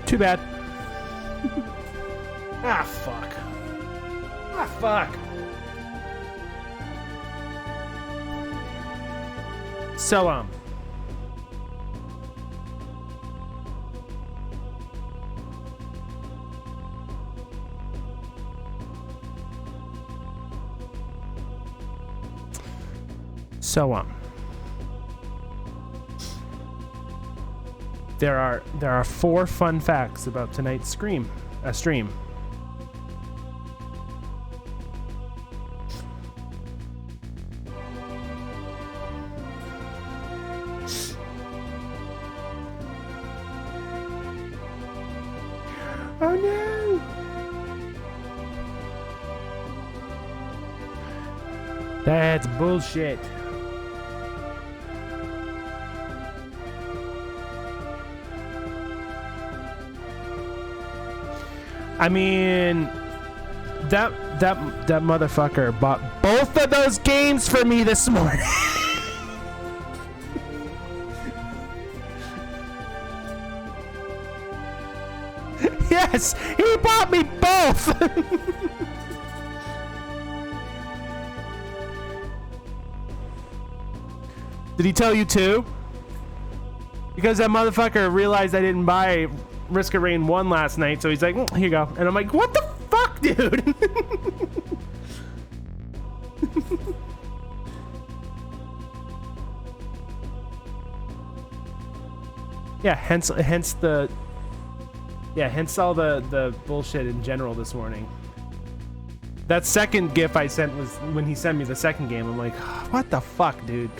Too bad. Ah, fuck. Ah, fuck. So, there are 4 fun facts about tonight's stream. Oh no! That's bullshit. I mean, that motherfucker bought both of those games for me this morning. Yes, he bought me both. Did he tell you too? Because that motherfucker realized I didn't buy Risk of Rain 1 last night, so he's like, here you go. And I'm like, what the fuck, dude? Yeah, hence all the bullshit in general this morning. That second GIF I sent was when he sent me the second game. I'm like, what the fuck, dude?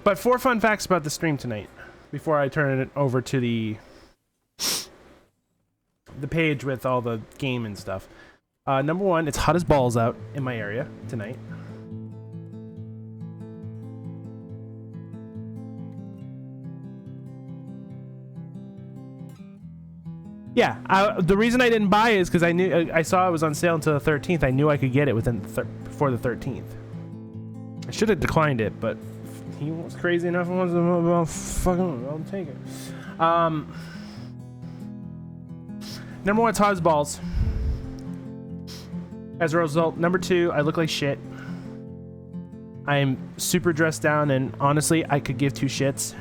But 4 fun facts about the stream tonight before I turn it over to the page with all the game and stuff. Number 1, it's hot as balls out in my area tonight. Yeah, the reason I didn't buy it is because I saw it was on sale until the 13th. I knew I could get it before the 13th. I should have declined it, but he was crazy enough and I'll take it. Number 1, it's hot as balls. As a result, number 2, I look like shit. I am super dressed down, and honestly, I could give 2 shits.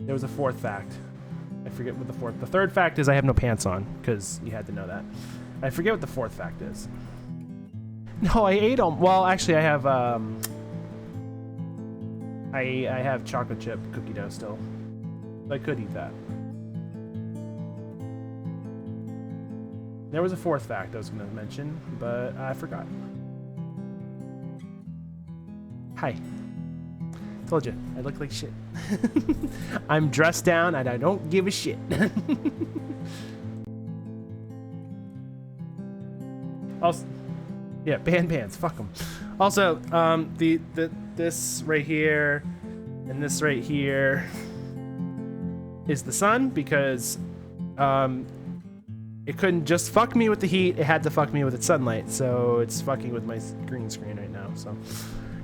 There was a 4th fact. I forget what the 4th. The 3rd fact is I have no pants on, because you had to know that. I forget what the 4th fact is. No, I ate them. Well, actually, I have I have chocolate chip cookie dough still. I could eat that. There was a 4th fact I was going to mention, but I forgot. Hi. Told you, I look like shit. I'm dressed down and I don't give a shit. Also, yeah, band pants, fuck them. Also, this right here and this right here is the sun, because it couldn't just fuck me with the heat, it had to fuck me with its sunlight, so it's fucking with my green screen right now, so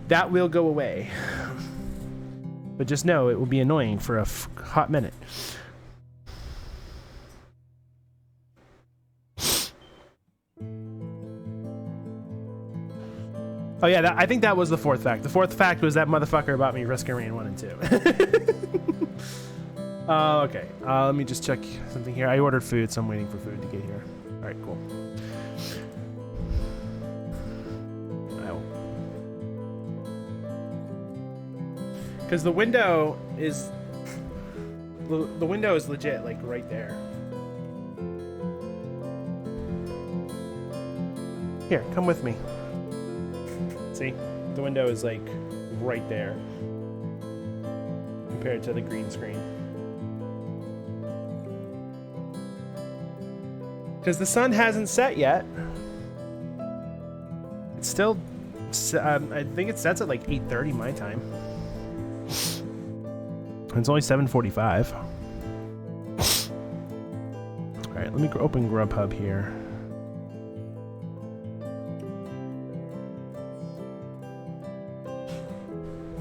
that will go away. But just know it will be annoying for a hot minute. Oh yeah, I think that was the 4th fact. The 4th fact was that motherfucker bought me Risk of Rain 1 and 2. Okay, let me just check something here. I ordered food, so I'm waiting for food to get here. All right, cool. Because the window is legit, like right there. Here, come with me. See, the window is like right there compared to the green screen. Because the sun hasn't set yet. It's still, I think it sets at like 8:30 my time. It's only 7:45. All right, let me open Grubhub here.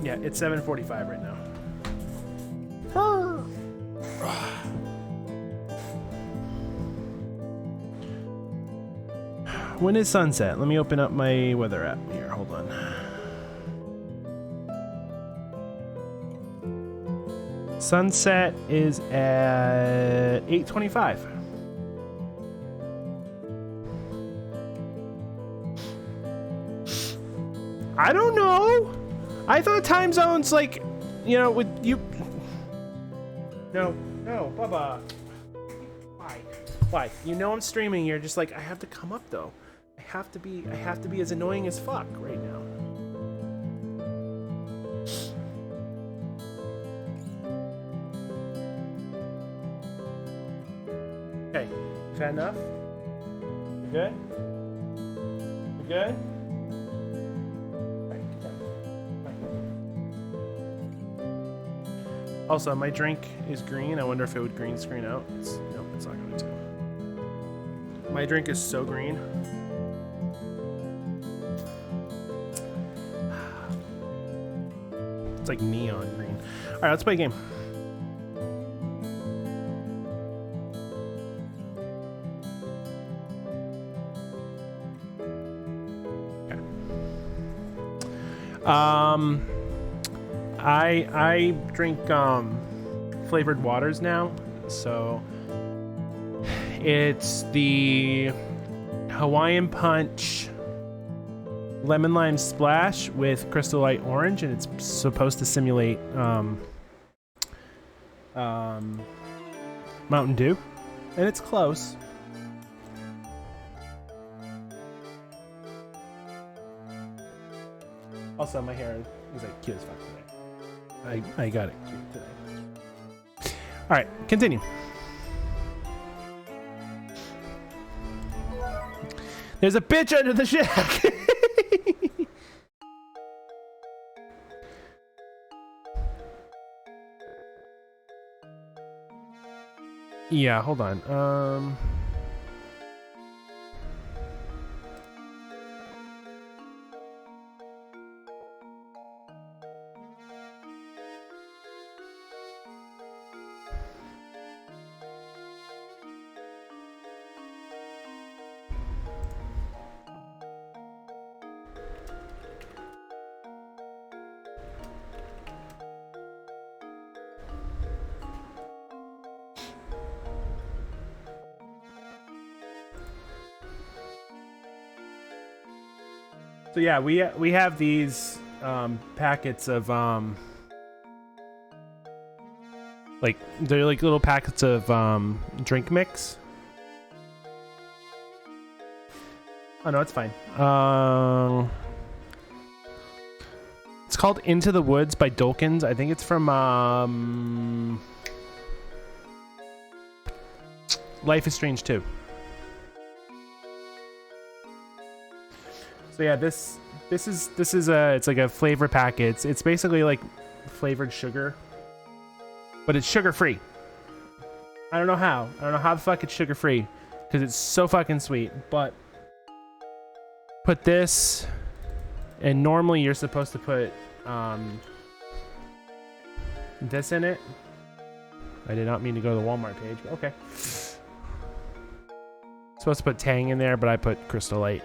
Yeah, it's 7:45 right now. When is sunset? Let me open up my weather app here. Hold on. Sunset is at 8:25. I don't know. I thought time zones, like, you know, with you. No, Bubba. Why? You know I'm streaming. You're just like, I have to come up though. I have to be as annoying as fuck right now. Okay, is that enough? You good? You good? Alright, get down. Alright. Also, my drink is green. I wonder if it would green screen out. Nope, it's not going to. My drink is so green. It's like neon green. All right, let's play a game. Okay. I drink flavored waters now, so it's the Hawaiian Punch lemon lime splash with Crystal Light orange, and it's supposed to simulate Mountain Dew, and it's close. Also, my hair is like cute as fuck today. I got it cute today. All right, continue. There's a bitch under the shack. Yeah, hold on. So yeah, we have these packets of like they're like little packets of drink mix. Oh no, it's fine. It's called Into the Woods by Dolkins. I think it's from Life is Strange 2. So yeah, this is it's like a flavor packet. It's basically like flavored sugar, but it's sugar free. I don't know how the fuck it's sugar free, because it's so fucking sweet. But put this, and normally you're supposed to put this in it. I did not mean to go to the Walmart page, but okay. Supposed to put Tang in there, but I put Crystal Light.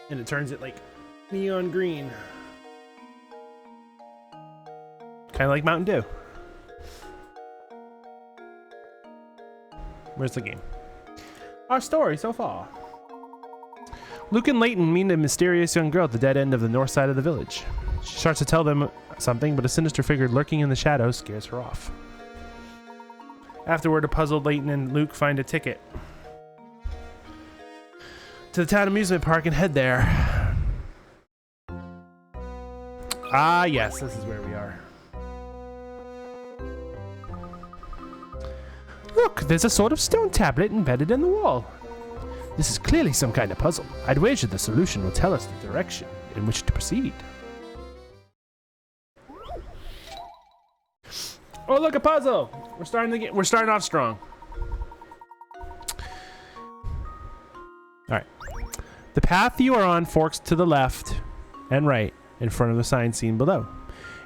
And it turns it like neon green. Kind of like Mountain Dew. Where's the game? Our story so far. Luke and Layton meet a mysterious young girl at the dead end of the north side of the village. She starts to tell them something, but a sinister figure lurking in the shadows scares her off. Afterward, a puzzled Layton and Luke find a ticket to the town amusement park and head there. Ah, yes, this is where we are. Look, there's a sort of stone tablet embedded in the wall. This is clearly some kind of puzzle. I'd wager the solution will tell us the direction in which to proceed. Oh, look, a puzzle! We're starting off strong. All right. The path you are on forks to the left and right in front of the sign seen below.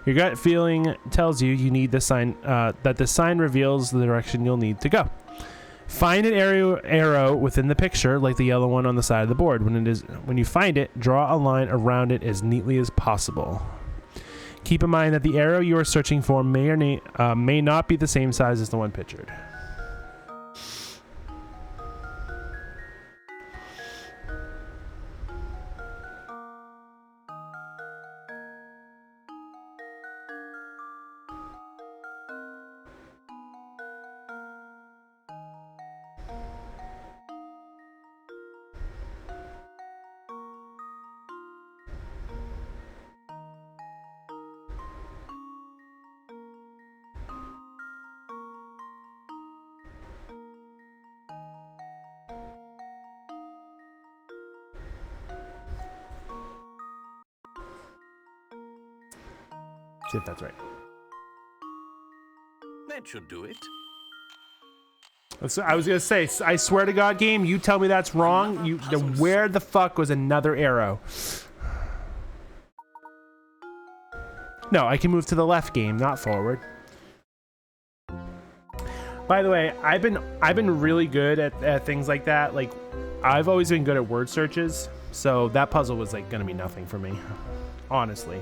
Your gut feeling tells you need the sign, that the sign reveals the direction you'll need to go. Find an arrow within the picture, like the yellow one on the side of the board. When you find it, draw a line around it as neatly as possible. Keep in mind that the arrow you are searching for may not be the same size as the one pictured. See if that's right. That should do it. I was gonna say, I swear to God, game, you tell me that's wrong. Where the fuck was another arrow? No, I can move to the left, game, not forward. By the way, I've been really good at things like that. Like, I've always been good at word searches, so that puzzle was like gonna be nothing for me, honestly.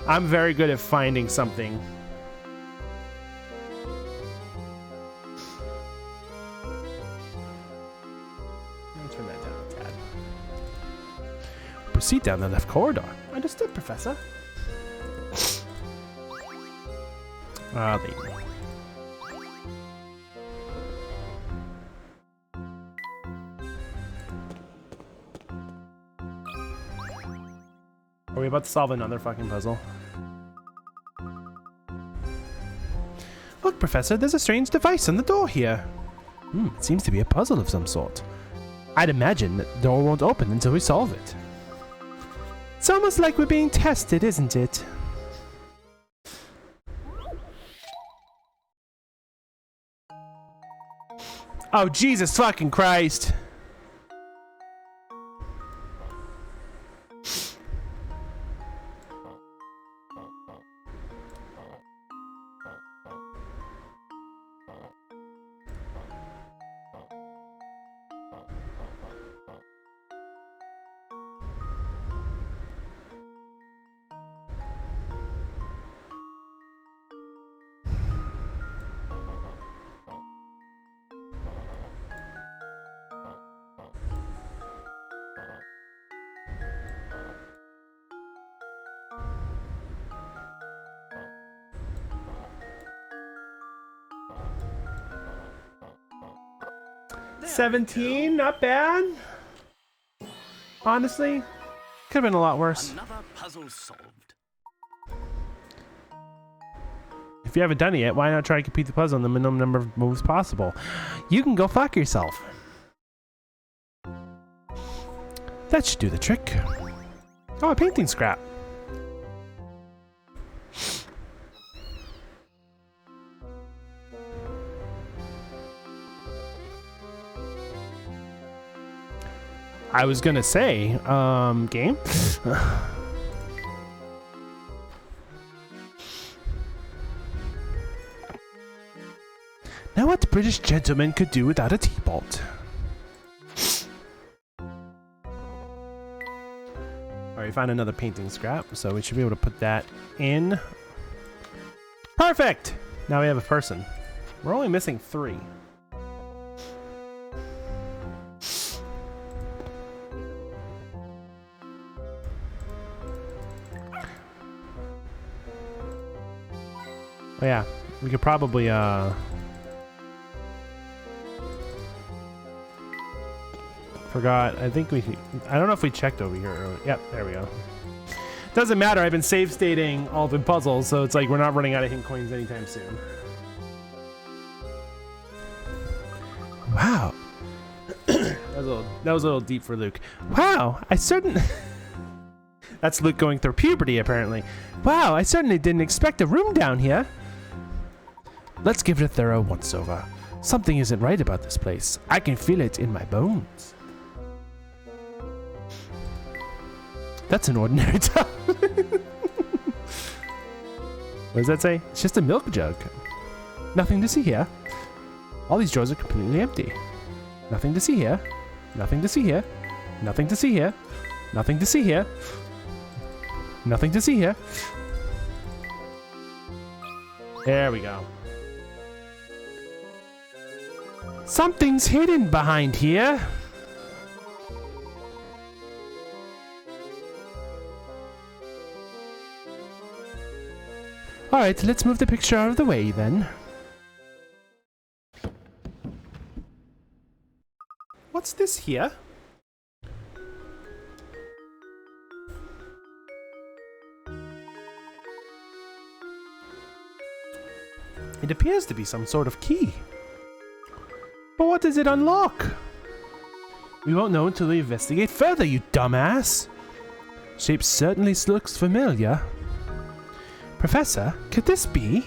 I'm very good at finding something. Let me turn that down a tad. Proceed down the left corridor. Understood, Professor. Ah, there you go. Are we about to solve another fucking puzzle? Look, Professor, there's a strange device on the door here. It seems to be a puzzle of some sort. I'd imagine that the door won't open until we solve it. It's almost like we're being tested, isn't it? Oh, Jesus fucking Christ. There 17, not bad. Honestly, could have been a lot worse. Another puzzle solved. If you haven't done it yet, why not try to complete the puzzle in the minimum number of moves possible? You can go fuck yourself. That should do the trick. Oh, a painting scrap. I was gonna say, game. Now what British gentleman could do without a teapot? Alright, we found another painting scrap, so we should be able to put that in. Perfect! Now we have a person. We're only missing 3. Oh yeah, we could probably forgot. I think we can, I don't know if we checked over here earlier. Yep, there we go. Doesn't matter, I've been save stating all the puzzles, so it's like we're not running out of hint coins anytime soon. Wow. that was a little deep for Luke. Wow, That's Luke going through puberty, apparently. Wow, I certainly didn't expect a room down here. Let's give it a thorough once-over. Something isn't right about this place. I can feel it in my bones. That's an ordinary tub. What does that say? It's just a milk jug. Nothing to see here. All these drawers are completely empty. Nothing to see here. Nothing to see here. Nothing to see here. Nothing to see here. Nothing to see here. There we go. Something's hidden behind here. Alright, let's move the picture out of the way then. What's this here? It appears to be some sort of key. But what does it unlock? We won't know until we investigate further, you dumbass. Shape certainly looks familiar. Professor, could this be?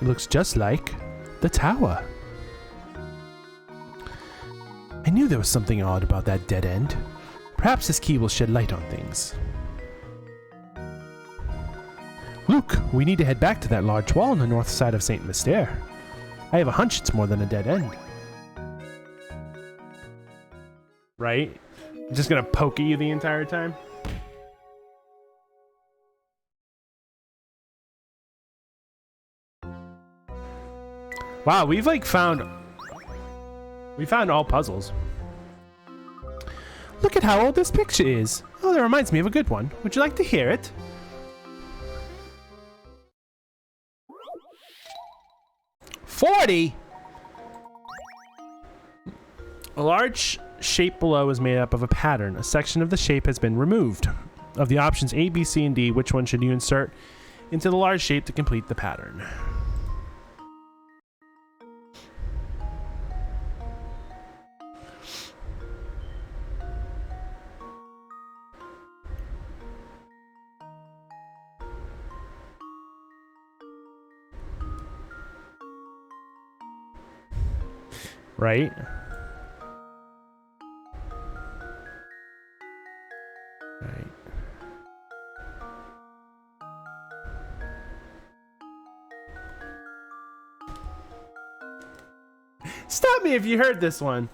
It looks just like the tower. I knew there was something odd about that dead end. Perhaps this key will shed light on things. Luke, we need to head back to that large wall on the north side of St. Mystere. I have a hunch it's more than a dead end. Right? Just gonna poke at you the entire time? Wow, we found all puzzles. Look at how old this picture is. Oh, that reminds me of a good one. Would you like to hear it? $40! A large shape below is made up of a pattern. A section of the shape has been removed. Of the options A, B, C, and D, which one should you insert into the large shape to complete the pattern? Right? Right. Stop me if you heard this one.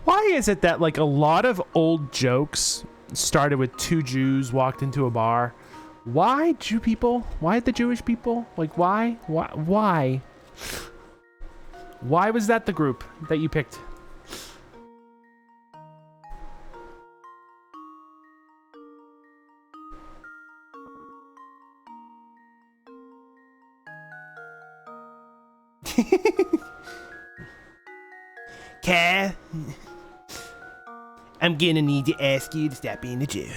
Why is it that like a lot of old jokes started with two Jews walked into a bar? Why Jew people? Why the Jewish people? Like why? Why? Why was that the group that you picked? Care? I'm gonna need to ask you to stop being a Jew.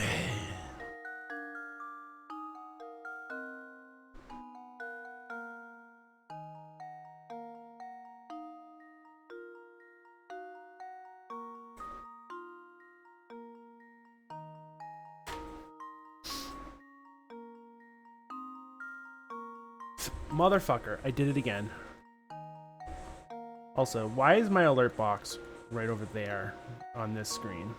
Motherfucker, I did it again. Also, why is my alert box right over there on this screen?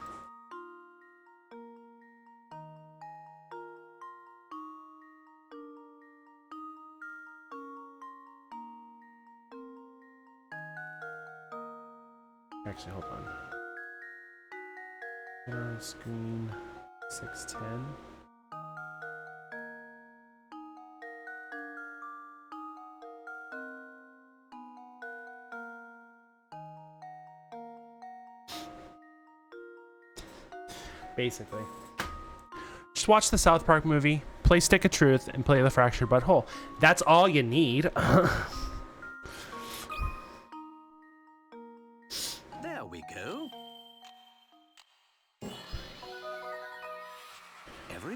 Actually, hold on. Screen 610. Basically. Just watch the South Park movie, play Stick of Truth, and play The Fractured But Whole. That's all you need. There we go.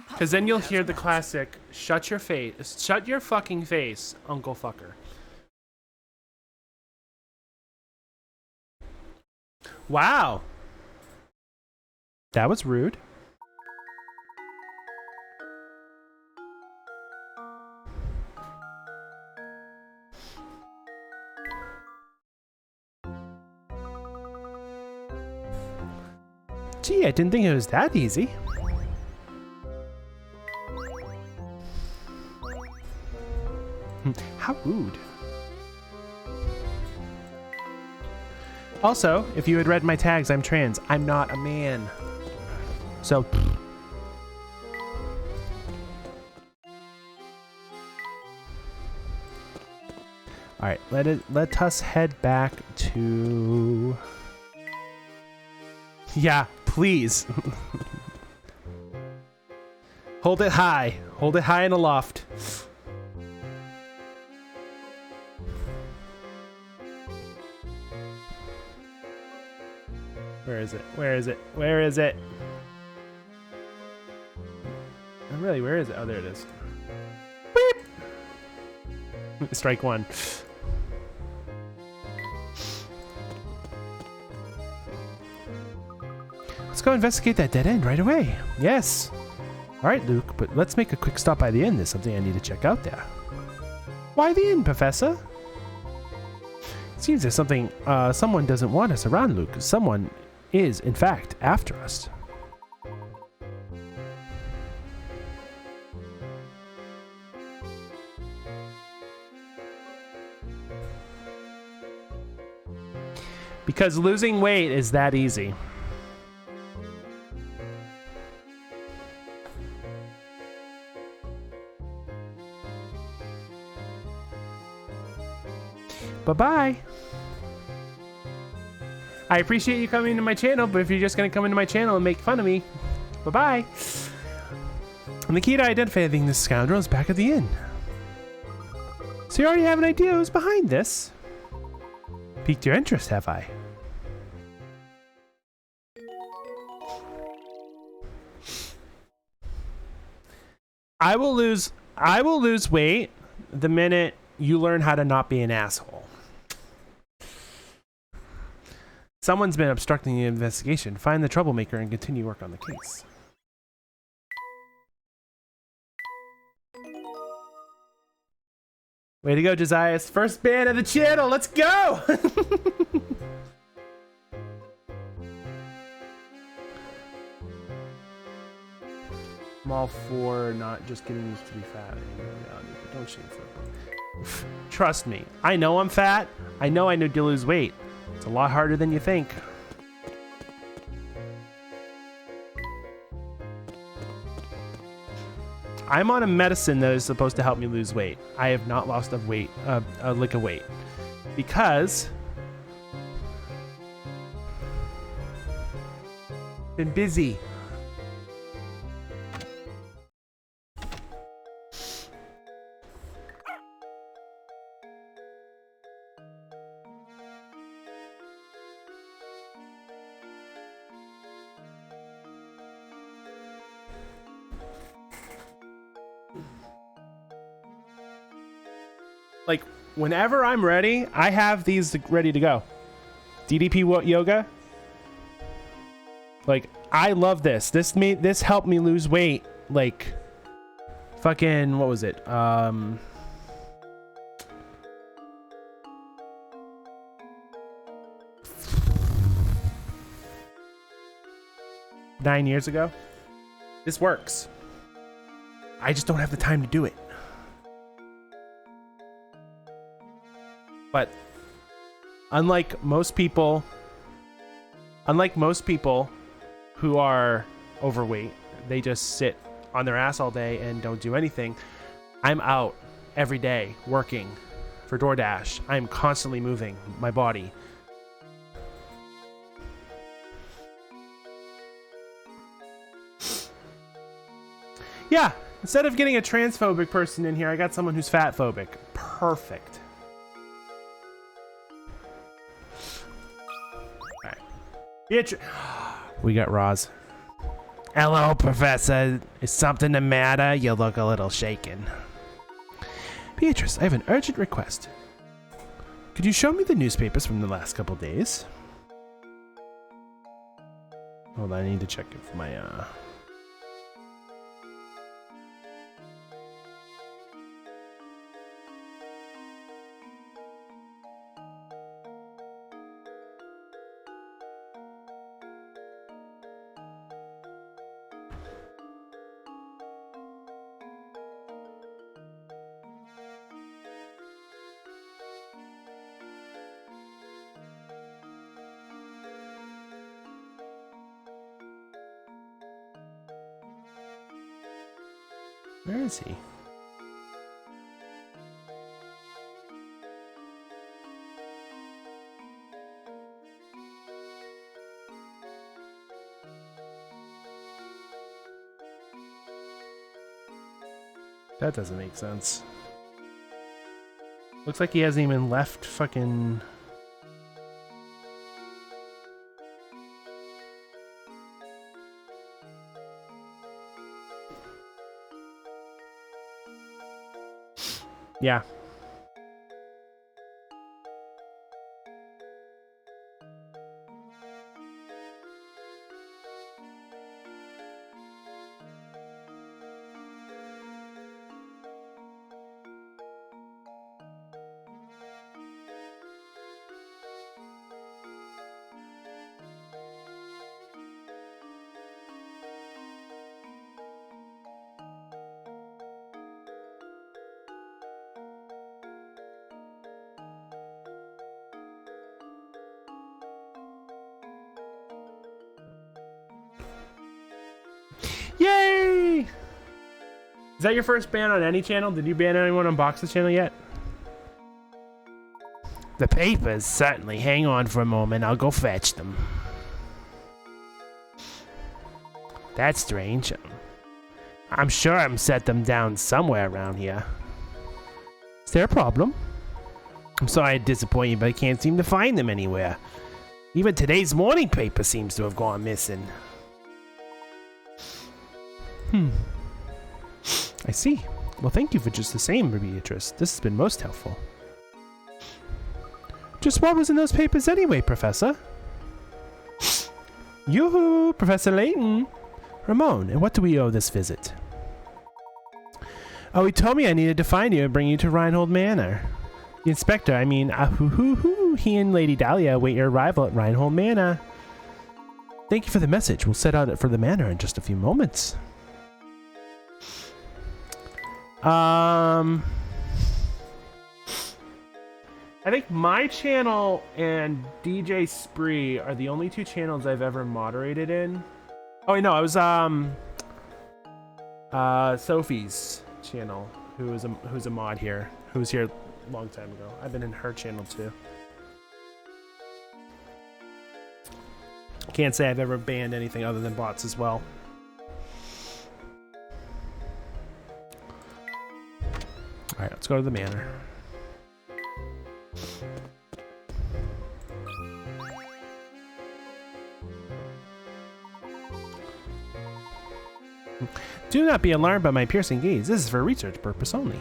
Because then you'll hear the classic, shut your face, shut your fucking face, Uncle Fucker. Wow. That was rude. Gee, I didn't think it was that easy. How rude. Also, if you had read my tags, I'm trans. I'm not a man. So... Alright, let us head back to... Yeah, please. Hold it high. Hold it high and aloft. Where is it? Where is it? Where is it? Oh, really, where is it? Oh, there it is. Beep! Strike one. Let's go investigate that dead end right away. Yes. All right, Luke, but let's make a quick stop by the inn. There's something I need to check out there. Why the inn, Professor? It seems there's something, someone doesn't want us around, Luke. Someone is, in fact, after us. Because losing weight is that easy. Bye-bye. I appreciate you coming to my channel, but if you're just going to come into my channel and make fun of me, bye-bye. And the key to identifying this scoundrel is back at the inn. So you already have an idea who's behind this? Piqued your interest, have I? I will lose weight the minute you learn how to not be an asshole. Someone's been obstructing the investigation. Find the troublemaker and continue work on the case. Way to go, Josias. First ban of the channel. Let's go! I'm all for not just getting used to be fat. But don't shame for it. Trust me. I know I'm fat. I know need to lose weight. It's a lot harder than you think. I'm on a medicine that is supposed to help me lose weight. I have not lost a lick of weight. Because... been busy. Like, whenever I'm ready, I have these ready to go. DDP yoga. Like, I love this. This helped me lose weight. Like, fucking, what was it? 9 years ago. This works. I just don't have the time to do it. But unlike most people who are overweight, they just sit on their ass all day and don't do anything. I'm out every day working for DoorDash. I'm constantly moving my body. Yeah, instead of getting a transphobic person in here, I got someone who's fat phobic. Perfect. We got Roz. Hello, Professor. Is something the matter? You look a little shaken. Beatrice, I have an urgent request. Could you show me the newspapers from the last couple days? Hold on, I need to check if my Where is he? That doesn't make sense. Looks like he hasn't even left fucking... Yeah. Yay! Is that your first ban on any channel? Did you ban anyone on Box's channel yet? The papers, certainly. Hang on for a moment. I'll go fetch them. That's strange. I'm sure I'm set them down somewhere around here. Is there a problem? I'm sorry to disappoint you, but I can't seem to find them anywhere. Even today's morning paper seems to have gone missing. I see. Well, thank you for just the same, Beatrice. This has been most helpful. Just what was in those papers anyway, Professor? Yoo-hoo, Professor Layton. Ramon, and what do we owe this visit? Oh, he told me I needed to find you and bring you to Reinhold Manor. The inspector, I mean, he and Lady Dahlia await your arrival at Reinhold Manor. Thank you for the message. We'll set out for the manor in just a few moments. I think my channel and DJ Spree are the only two channels I've ever moderated in. Oh, wait, no, I was Sophie's channel, who's a mod here, who was here a long time ago. I've been in her channel too. Can't say I've ever banned anything other than bots as well. All right, let's go to the manor. Do not be alarmed by my piercing gaze. This is for research purpose only.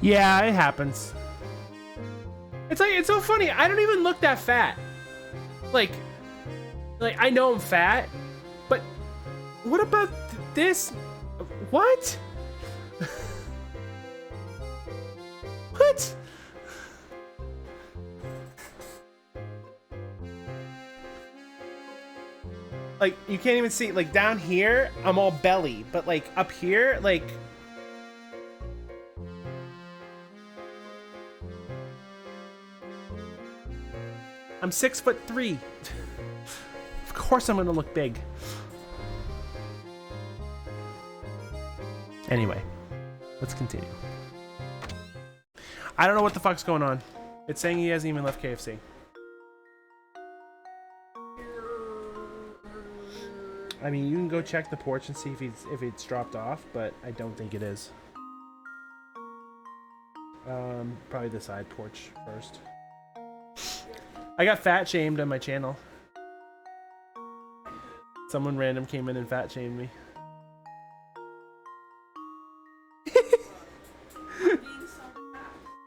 Yeah, it happens. It's like, it's so funny. I don't even look that fat. Like I know I'm fat, but what about this? What? What? Like, you can't even see, like, down here, I'm all belly, but like up here, like, I'm 6'3". Of course I'm gonna look big. Anyway, let's continue. I don't know what the fuck's going on. It's saying he hasn't even left KFC. I mean, you can go check the porch and see if it's dropped off, but I don't think it is. Probably the side porch first. I got fat shamed on my channel. Someone random came in and fat shamed me.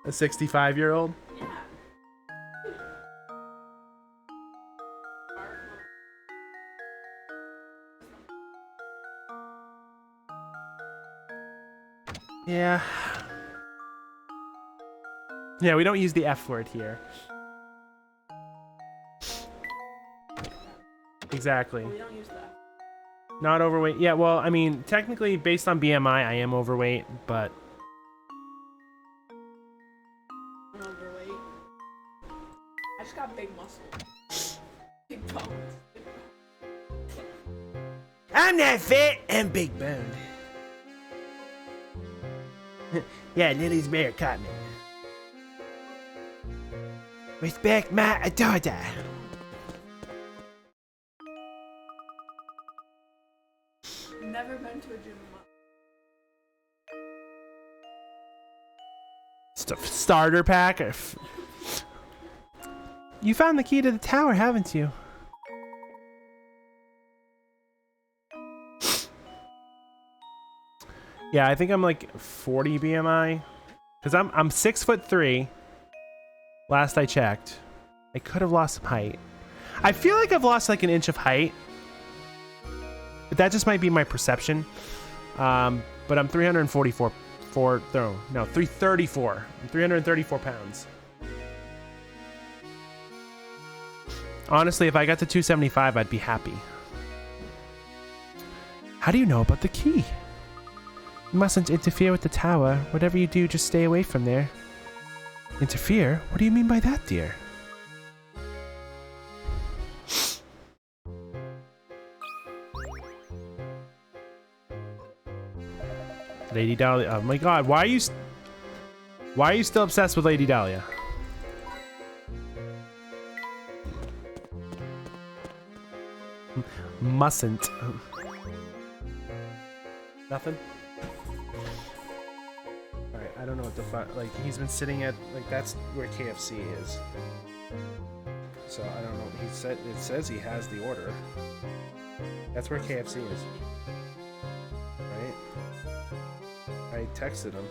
A 65-year-old? Yeah. Yeah, we don't use the F word here. Exactly. We don't use that. Not overweight. Yeah, well, I mean, technically, based on BMI, I am overweight, but... I'm overweight. I just got big muscle. Big bones. I'm not fat, I'm big boned. Yeah, Lily's bear caught me. Respect my daughter. Never been to a gym. Starter pack. You found the key to the tower, haven't you? Yeah, I think I'm like 40 BMI. Because I'm 6'3". Last I checked. I could have lost some height. I feel like I've lost like an inch of height. But that just might be my perception. But I'm 334. 334. I'm 334 pounds. Honestly, if I got to 275, I'd be happy. How do you know about the key? You mustn't interfere with the tower. Whatever you do, just stay away from there. Interfere? What do you mean by that, dear? Lady Dahlia. Oh my god, why are you still obsessed with Lady Dahlia? Mustn't. Nothing? Alright, I don't know what the fuck. Like, he's been sitting at. Like, that's where KFC is. So, I don't know. He said. It says he has the order. That's where KFC is. Right? I texted him.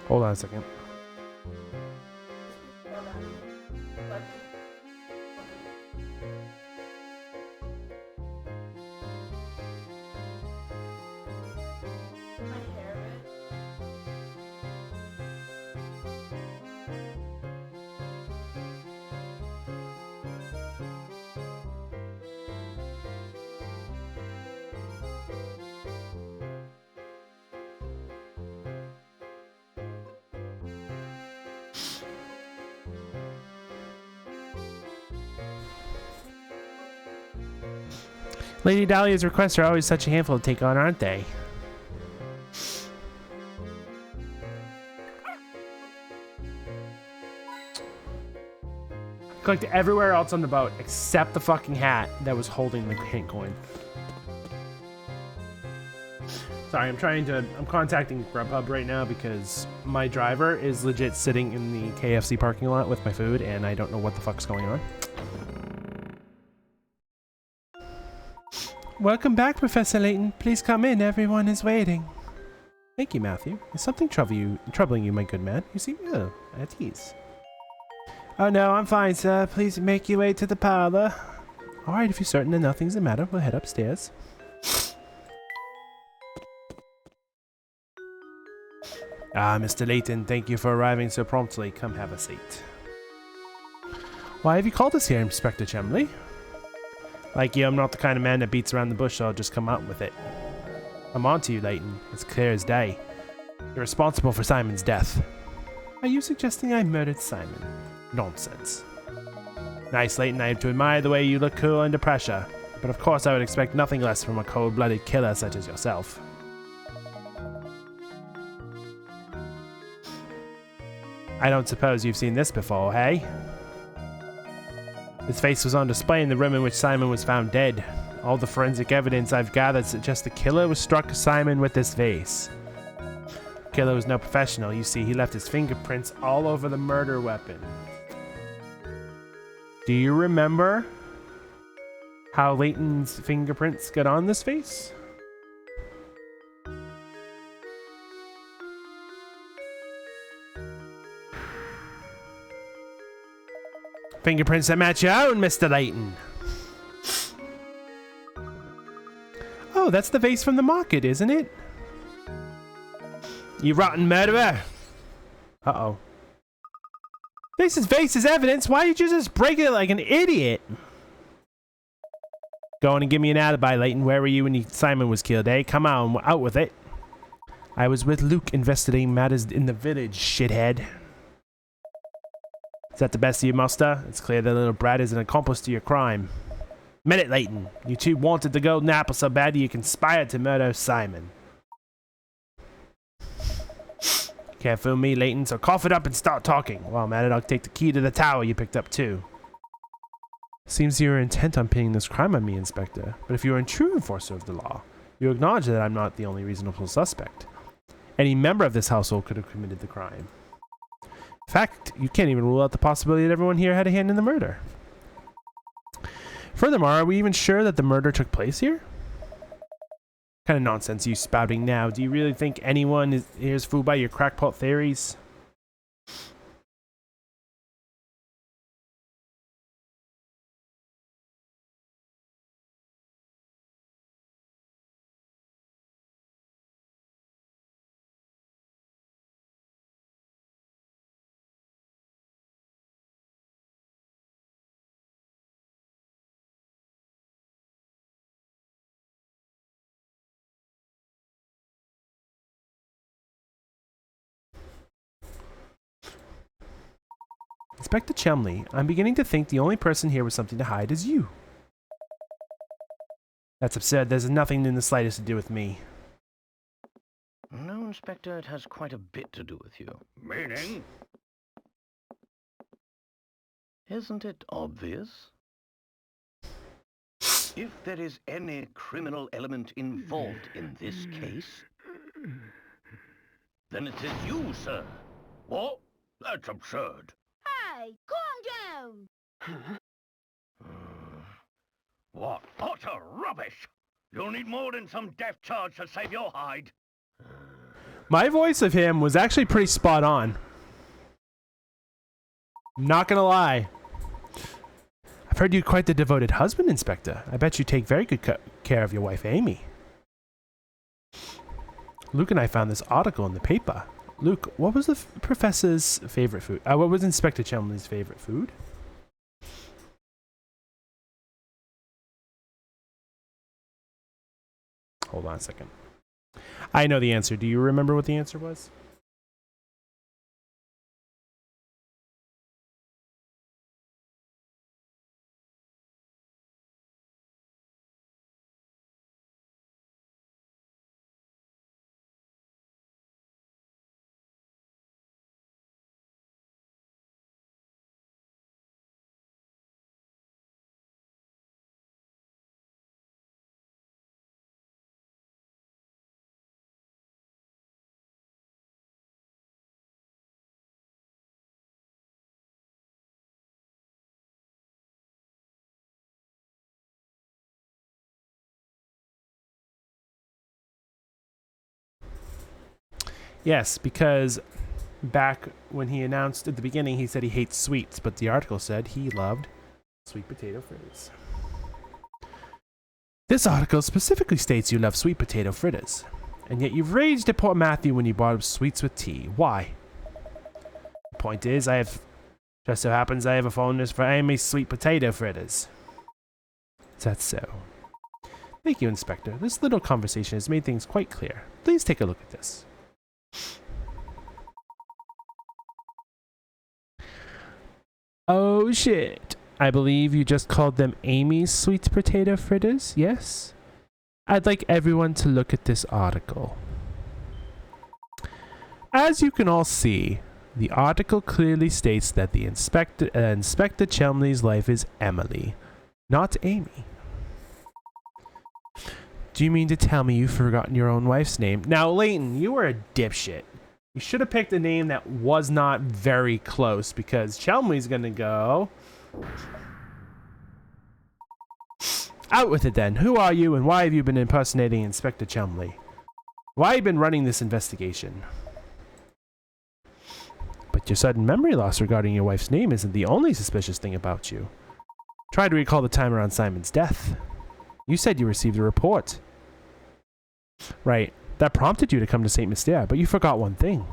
Hold on a second. Lady Dahlia's requests are always such a handful to take on, aren't they? Clicked everywhere else on the boat except the fucking hat that was holding the hint coin. Sorry, I'm contacting Grubhub right now because my driver is legit sitting in the KFC parking lot with my food and I don't know what the fuck's going on. Welcome back, Professor Layton. Please come in. Everyone is waiting. Thank you, Matthew. Is something troubling you, my good man? You seem at ease. Oh no, I'm fine, sir. Please make your way to the parlor. Alright, if you're certain that nothing's the matter, we'll head upstairs. Ah, Mr. Layton, thank you for arriving so promptly. Come have a seat. Why have you called us here, Inspector Chumley? Like you, I'm not the kind of man that beats around the bush, so I'll just come out with it. I'm on to you, Layton. It's clear as day. You're responsible for Simon's death. Are you suggesting I murdered Simon? Nonsense. Nice, Layton. I have to admire the way you look cool under pressure. But of course I would expect nothing less from a cold-blooded killer such as yourself. I don't suppose you've seen this before, hey? His face was on display in the room in which Simon was found dead. All the forensic evidence I've gathered suggests the killer was struck Simon with this vase. The killer was no professional. You see, he left his fingerprints all over the murder weapon. Do you remember how Layton's fingerprints got on this vase? Fingerprints that match your own, Mr. Layton. Oh, that's the vase from the market, isn't it? You rotten murderer. Uh-oh. This is vase's evidence. Why did you just break it like an idiot? Go on and give me an alibi, Layton. Where were you when Simon was killed, eh? Come on, out with it. I was with Luke investigating matters in the village, shithead. Is that the best of you, Master? It's clear that little brat is an accomplice to your crime. Admit it, Layton. You two wanted the golden apple so bad you conspired to murder Simon. Can't fool me, Layton, so cough it up and start talking. While I'm at it, I'll take the key to the tower you picked up, too. Seems you were intent on pinning this crime on me, Inspector. But if you are a true enforcer of the law, you acknowledge that I'm not the only reasonable suspect. Any member of this household could have committed the crime. In fact, you can't even rule out the possibility that everyone here had a hand in the murder. Furthermore, are we even sure that the murder took place here? What kind of nonsense are you spouting now? Do you really think anyone here is fooled by your crackpot theories? Inspector Chumley, I'm beginning to think the only person here with something to hide is you. That's absurd. There's nothing in the slightest to do with me. No, Inspector, it has quite a bit to do with you. Meaning? Isn't it obvious? If there is any criminal element involved in this case, then it is you, sir. What? That's absurd. Hey, calm down! What utter rubbish! You'll need more than some death charge to save your hide. My voice of him was actually pretty spot on. Not gonna lie. I've heard you're quite the devoted husband, Inspector. I bet you take very good care of your wife, Amy. Luke and I found this article in the paper. Luke, what was the professor's favorite food? What was Inspector Chumley's favorite food? Hold on a second. I know the answer. Do you remember what the answer was? Yes, because back when he announced at the beginning, he said he hates sweets, but the article said he loved sweet potato fritters. This article specifically states you love sweet potato fritters, and yet you've raged at poor Matthew when you brought up sweets with tea. Why? The point is, just so happens I have a fondness for Amy's sweet potato fritters. Is that so? Thank you, Inspector. This little conversation has made things quite clear. Please take a look at this. Oh shit. I believe you just called them Amy's sweet potato fritters, yes? I'd like everyone to look at this article. As you can all see, The article clearly states that the Inspector Chelmley's life is Emily, not Amy. Do you mean to tell me you've forgotten your own wife's name? Now, Layton, you were a dipshit. You should have picked a name that was not very close, because Chelmley's gonna go... Out with it then. Who are you and why have you been impersonating Inspector Chelmley? Why have you been running this investigation? But your sudden memory loss regarding your wife's name isn't the only suspicious thing about you. Try to recall the time around Simon's death. You said you received a report. Right. That prompted you to come to St. Mystere, but you forgot one thing.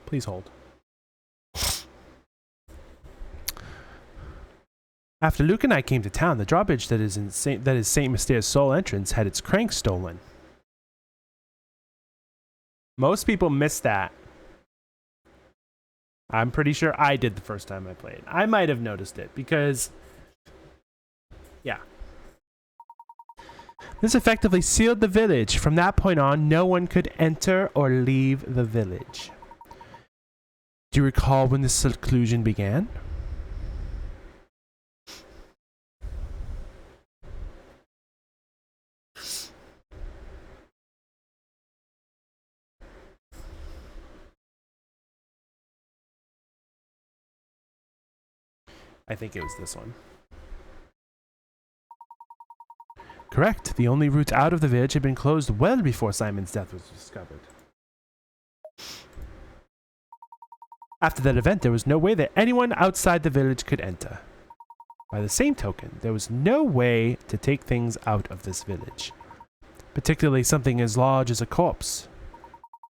Please hold. After Luke and I came to town, the drawbridge that is St. Mystere's sole entrance had its crank stolen. Most people miss that. I'm pretty sure I did the first time I played. I might have noticed it because, yeah. This effectively sealed the village. From that point on, no one could enter or leave the village. Do you recall when this seclusion began? I think it was this one. Correct. The only route out of the village had been closed well before Simon's death was discovered. After that event, there was no way that anyone outside the village could enter. By the same token, there was no way to take things out of this village, particularly something as large as a corpse.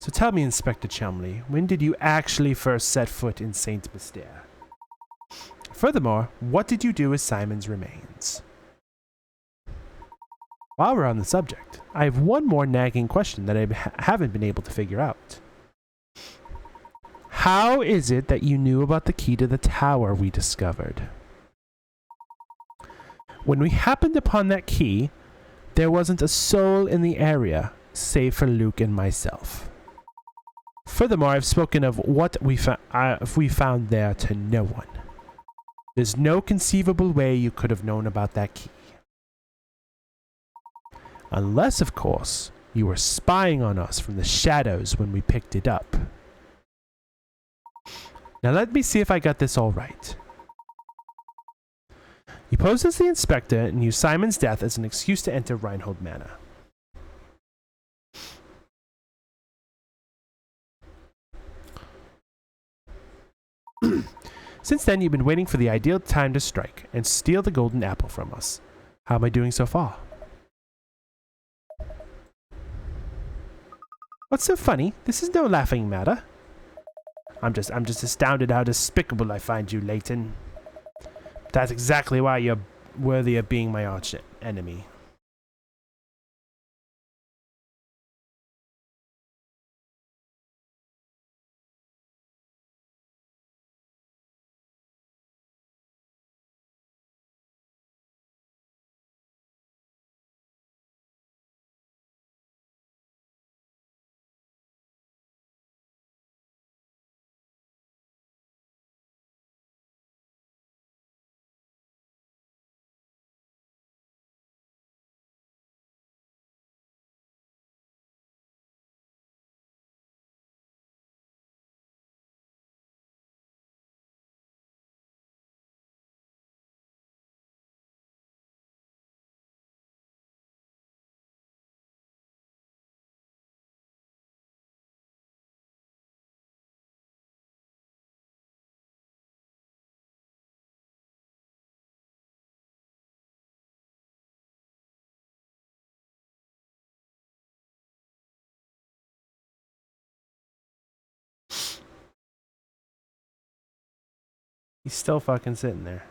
So tell me, Inspector Chelmley, when did you actually first set foot in St. Mystere? Furthermore, what did you do with Simon's remains? While we're on the subject, I have one more nagging question that I haven't been able to figure out. How is it that you knew about the key to the tower we discovered? When we happened upon that key, there wasn't a soul in the area, save for Luke and myself. Furthermore, I've spoken of what we found there to no one. There's no conceivable way you could have known about that key. Unless, of course, you were spying on us from the shadows when we picked it up. Now let me see if I got this all right. You posed as the inspector and used Simon's death as an excuse to enter Reinhold Manor. Since then, you've been waiting for the ideal time to strike and steal the golden apple from us. How am I doing so far? What's so funny? This is no laughing matter. I'm just astounded how despicable I find you, Layton. That's exactly why you're worthy of being my arch enemy. He's still fucking sitting there.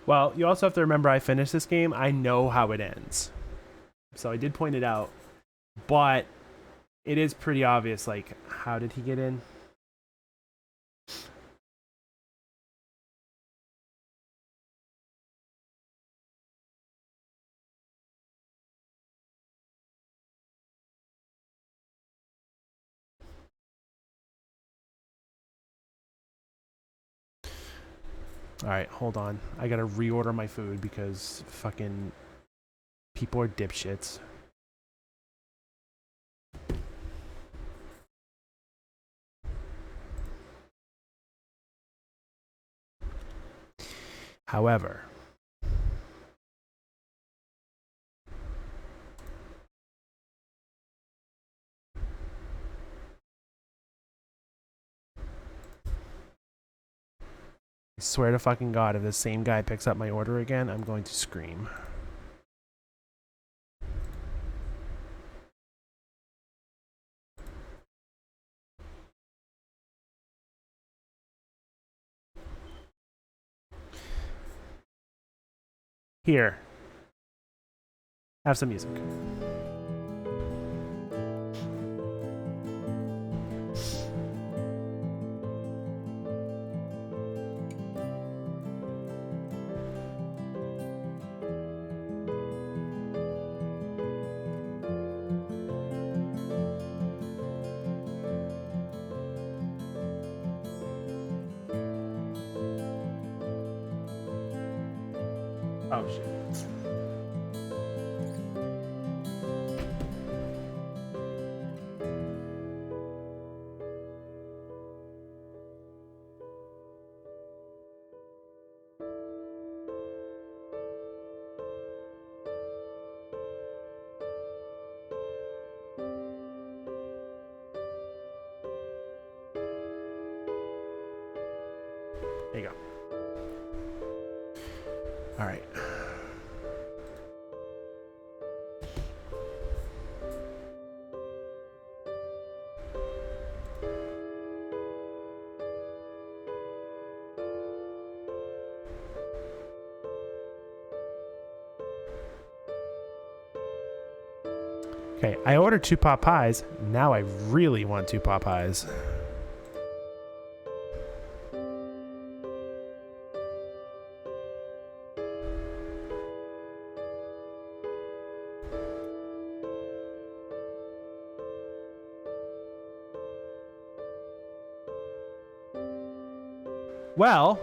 Well, you also have to remember I finished this game. I know how it ends. So I did point it out. But it is pretty obvious, like, how did he get in? Alright, hold on. I gotta reorder my food because fucking people are dipshits. However, I swear to fucking God, if this same guy picks up my order again, I'm going to scream. Here. Have some music. Oh shit. There you go. All right. Okay, I ordered 2 pot pies. Now I really want 2 pot pies. Well,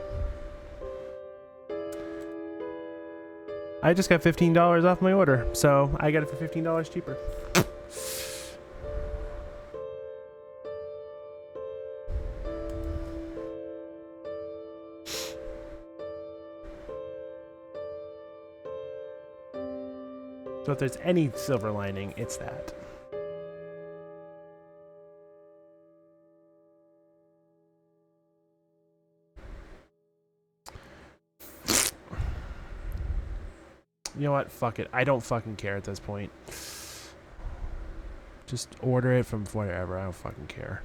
I just got $15 off my order, so I got it for $15 cheaper. So if there's any silver lining, it's that. You know what? Fuck it. I don't fucking care at this point. Just order it from wherever. I don't fucking care.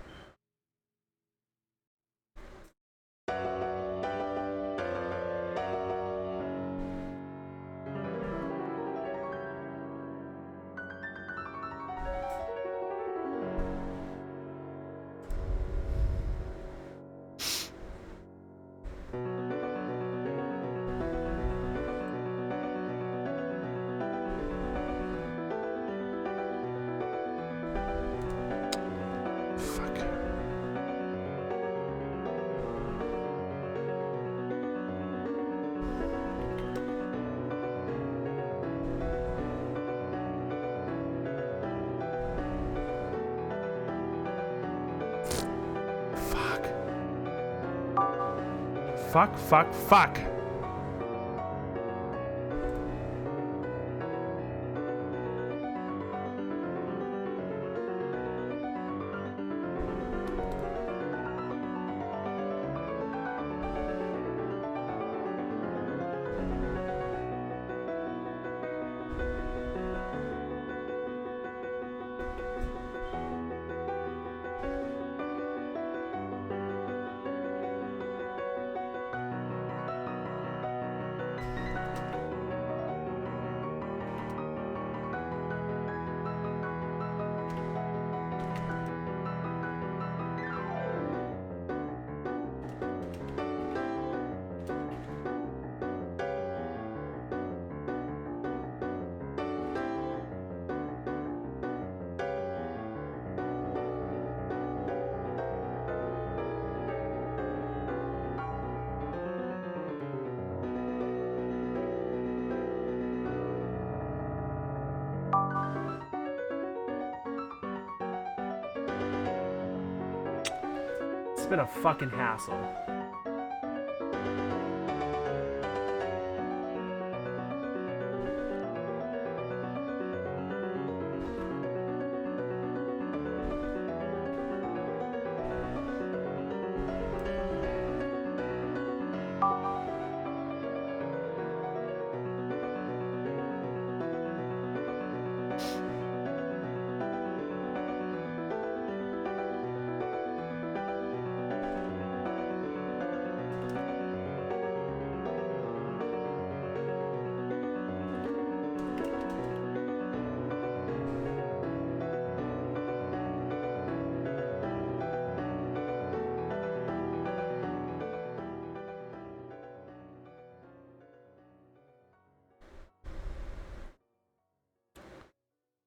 Fuck. been a fucking hassle.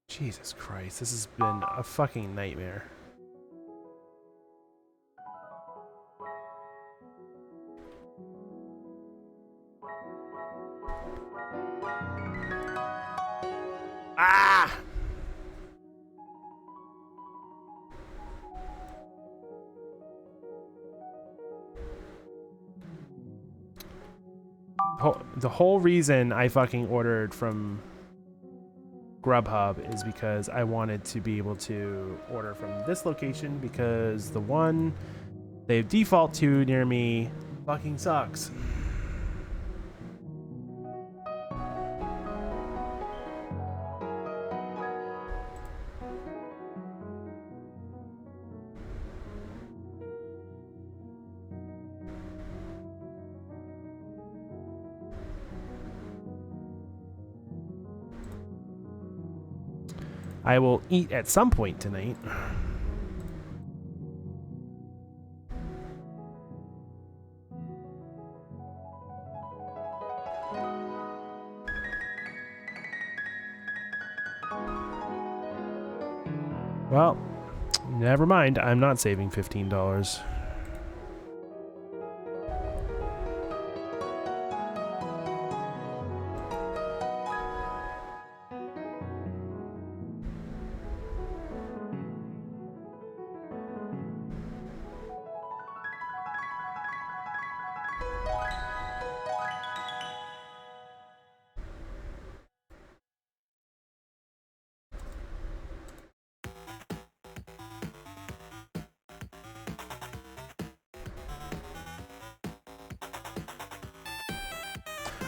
Jesus Christ, this has been a fucking nightmare. Ah! The whole reason I fucking ordered from Grubhub is because I wanted to be able to order from this location because the one they default to near me fucking sucks. I will eat at some point tonight. Well, never mind. I'm not saving $15.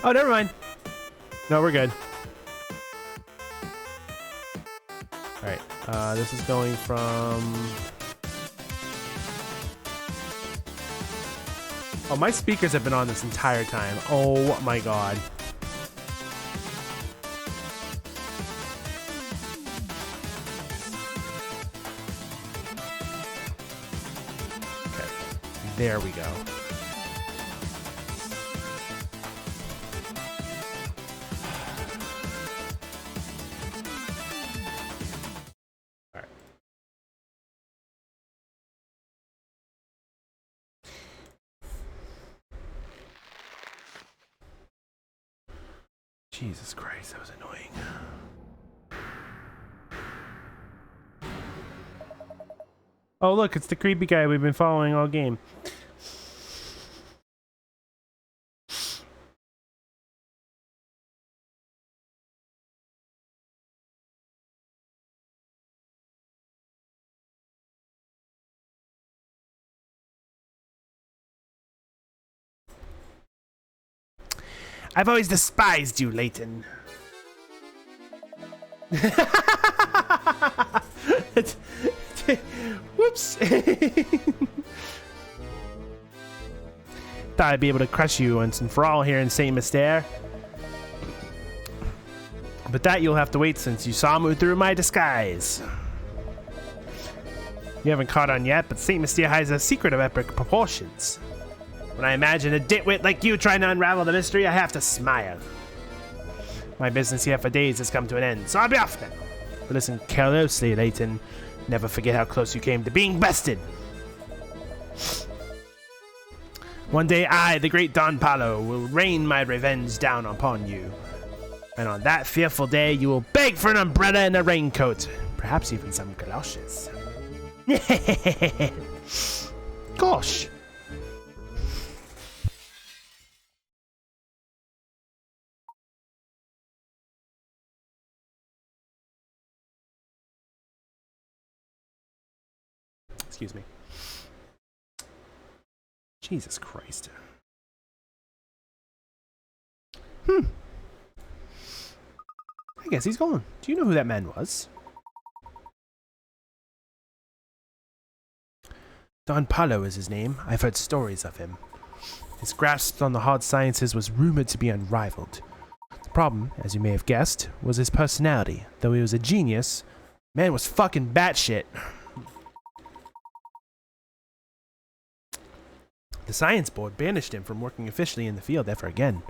Oh, never mind. No, we're good. Alright, this is going from... Oh, my speakers have been on this entire time. Oh my god. Okay, there we go. Jesus Christ, that was annoying. Oh, look, it's the creepy guy we've been following all game. I've always despised you, Layton. Whoops. Thought I'd be able to crush you once and for all here in Saint Mystere. But that you'll have to wait since you saw me through my disguise. You haven't caught on yet, but Saint Mystere hides a secret of epic proportions. When I imagine a ditwit like you trying to unravel the mystery, I have to smile. My business here for days has come to an end, so I'll be off now. But listen closely, Layton. Never forget how close you came to being bested. One day I, the great Don Palo, will rain my revenge down upon you. And on that fearful day, you will beg for an umbrella and a raincoat. Perhaps even some galoshes. Gosh! Excuse me. Jesus Christ. I guess he's gone. Do you know who that man was? Don Paulo is his name. I've heard stories of him. His grasp on the hard sciences was rumored to be unrivaled. The problem, as you may have guessed, was his personality. Though he was a genius, man was fucking batshit. The science board banished him from working officially in the field ever again.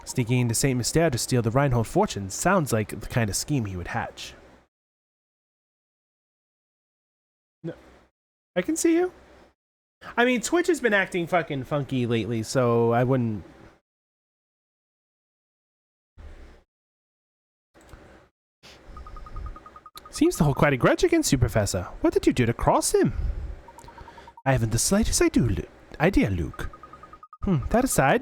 Sneaking into St. Mystere to steal the Reinhold fortune sounds like the kind of scheme he would hatch. No, I can see you. I mean, Twitch has been acting fucking funky lately, so I wouldn't... Seems to hold quite a grudge against you, Professor. What did you do to cross him? I haven't the slightest idea, Luke. That aside,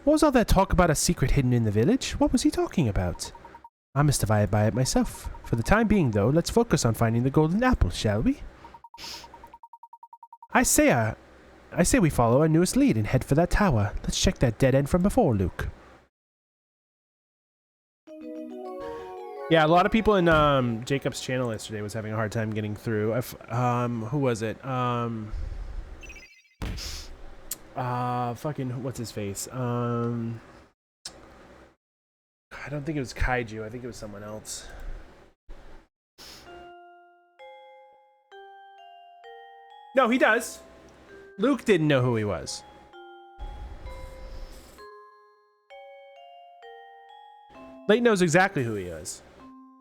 what was all that talk about a secret hidden in the village? What was he talking about? I must abide by it myself. For the time being, though, let's focus on finding the golden apple, shall we? I say we follow our newest lead and head for that tower. Let's check that dead end from before, Luke. Yeah, a lot of people in Jacob's channel yesterday was having a hard time getting through. Who was it? Fucking what's his face? I don't think it was Kaiju. I think it was someone else. No, he does. Luke didn't know who he was. Layton knows exactly who he is.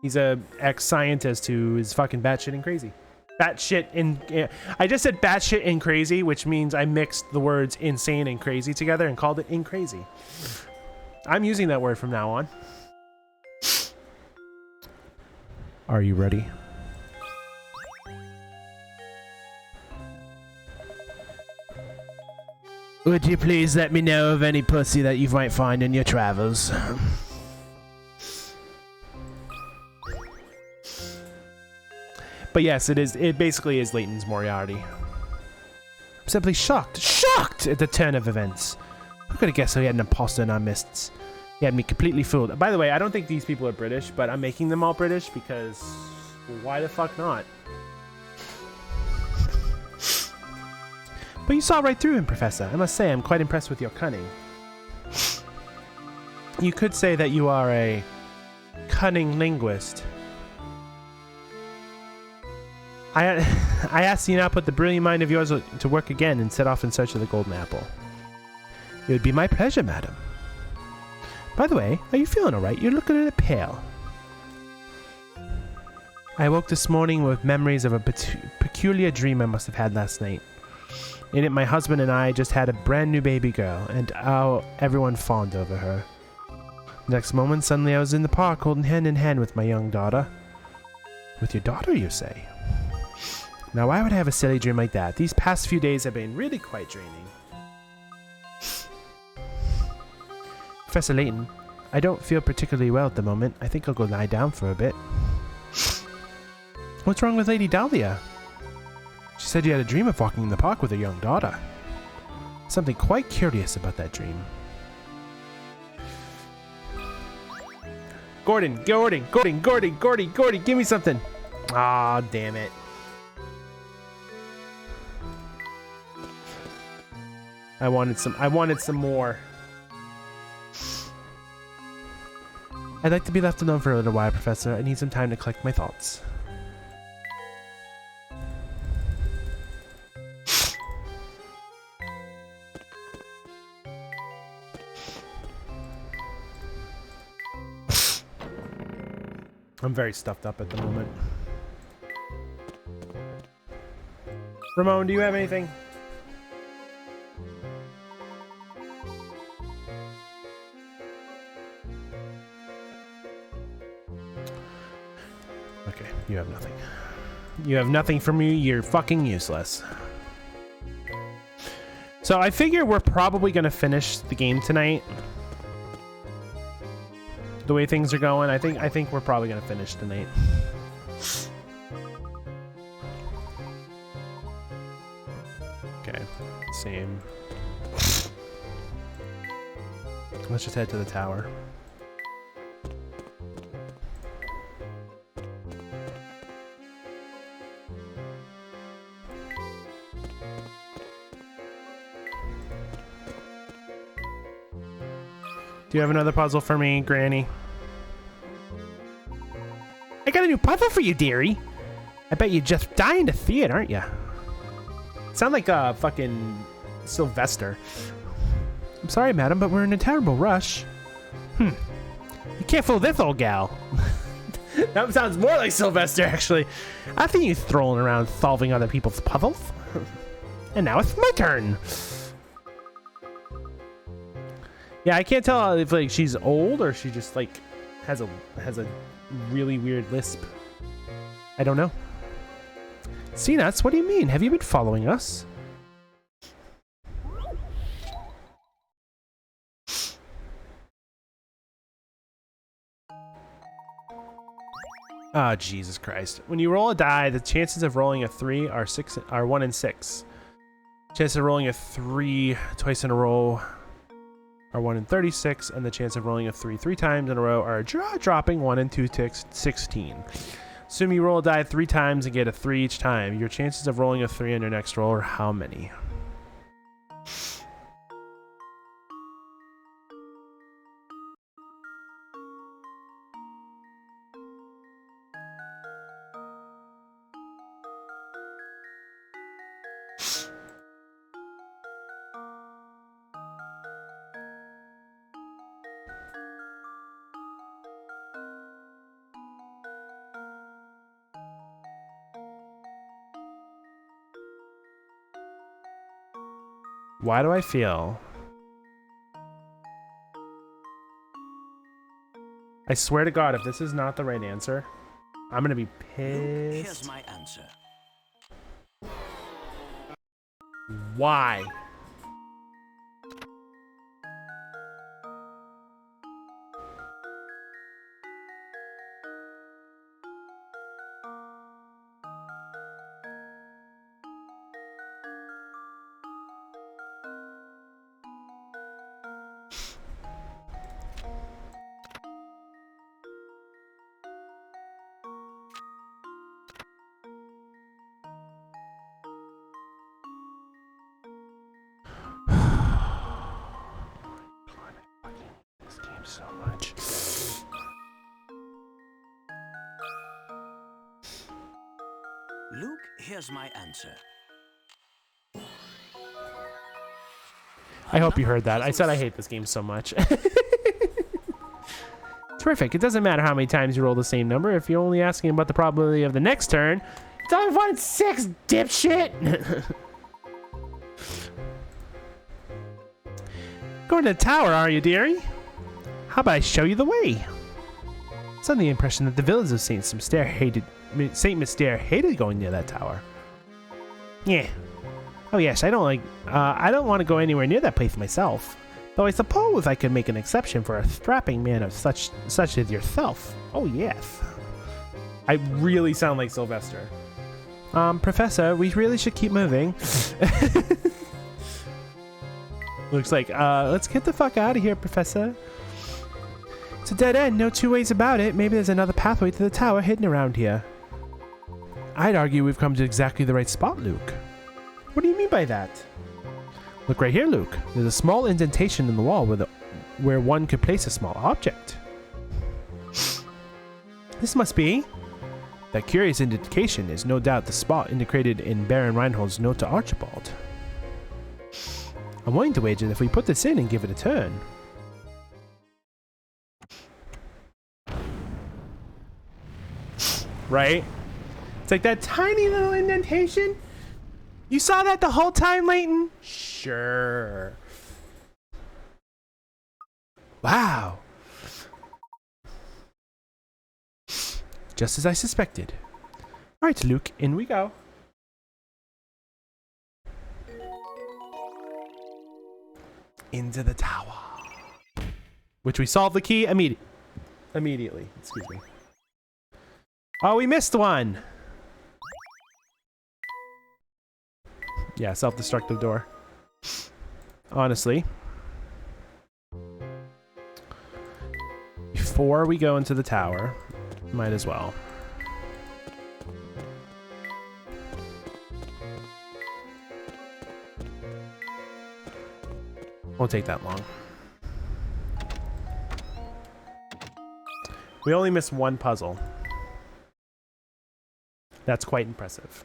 He's a ex-scientist who is fucking batshit and crazy. Batshit and... I just said batshit and crazy, which means I mixed the words insane and crazy together and called it in crazy. I'm using that word from now on. Are you ready? Would you please let me know of any pussy that you might find in your travels? But yes, it basically is Layton's Moriarty. I'm simply shocked at the turn of events. Who could have guessed he had an imposter in our midst? He had me completely fooled. By the way, I don't think these people are British, but I'm making them all British because, well, why the fuck not? But you saw right through him, Professor. I must say, I'm quite impressed with your cunning. You could say that you are a cunning linguist. I ask you now put the brilliant mind of yours to work again and set off in search of the golden apple. It would be my pleasure, madam. By the way, are you feeling alright? You're looking a bit pale. I awoke this morning with memories of a peculiar dream I must have had last night. In it, my husband and I just had a brand new baby girl, and everyone fawned over her. The next moment, suddenly I was in the park holding hand in hand with my young daughter. With your daughter, you say? Now, why would I have a silly dream like that? These past few days have been really quite draining. Professor Layton, I don't feel particularly well at the moment. I think I'll go lie down for a bit. What's wrong with Lady Dahlia? She said you had a dream of walking in the park with her young daughter. Something quite curious about that dream. Gordy, give me something. Ah, damn it. I wanted some more. I'd like to be left alone for a little while, Professor. I need some time to collect my thoughts. I'm very stuffed up at the moment. Ramon, do you have anything? Okay, you have nothing. You have nothing from me, you're fucking useless. So I figure we're probably gonna finish the game tonight. The way things are going, I think we're probably gonna finish tonight. Okay, same. Let's just head to the tower. Do you have another puzzle for me, Granny? I got a new puzzle for you, dearie. I bet you're just dying to see it, aren't you? Sound like fucking Sylvester. I'm sorry, madam, but we're in a terrible rush. You can't fool this old gal. That sounds more like Sylvester, actually. I've seen you strolling around solving other people's puzzles. And now it's my turn. Yeah, I can't tell if like she's old or she just like has a really weird lisp. I don't know. See, nuts, what do you mean? Have you been following us? Oh, Jesus Christ. When you roll a die, the chances of rolling a 3 are 1 in 6. Chance of rolling a 3 twice in a row are 1 in 36, and the chance of rolling a 3 3 times in a row are dropping 1 in 2 ticks, 16. Assume you roll a die 3 times and get a 3 each time. Your chances of rolling a 3 on your next roll are how many? Why do I feel? I swear to God, if this is not the right answer, I'm gonna be pissed. Here's my answer. Why? So much. Luke, here's my answer. I hope you heard that. I said I hate this game so much. Terrific. It doesn't matter how many times you roll the same number. If you're only asking about the probability of the next turn, it's only 1 in 6, dipshit. Going to the tower, are you, dearie? How about I show you the way? It's under the impression that the village of Saint Mystere hated going near that tower. Yeah. Oh yes, I don't want to go anywhere near that place myself. Though I suppose I could make an exception for a strapping man of such as yourself. Oh yes. I really sound like Sylvester. Professor, we really should keep moving. Looks like, let's get the fuck out of here, Professor. It's a dead end, no two ways about it. Maybe there's another pathway to the tower hidden around here. I'd argue we've come to exactly the right spot, Luke. What do you mean by that? Look right here, Luke. There's a small indentation in the wall where one could place a small object. This must be... That curious indication is no doubt the spot indicated in Baron Reinhold's note to Archibald. I'm willing to wager that if we put this in and give it a turn... Right? It's like that tiny little indentation. You saw that the whole time, Layton? Sure. Wow. Just as I suspected. All right, Luke, in we go. into the tower. Which we solved the key immediately. Excuse me. Oh, we missed one. Yeah, self-destructive door. Honestly. Before we go into the tower, might as well. Won't take that long. We only missed one puzzle. That's quite impressive.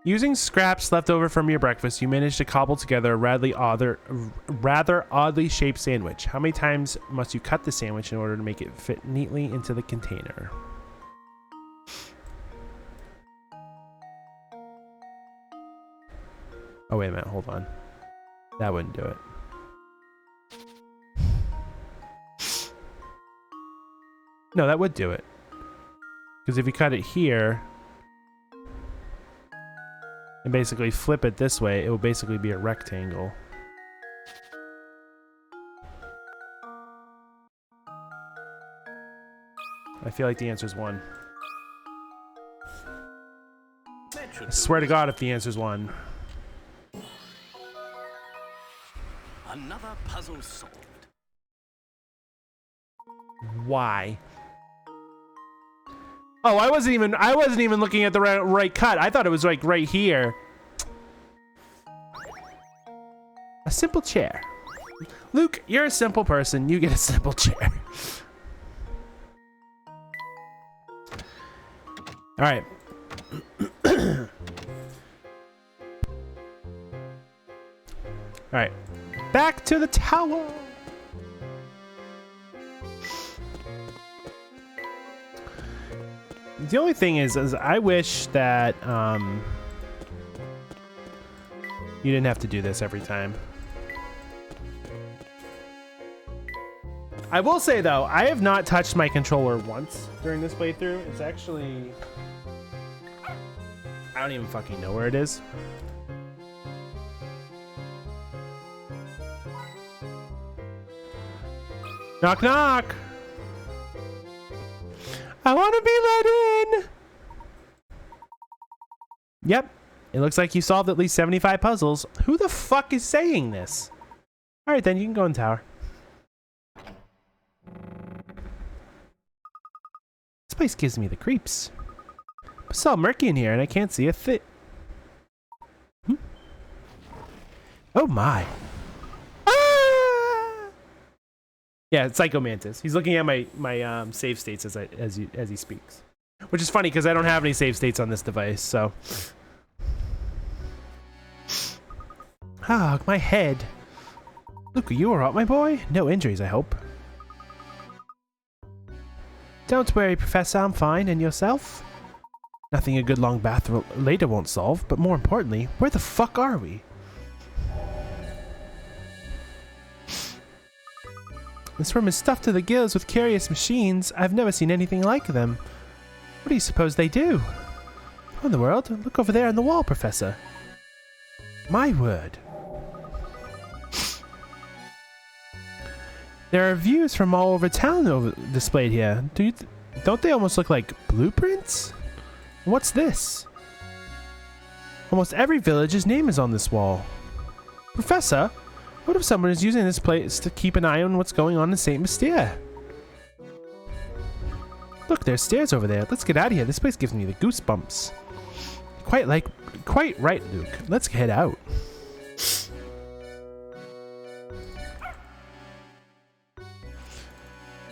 Using scraps left over from your breakfast, you managed to cobble together a rather oddly shaped sandwich. How many times must you cut the sandwich in order to make it fit neatly into the container? Oh, wait a minute. Hold on. That wouldn't do it. No, that would do it. Because if you cut it here and basically flip it this way, it will basically be a rectangle. I feel like the answer is 1. I swear to God if the answer is 1. Another puzzle solved. Why? Oh, I wasn't even looking at the right cut. I thought it was like right here. A simple chair. Luke, you're a simple person. You get a simple chair. All right. All right. Back to the tower. The only thing is I wish that you didn't have to do this every time. I will say though, I have not touched my controller once during this playthrough. It's actually, I don't even fucking know where it is. Knock knock. I want to be let in. Yep. It looks like you solved at least 75 puzzles. Who the fuck is saying this? All right, then you can go in the tower. This place gives me the creeps. It's all murky in here and I can't see a thing. Oh my. Yeah, it's Psycho Mantis. He's looking at my save states as he speaks, which is funny because I don't have any save states on this device. So, my head. Luke, are you alright, my boy? No injuries, I hope. Don't worry, Professor. I'm fine. And yourself? Nothing a good long bath later won't solve. But more importantly, where the fuck are we? This room is stuffed to the gills with curious machines. I've never seen anything like them. What do you suppose they do? What in the world? Look over there on the wall, Professor. My word. There are views from all over town displayed here. Don't they almost look like blueprints? What's this? Almost every village's name is on this wall. Professor? What if someone is using this place to keep an eye on what's going on in St. Mystere? Look, there's stairs over there. Let's get out of here. This place gives me the goosebumps. Quite right, Luke. Let's head out.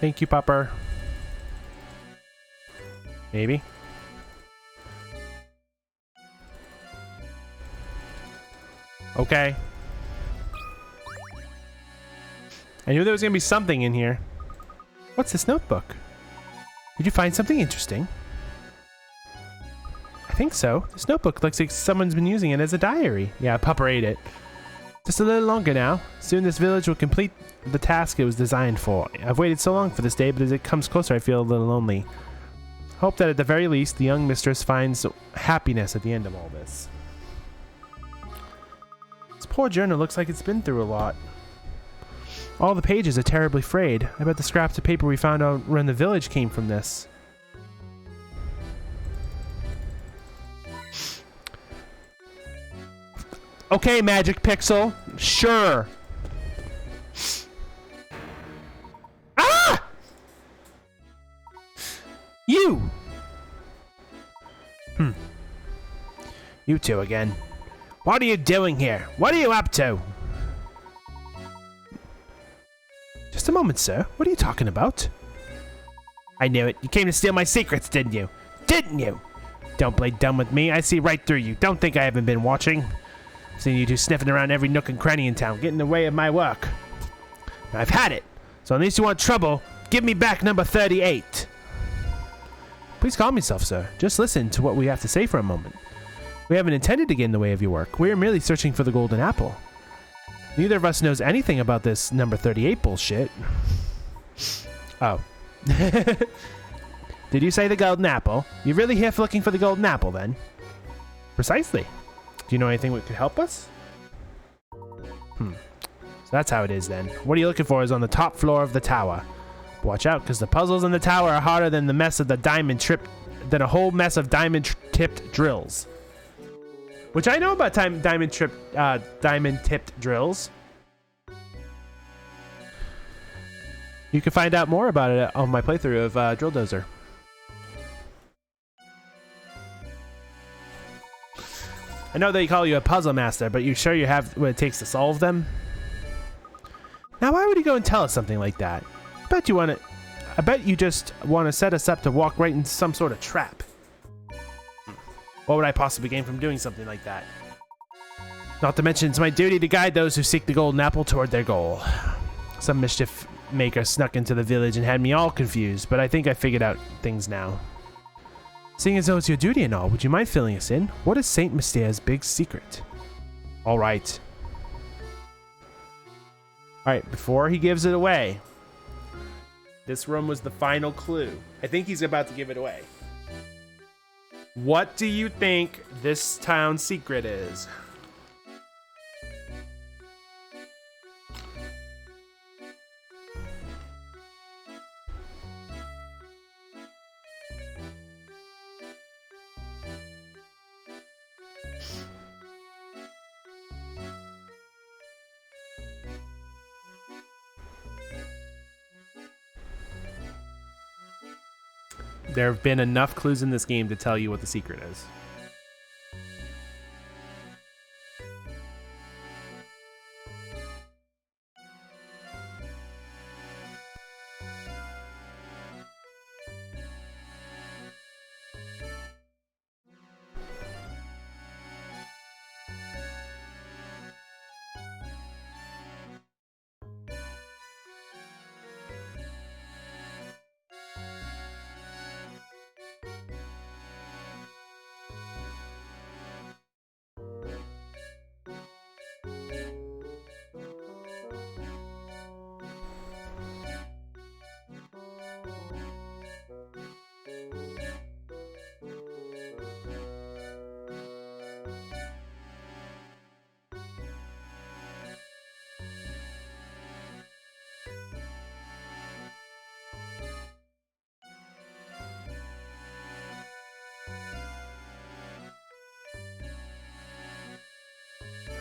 Thank you, Pupper. Maybe. Okay. I knew there was going to be something in here. What's this notebook? Did you find something interesting? I think so. This notebook looks like someone's been using it as a diary. Yeah, Pupper ate it. Just a little longer now. Soon this village will complete the task it was designed for. I've waited so long for this day, but as it comes closer, I feel a little lonely. Hope that at the very least, the young mistress finds happiness at the end of all this. poor journal looks like it's been through a lot. All the pages are terribly frayed. I bet the scraps of paper we found out around the village came from this. Okay, Magic Pixel. Sure. Ah! You! You two again. What are you doing here? What are you up to? Just a moment, sir. What are you talking about? I knew it. You came to steal my secrets, didn't you? Didn't you? Don't play dumb with me. I see right through you. Don't think I haven't been watching. I've seen you two sniffing around every nook and cranny in town, getting in the way of my work. Now, I've had it. So unless you want trouble, give me back number 38. Please calm yourself, sir. Just listen to what we have to say for a moment. We haven't intended to get in the way of your work. We are merely searching for the golden apple. Neither of us knows anything about this number 38 bullshit. Oh. Did you say the golden apple? You're really here for looking for the golden apple, then? Precisely. Do you know anything that could help us? So that's how it is, then. What are you looking for is on the top floor of the tower. Watch out, because the puzzles in the tower are harder than the mess of the than a whole mess of diamond-tipped drills. Which I know about diamond-tipped drills. You can find out more about it on my playthrough of Drill Dozer. I know they call you a puzzle master, but you sure you have what it takes to solve them? Now, why would you go and tell us something like that? I bet you just want to set us up to walk right into some sort of trap. What would I possibly gain from doing something like that? Not to mention, it's my duty to guide those who seek the golden apple toward their goal. Some mischief maker snuck into the village and had me all confused, but I think I figured out things now. Seeing as though it's your duty and all, would you mind filling us in? What is Saint Mystere's big secret? Alright. Alright, before he gives it away, this room was the final clue. I think he's about to give it away. What do you think this town's secret is? There have been enough clues in this game to tell you what the secret is.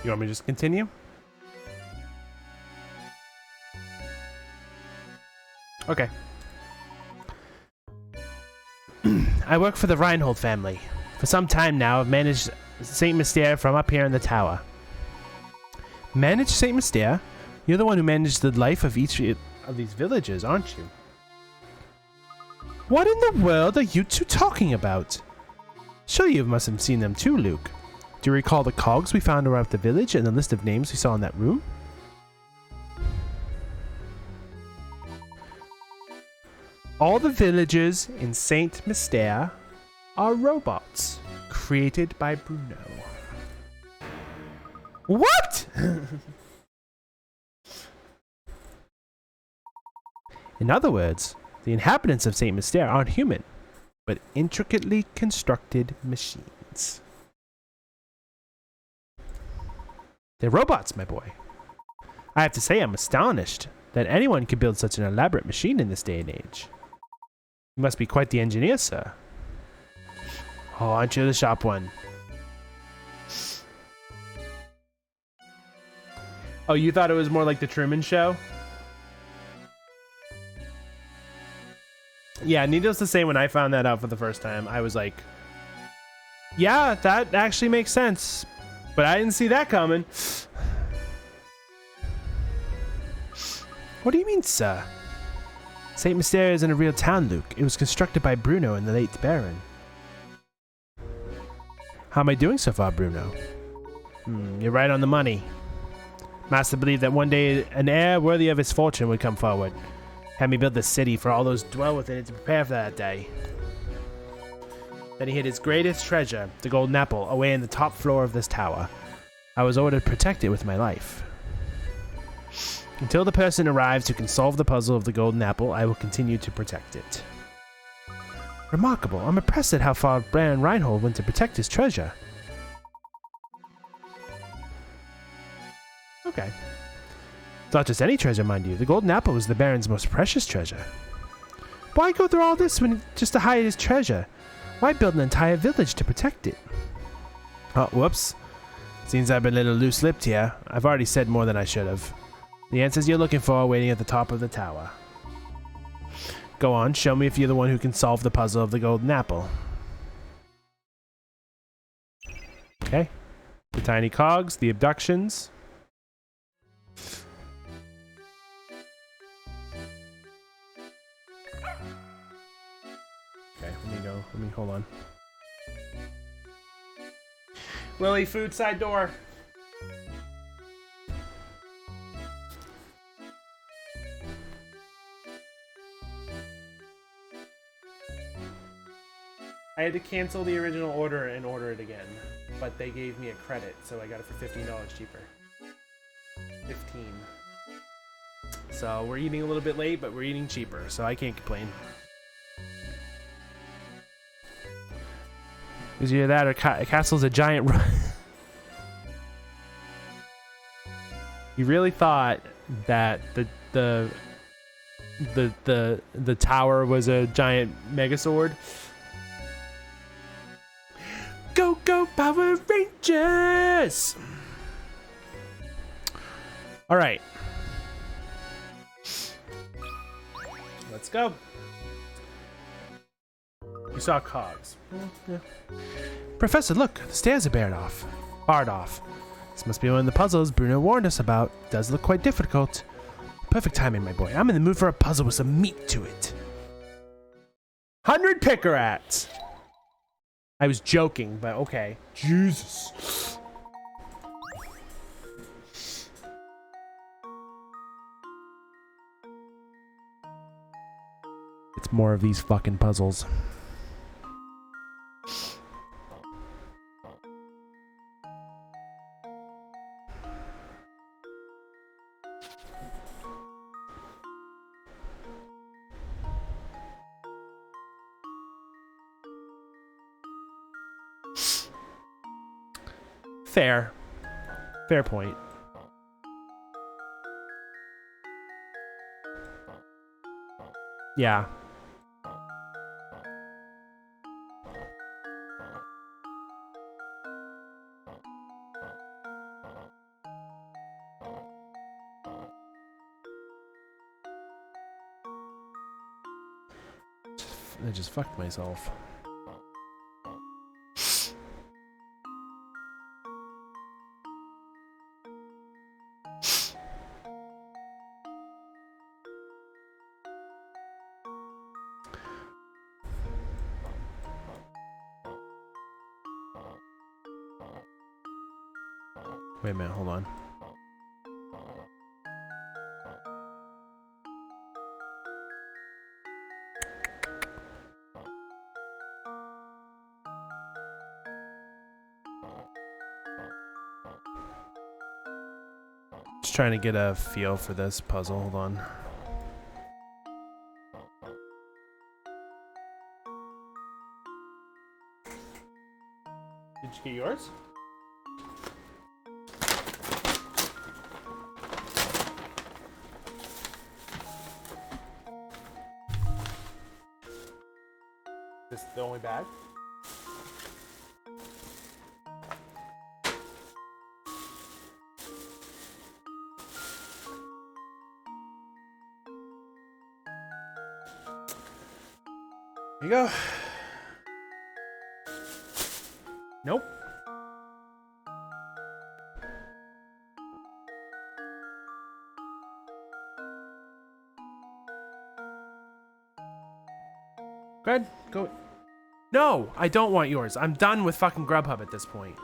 You want me to just continue? Okay. I work for the Reinhold family. For some time now, I've managed Saint Mystere from up here in the tower. Manage Saint Mystere? You're the one who managed the life of each of these villages, aren't you? What in the world are you two talking about? Sure you must have seen them too, Luke. Do you recall the cogs we found around the village and the list of names we saw in that room? All the villagers in Saint Mystere are robots created by Bruno. What? In other words, the inhabitants of Saint Mystere aren't human, but intricately constructed machines. They're robots, my boy. I have to say I'm astonished that anyone could build such an elaborate machine in this day and age. You must be quite the engineer, sir. Oh, aren't you the sharp one? Oh, you thought it was more like the Truman Show? Yeah, needless to say, when I found that out for the first time, I was like, yeah, that actually makes sense. But I didn't see that coming. What do you mean, sir? St. Mysteria isn't a real town, Luke. It was constructed by Bruno and the late Baron. How am I doing so far, Bruno? You're right on the money. Master believed that one day an heir worthy of his fortune would come forward. Had me build this city for all those who dwell within it to prepare for that day. Then he hid his greatest treasure, the golden apple, away in the top floor of this tower. I was ordered to protect it with my life. Until the person arrives who can solve the puzzle of the golden apple, I will continue to protect it. Remarkable. I'm impressed at how far Baron Reinhold went to protect his treasure. Okay. It's not just any treasure, mind you. The golden apple is the Baron's most precious treasure. Why go through all this just to hide his treasure? Why build an entire village to protect it? Oh, whoops. Seems I've been a little loose-lipped here. I've already said more than I should have. The answers you're looking for are waiting at the top of the tower. Go on, show me if you're the one who can solve the puzzle of the golden apple. Okay. The tiny cogs, the abductions. Okay, let me hold on. Lily, food side door. I had to cancel the original order and order it again, but they gave me a credit, so I got it for $15 cheaper. 15. So we're eating a little bit late, but we're eating cheaper, so I can't complain. Is either that or Castle's a giant. You really thought that the tower was a giant Megazord? Go, go, Power Rangers! All right. Let's go. You saw cogs. Yeah. Professor, look, the stairs are barred off. This must be one of the puzzles Bruno warned us about. It does look quite difficult. Perfect timing, my boy. I'm in the mood for a puzzle with some meat to it. 100 picker rats. I was joking, but okay. Jesus. It's more of these fucking puzzles. Fair point. Yeah. I just fucked myself. Wait a minute, hold on. Just trying to get a feel for this puzzle, hold on. Did you get yours? this the only bag? Here you go. Nope. Go ahead. Go. No, I don't want yours. I'm done with fucking Grubhub at this point.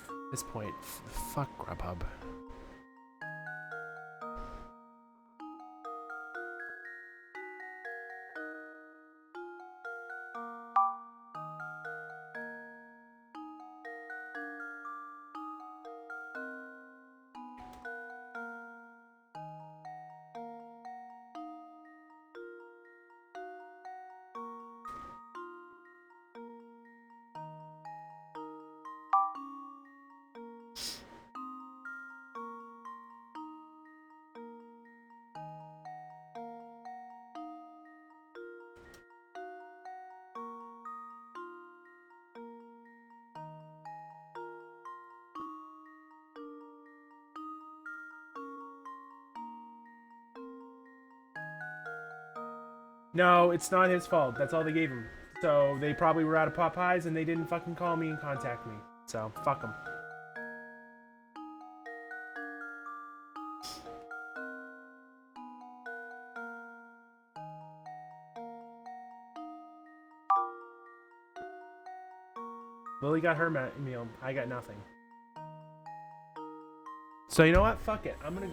At this point, fuck Grubhub. No, it's not his fault. That's all they gave him. So they probably were out of pot pies and they didn't fucking call me and contact me. So fuck them. Lily got her meal. I got nothing. So you know what? Fuck it. I'm gonna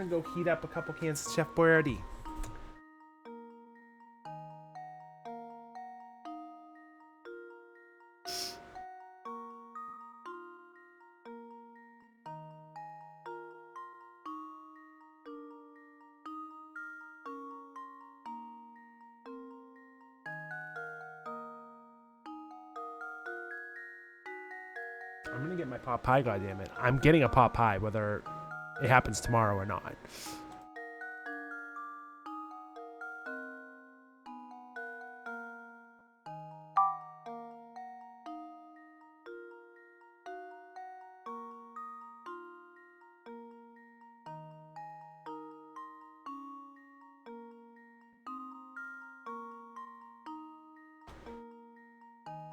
go heat up a couple cans of Chef Boyardee. I'm gonna get my pot pie, goddammit. I'm getting a pot pie, whether it happens tomorrow or not.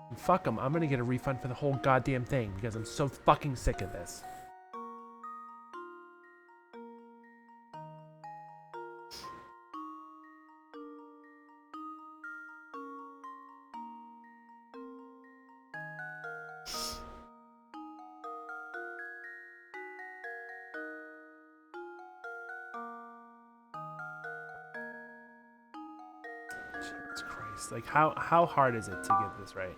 And fuck them. I'm gonna get a refund for the whole goddamn thing because I'm so fucking sick of this. Jesus Christ. Like, how hard is it to get this right?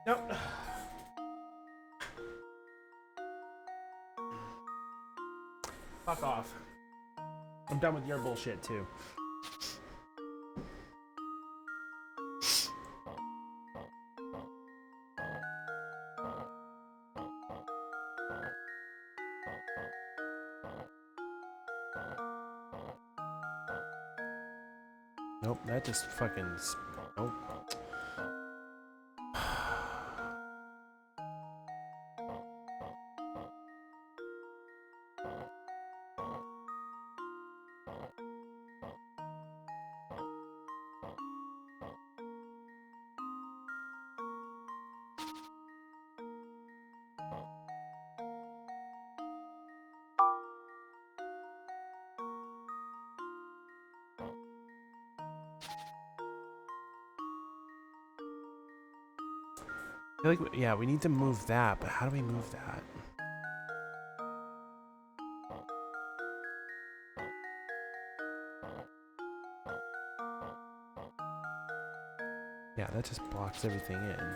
Nope. Fuck off. I'm done with your bullshit too. Nope, that just fucking... Nope. I feel like, yeah, we need to move that, but how do we move that? Yeah, that just blocks everything in.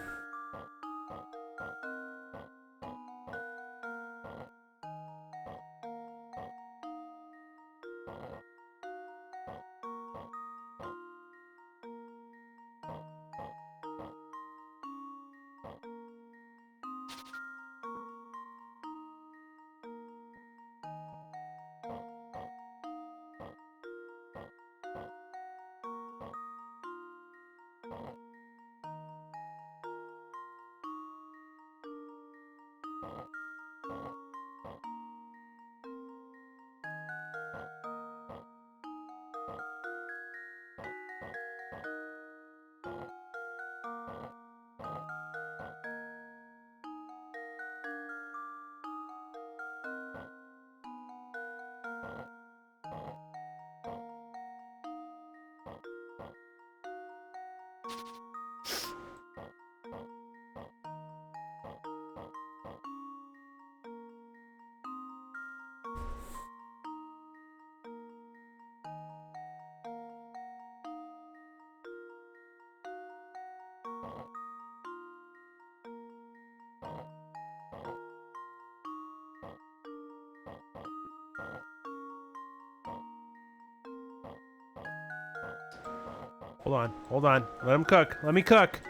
Hold on. Let him cook. Let me cook.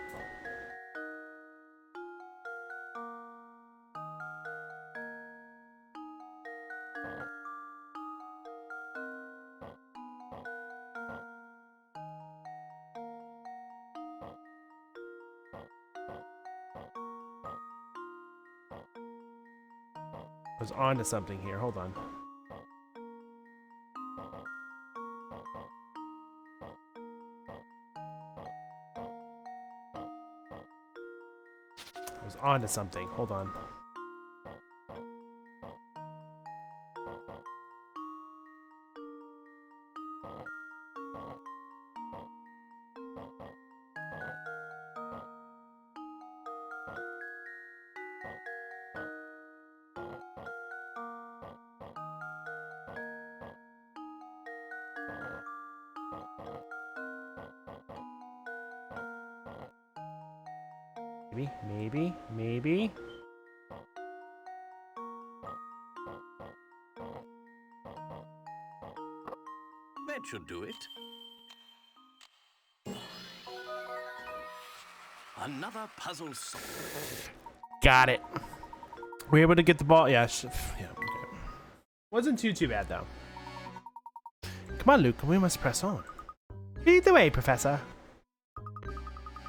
I was on to something here. Hold on. I was on to something. Hold on. Maybe. That should do it. Another puzzle solved. Got it. We're able to get the ball. Yeah, yeah. Okay. Wasn't too bad though. Come on, Luke. We must press on. Lead the way, Professor.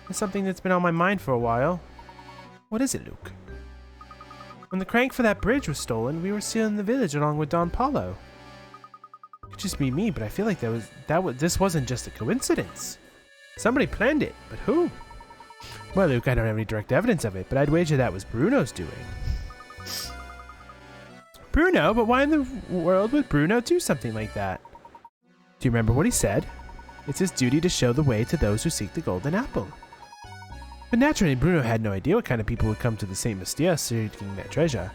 There's something that's been on my mind for a while. What is it, Luke? When the crank for that bridge was stolen, we were still in the village along with Don Paulo. It could just be me, but I feel like this wasn't just a coincidence. Somebody planned it, but who? Well, Luke, I don't have any direct evidence of it, but I'd wager that was Bruno's doing. Bruno? But why in the world would Bruno do something like that? Do you remember what he said? It's his duty to show the way to those who seek the golden apple. But naturally, Bruno had no idea what kind of people would come to the St. Mystia seeking that treasure.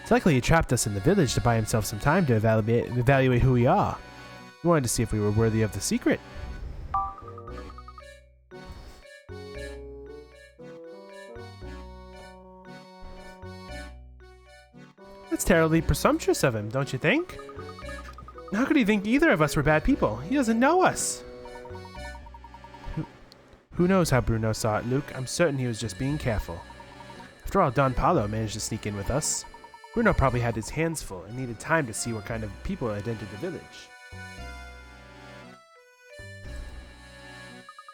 It's likely he trapped us in the village to buy himself some time to evaluate who we are. He wanted to see if we were worthy of the secret. That's terribly presumptuous of him, don't you think? How could he think either of us were bad people? He doesn't know us. Who knows how Bruno saw it, Luke? I'm certain he was just being careful. After all, Don Paulo managed to sneak in with us. Bruno probably had his hands full and needed time to see what kind of people had entered the village.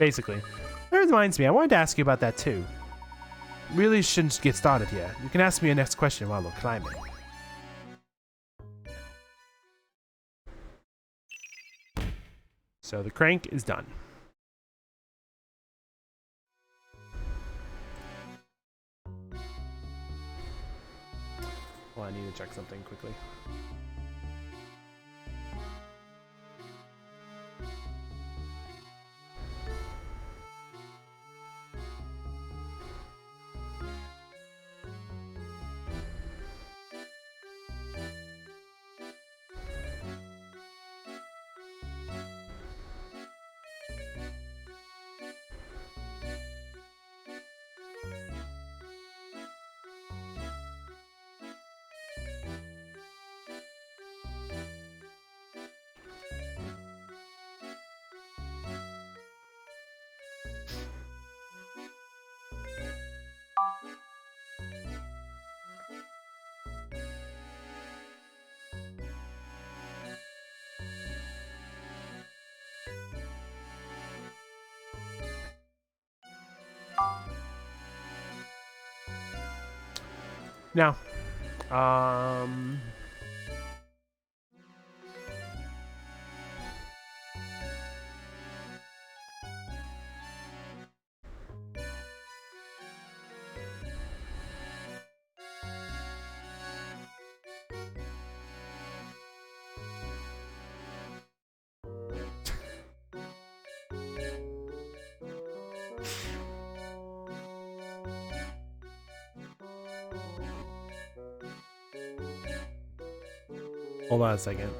Basically. That reminds me, I wanted to ask you about that too. Really shouldn't get started here. You can ask me a next question while we're climbing. So the crank is done. Well, I need to check something quickly. Now, hold on a second.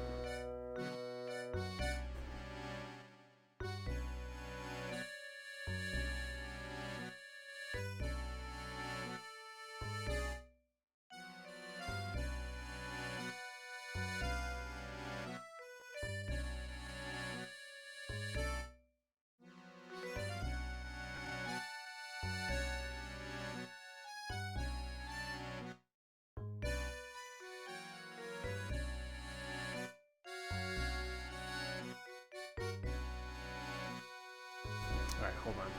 All right, hold on.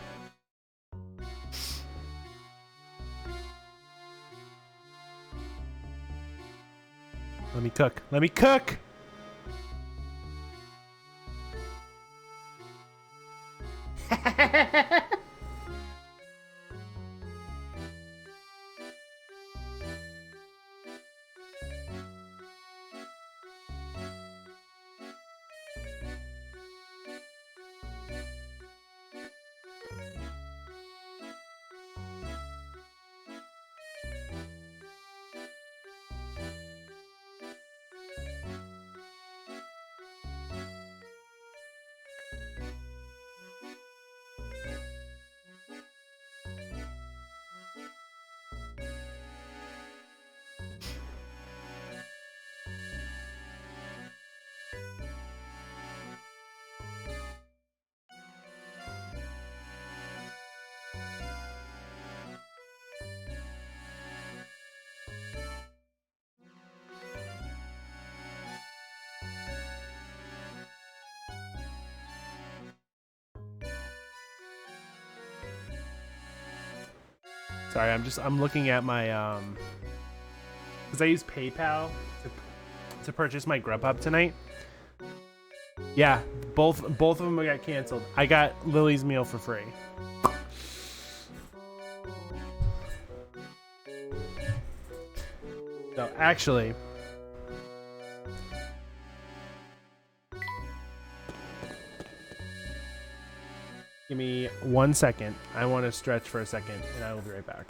Let me cook. Let me cook! Sorry, I'm looking at my because I use PayPal to purchase my Grubhub tonight. Yeah, both of them got canceled. I got Lily's meal for free. So actually, give me 1 second. I want to stretch for a second, and I will be right back.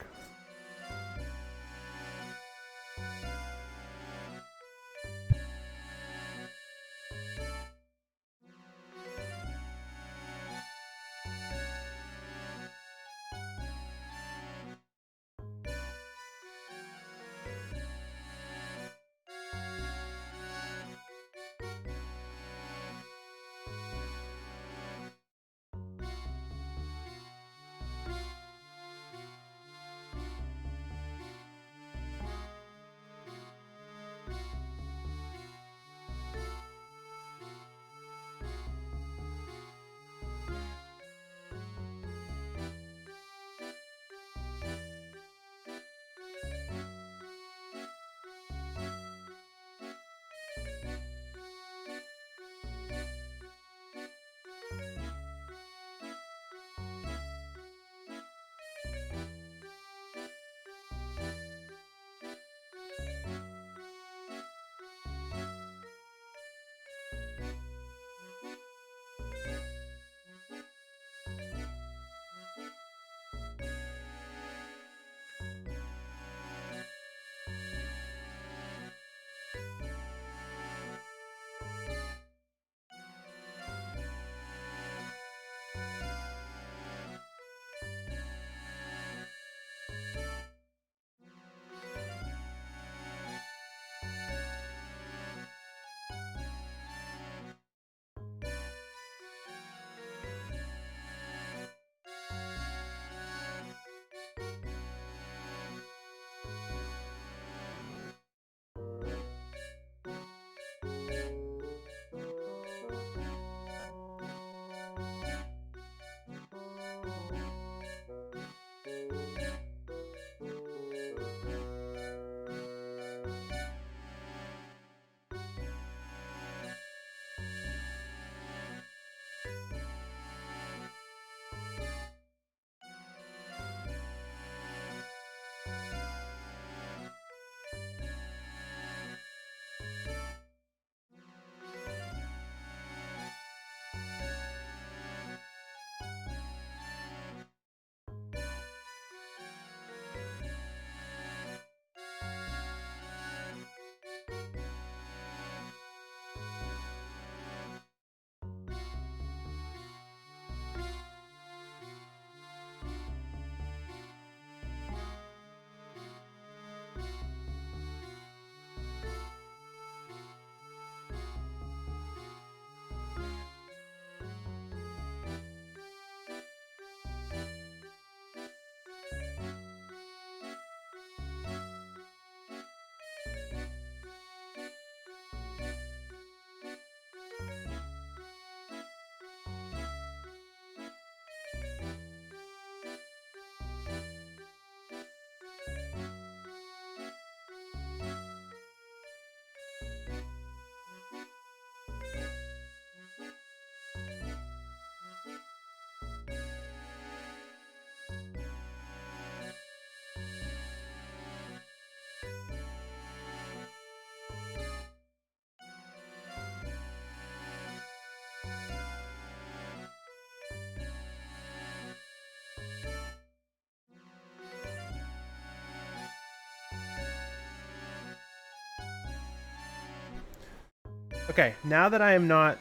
Okay, now that I am not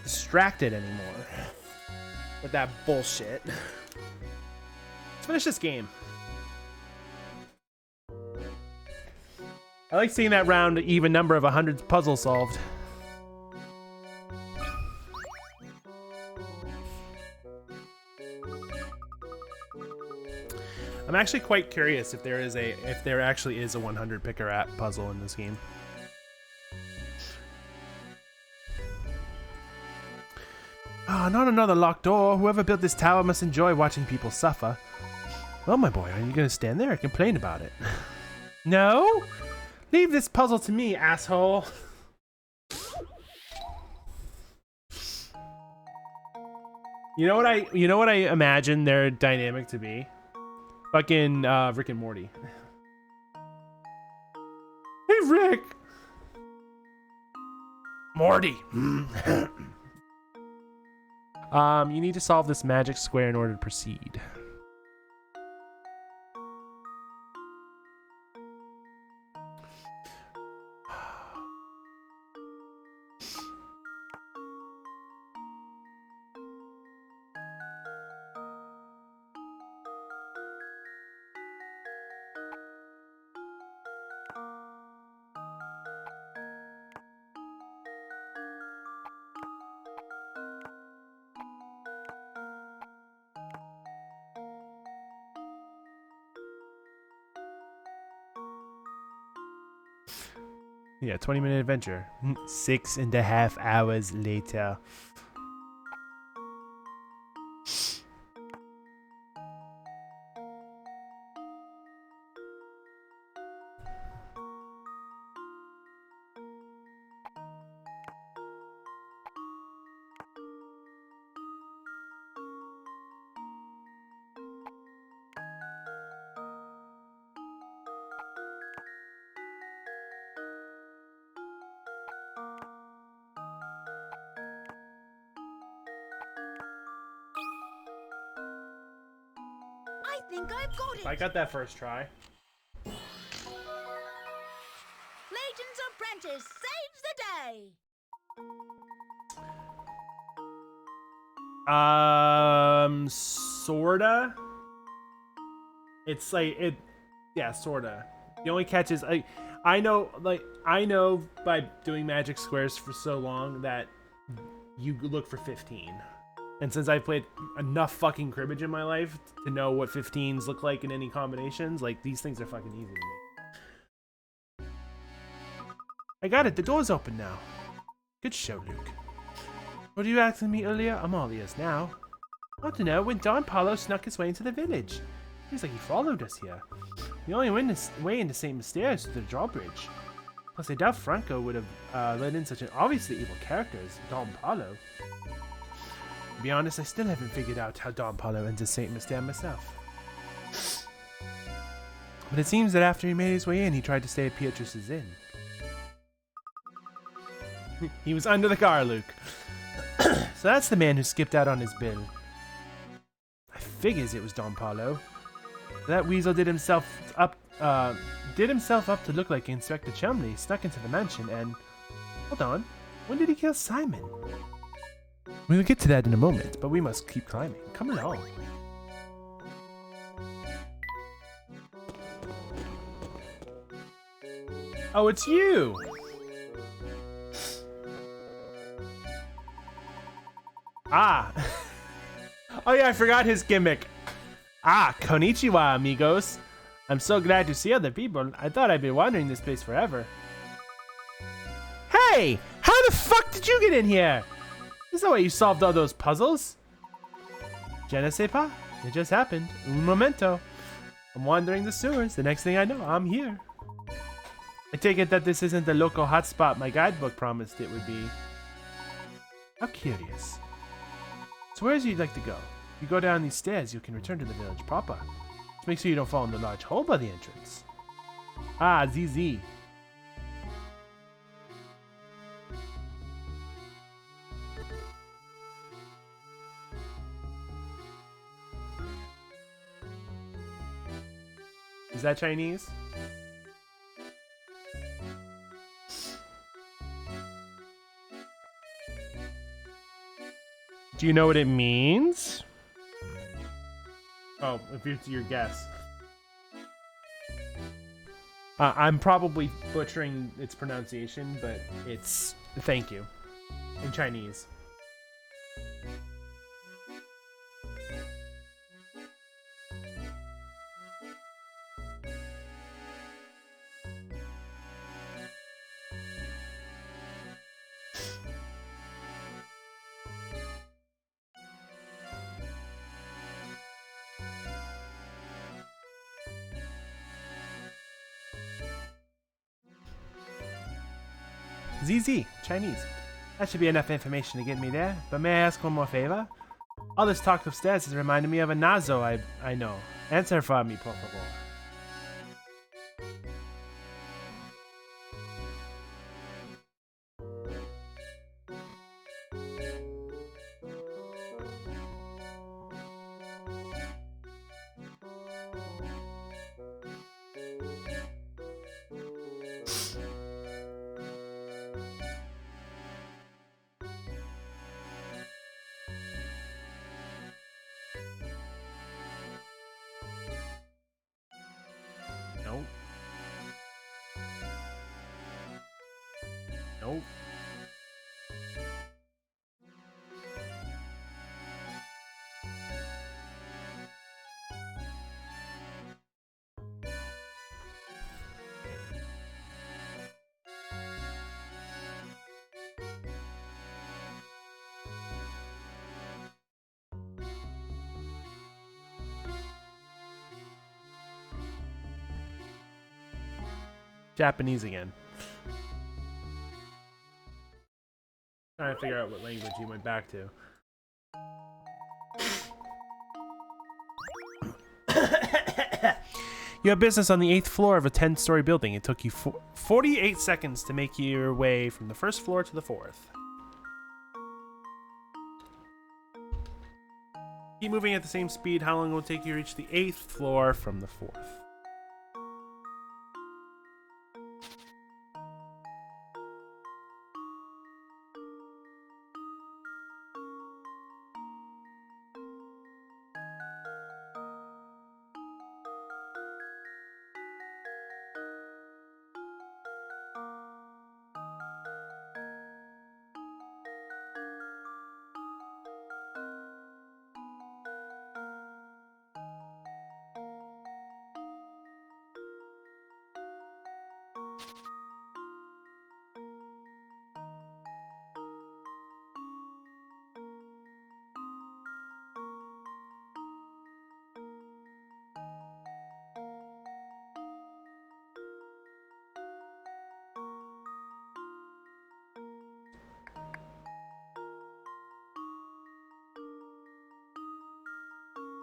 distracted anymore with that bullshit, let's finish this game. I like seeing that round even number of 100 puzzles solved. I'm actually quite curious if there actually is a 100 picker app puzzle in this game. Ah, not another locked door. Whoever built this tower must enjoy watching people suffer. Well, my boy, are you gonna stand there and complain about it? No? Leave this puzzle to me, asshole. You know what I imagine their dynamic to be? Fucking Rick and Morty. Hey, Rick. Morty. You need to solve this magic square in order to proceed. Yeah, 20-minute adventure. 6.5 hours later. I think I've got it. I got that first try. Layton's apprentice saves the day. Sorta. It's like it, yeah, sorta. The only catch is I know by doing magic squares for so long that you look for 15. And since I've played enough fucking cribbage in my life to know what 15s look like in any combinations, like, these things are fucking easy to me. I got it, the door's open now. Good show, Luke. What were you asking me earlier? I'm all ears now. I want to know when Don Paulo snuck his way into the village. Seems like he followed us here. The only way into St. Mystere is through the drawbridge. Plus, I doubt Franco would have let in such an obviously evil character as Don Paulo. To be honest, I still haven't figured out how Don Paulo enters St. Mystere myself. But it seems that after he made his way in, he tried to stay at Beatrice's inn. He was under the car, Luke. So that's the man who skipped out on his bill. I figures it was Don Paulo. That weasel did himself up to look like Inspector Chumley, snuck into the mansion and... Hold on, when did he kill Simon? We'll get to that in a moment, but we must keep climbing. Come along. Oh, it's you! Ah! Oh yeah, I forgot his gimmick. Ah, konnichiwa, amigos. I'm so glad to see other people. I thought I'd been wandering this place forever. Hey! How the fuck did you get in here? Is that why you solved all those puzzles? Je ne sais pas. It just happened. Un momento. I'm wandering the sewers. The next thing I know, I'm here. I take it that this isn't the local hotspot my guidebook promised it would be. How curious. So where is you'd like to go? If you go down these stairs, you can return to the village proper. Just make sure you don't fall in the large hole by the entrance. Ah, ZZ. Is that Chinese? Do you know what it means? Oh, if it's your guess. I'm probably butchering its pronunciation, but it's thank you in Chinese. ZZ, Chinese. That should be enough information to get me there, but may I ask one more favor? All this talk of stairs has reminded me of a Nazo I know. Answer for me, por favor. Nope. Nope. Japanese again. Trying to figure out what language he went back to. You have business on the 8th floor of a 10-story building. It took you 48 seconds to make your way from the 1st floor to the 4th. Keep moving at the same speed. How long will it take you to reach the 8th floor from the 4th?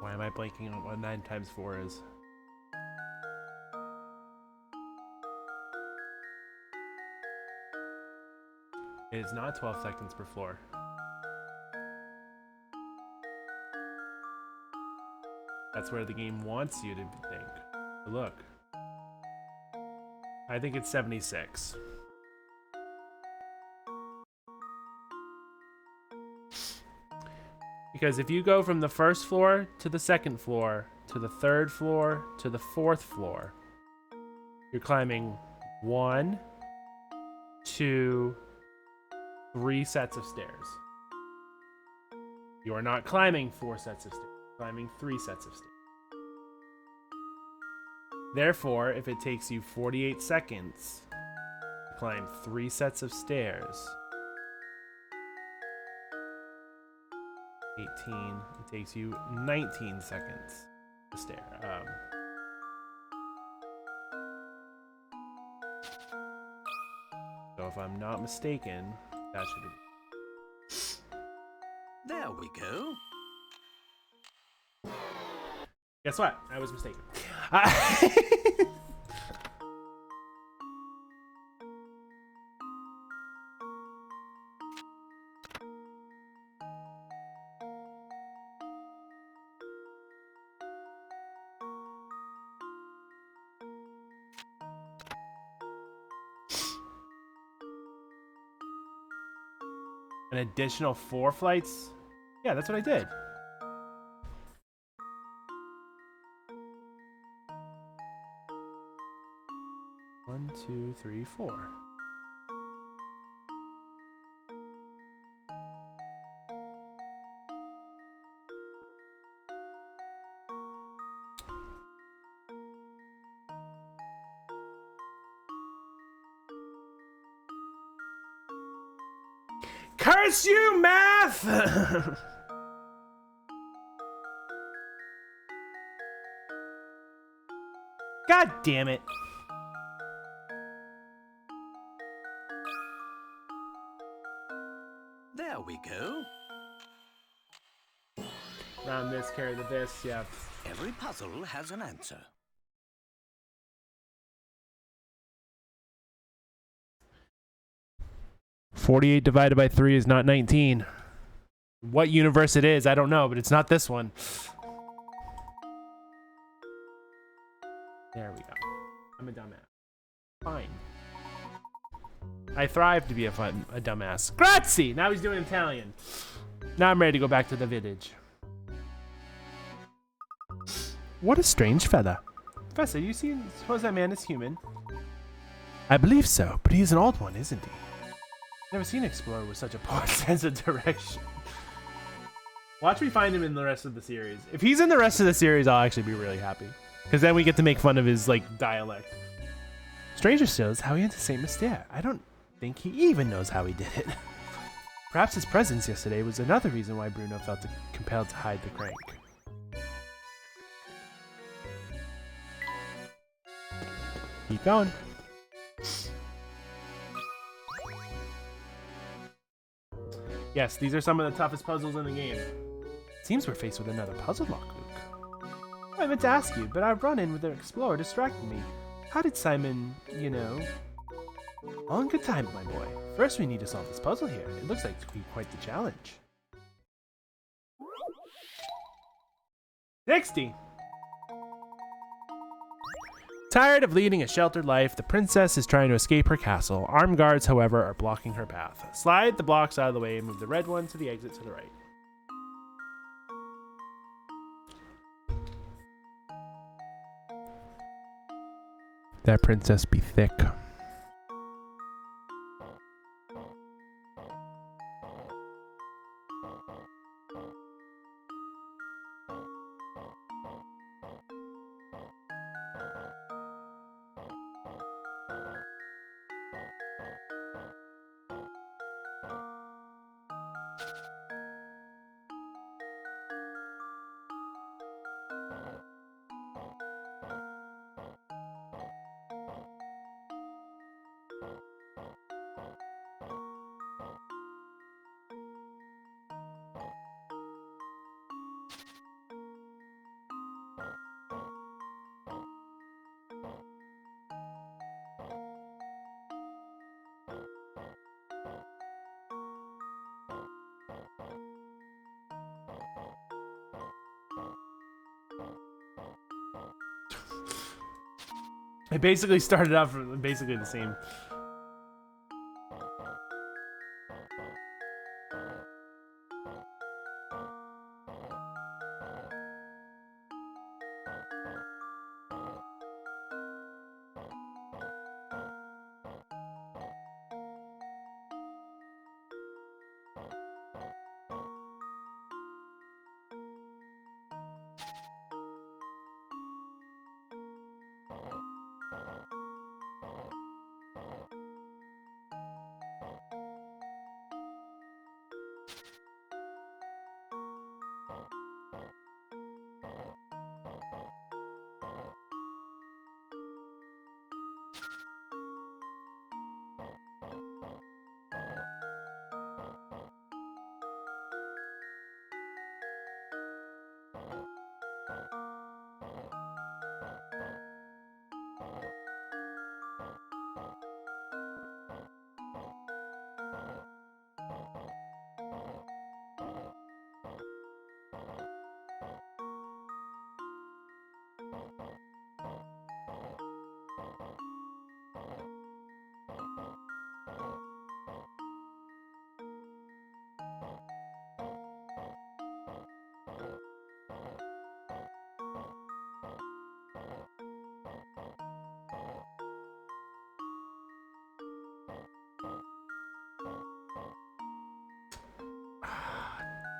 Why am I blanking on what 9 times 4 is? It is not 12 seconds per floor. That's where the game wants you to think. But look. I think it's 76. Because if you go from the 1st floor to the 2nd floor to the 3rd floor to the 4th floor, you're climbing 1, 2, 3 sets of stairs. You are not climbing 4 sets of stairs, you're climbing 3 sets of stairs. Therefore, if it takes you 48 seconds to climb 3 sets of stairs, 18, it takes you 19 seconds to stare. So if I'm not mistaken, that should be. There we go. Guess what? I was mistaken. An additional 4 flights? Yeah, that's what I did. One, two, three, four. Curse you, math! God damn it. There we go. Round this, carry the this, yeah. Every puzzle has an answer. $48 divided by 3 is not 19. What universe it is, I don't know, but it's not this one. There we go. I'm a dumbass. Fine. I thrive to be a dumbass. Grazie! Now he's doing Italian. Now I'm ready to go back to the village. What a strange fella. Professor, suppose that man is human? I believe so, but he is an old one, isn't he? Never seen an explorer with such a poor sense of direction. Watch me find him in the rest of the series. If he's in the rest of the series, I'll actually be really happy. Because then we get to make fun of his, like, dialect. Stranger still is how he entered St. Mystere. I don't think he even knows how he did it. Perhaps his presence yesterday was another reason why Bruno felt compelled to hide the crank. Keep going. Yes, these are some of the toughest puzzles in the game. Seems we're faced with another puzzle lock, Luke. I meant to ask you, but our run-in with the explorer distracted me. How did Simon, you know... All in good time, my boy. First we need to solve this puzzle here. It looks like it could be quite the challenge. 60! Tired of leading a sheltered life, the princess is trying to escape her castle. Armed guards, however, are blocking her path. Slide the blocks out of the way and move the red one to the exit to the right. That princess be thick. It basically started out from basically the same.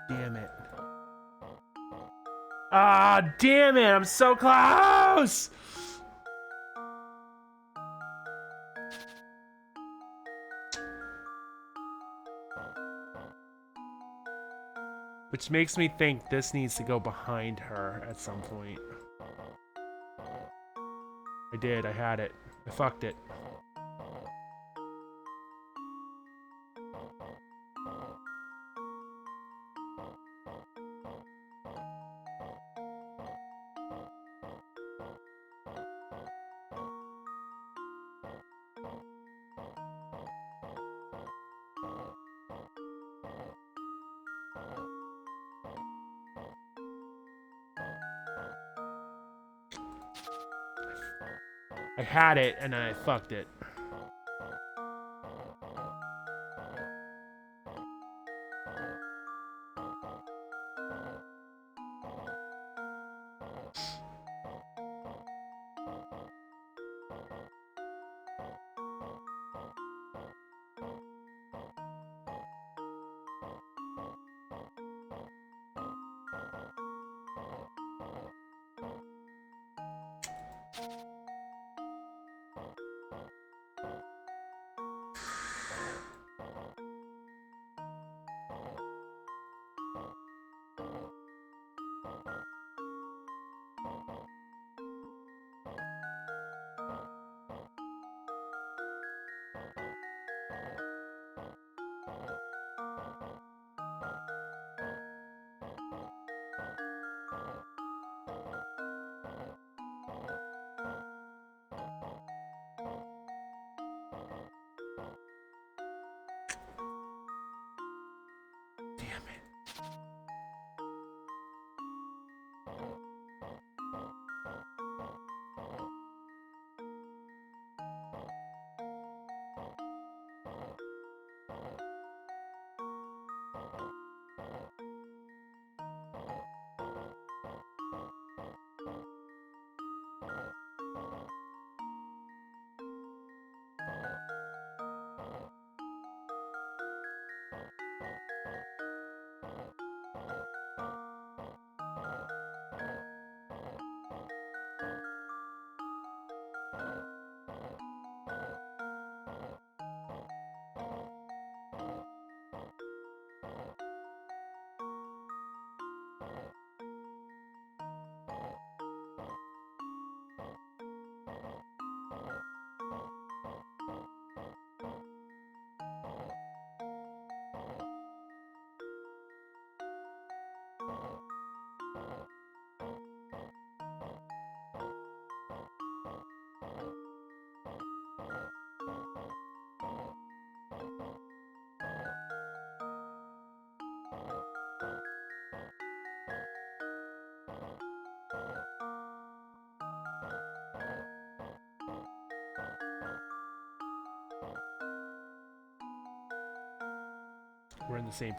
Damn it. Ah, damn it. I'm so close. Which makes me think this needs to go behind her at some point. I did. I had it. I fucked it. I had it and then I fucked it. Damn it. We're in the same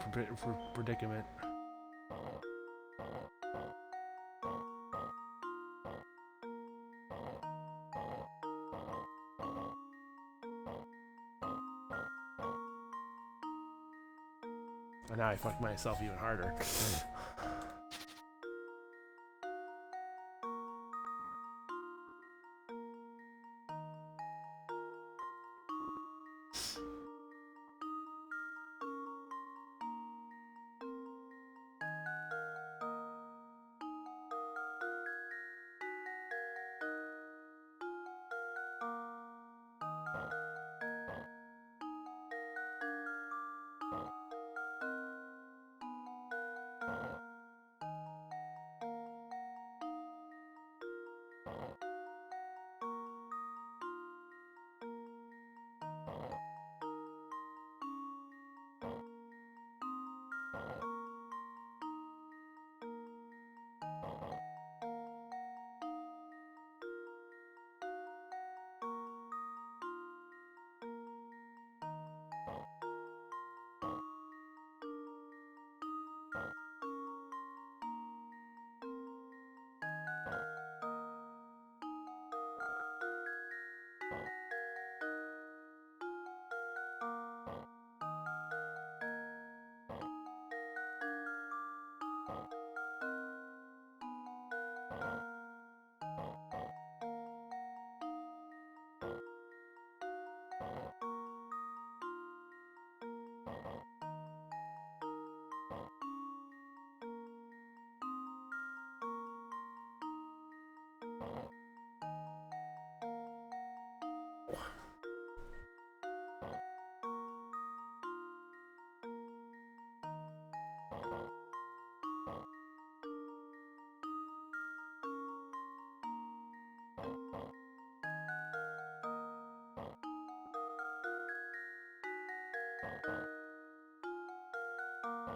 predicament. And now I fucked myself even harder.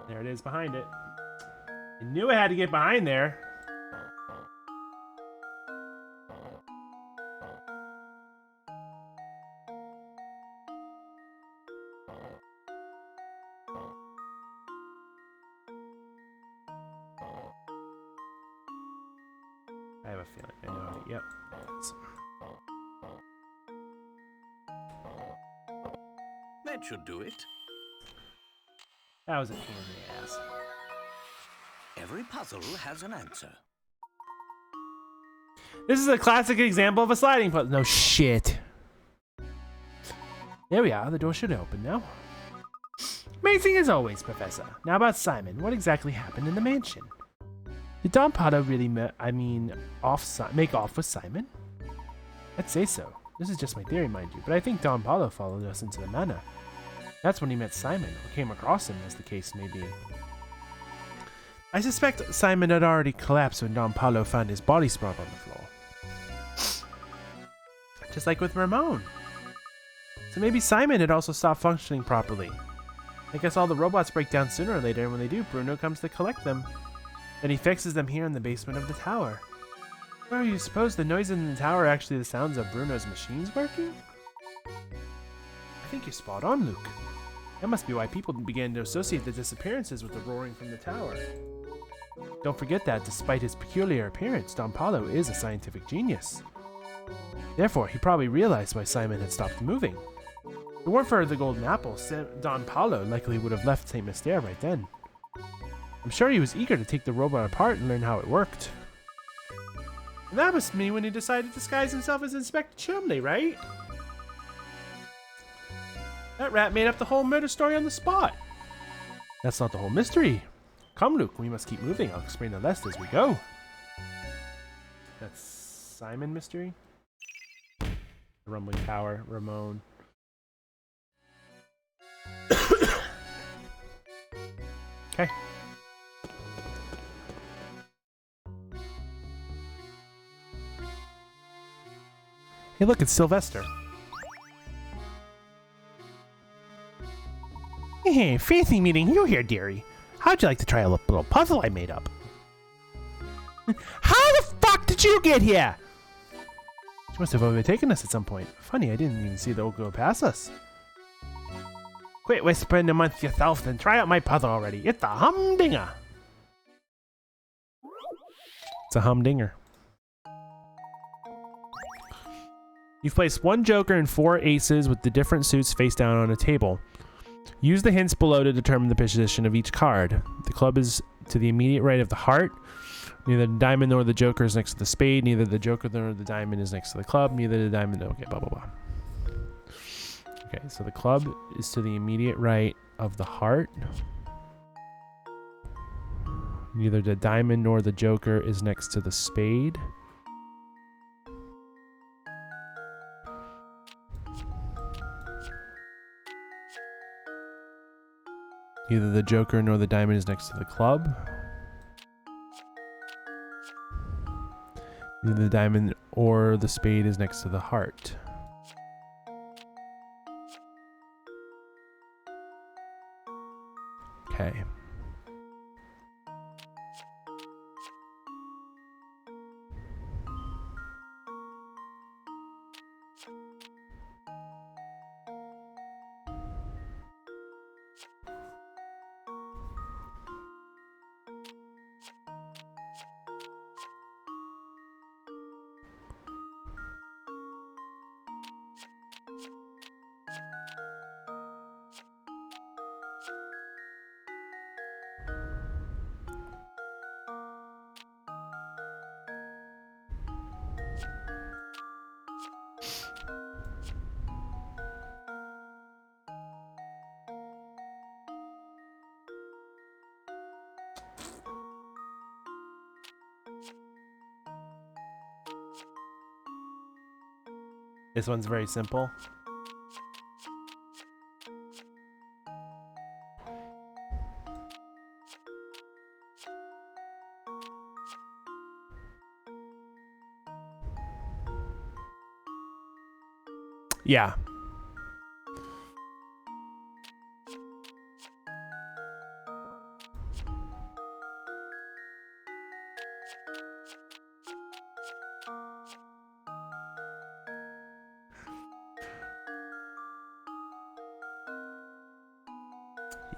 There it is behind it. I knew I had to get behind there. I have a feeling I know it. Yep. That should do it. That was a pain in the ass. Every puzzle has an answer. This is a classic example of a sliding puzzle. No shit. There we are. The door should open now. Amazing as always, Professor. Now about Simon. What exactly happened in the mansion? Did Don Pato really make off with Simon? I'd say so. This is just my theory, mind you, but I think Don Pato followed us into the manor. That's when he met Simon, or came across him, as the case may be. I suspect Simon had already collapsed when Don Paolo found his body sprawled on the floor. Just like with Ramon. So maybe Simon had also stopped functioning properly. I guess all the robots break down sooner or later, and when they do, Bruno comes to collect them. Then he fixes them here in the basement of the tower. Or you suppose the noises in the tower are actually the sounds of Bruno's machines working? I think you're spot on, Luke. That must be why people began to associate the disappearances with the roaring from the tower. Don't forget that, despite his peculiar appearance, Don Paolo is a scientific genius. Therefore, he probably realized why Simon had stopped moving. If it weren't for the golden apple, Don Paolo likely would have left St. Mystere right then. I'm sure he was eager to take the robot apart and learn how it worked. And that must mean when he decided to disguise himself as Inspector Chumley, right? That rat made up the whole murder story on the spot. That's not the whole mystery. Come, Luke, we must keep moving. I'll explain the rest as we go. That's Simon mystery? The rumbling tower, Ramon. Okay. Hey, look, it's Sylvester. Hey, fancy meeting you here, dearie. How'd you like to try a little puzzle I made up? How the fuck did you get here? She must have overtaken us at some point. Funny, I didn't even see the old girl pass us. Quit whispering amongst yourself and try out my puzzle already. It's a humdinger. It's a humdinger. You've placed one joker and 4 aces with the different suits face down on a table. Use the hints below to determine the position of each card. The club is to the immediate right of the heart. Neither the diamond nor the joker is next to the spade. Neither the joker nor the diamond is next to the club. Neither the diamond... Okay, blah, blah, blah. Okay, so the club is to the immediate right of the heart. Neither the diamond nor the joker is next to the spade. Neither the joker nor the diamond is next to the club. Neither the diamond or the spade is next to the heart. Okay. This one's very simple. Yeah.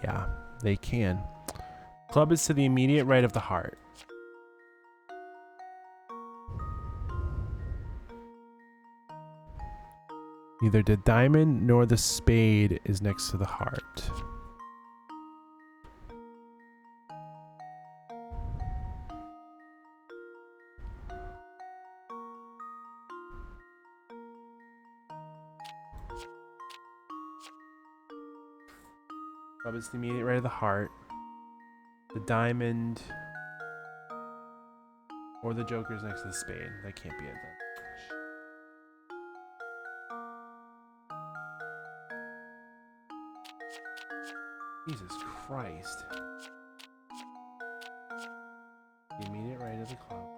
Yeah, they can. Club is to the immediate right of the heart. Neither the diamond nor the spade is next to the heart. Club is to the immediate right of the heart. The diamond or the joker is next to the spade. That can't be it then. Jesus Christ. The immediate right of the club.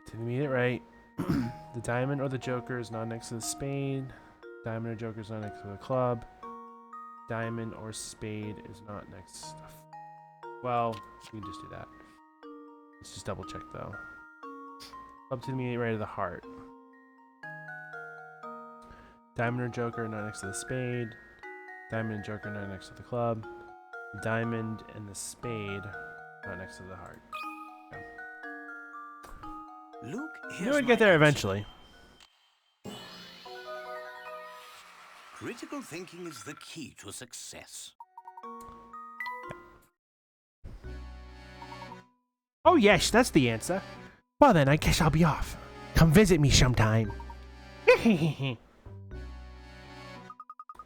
To the immediate right. The diamond or the joker is not next to the spade. Diamond or joker is not next to the club. Diamond or spade is not next. Well, we can just do that. Let's just double check though. Club to the immediate right of the heart. Diamond or joker not next to the spade. Diamond and joker not next to the club. Diamond and the spade not next to the heart. Luke, You here's would my get there answer. eventually. Critical thinking is the key to success. Oh yes, that's the answer. Well then, I guess I'll be off. Come visit me sometime. I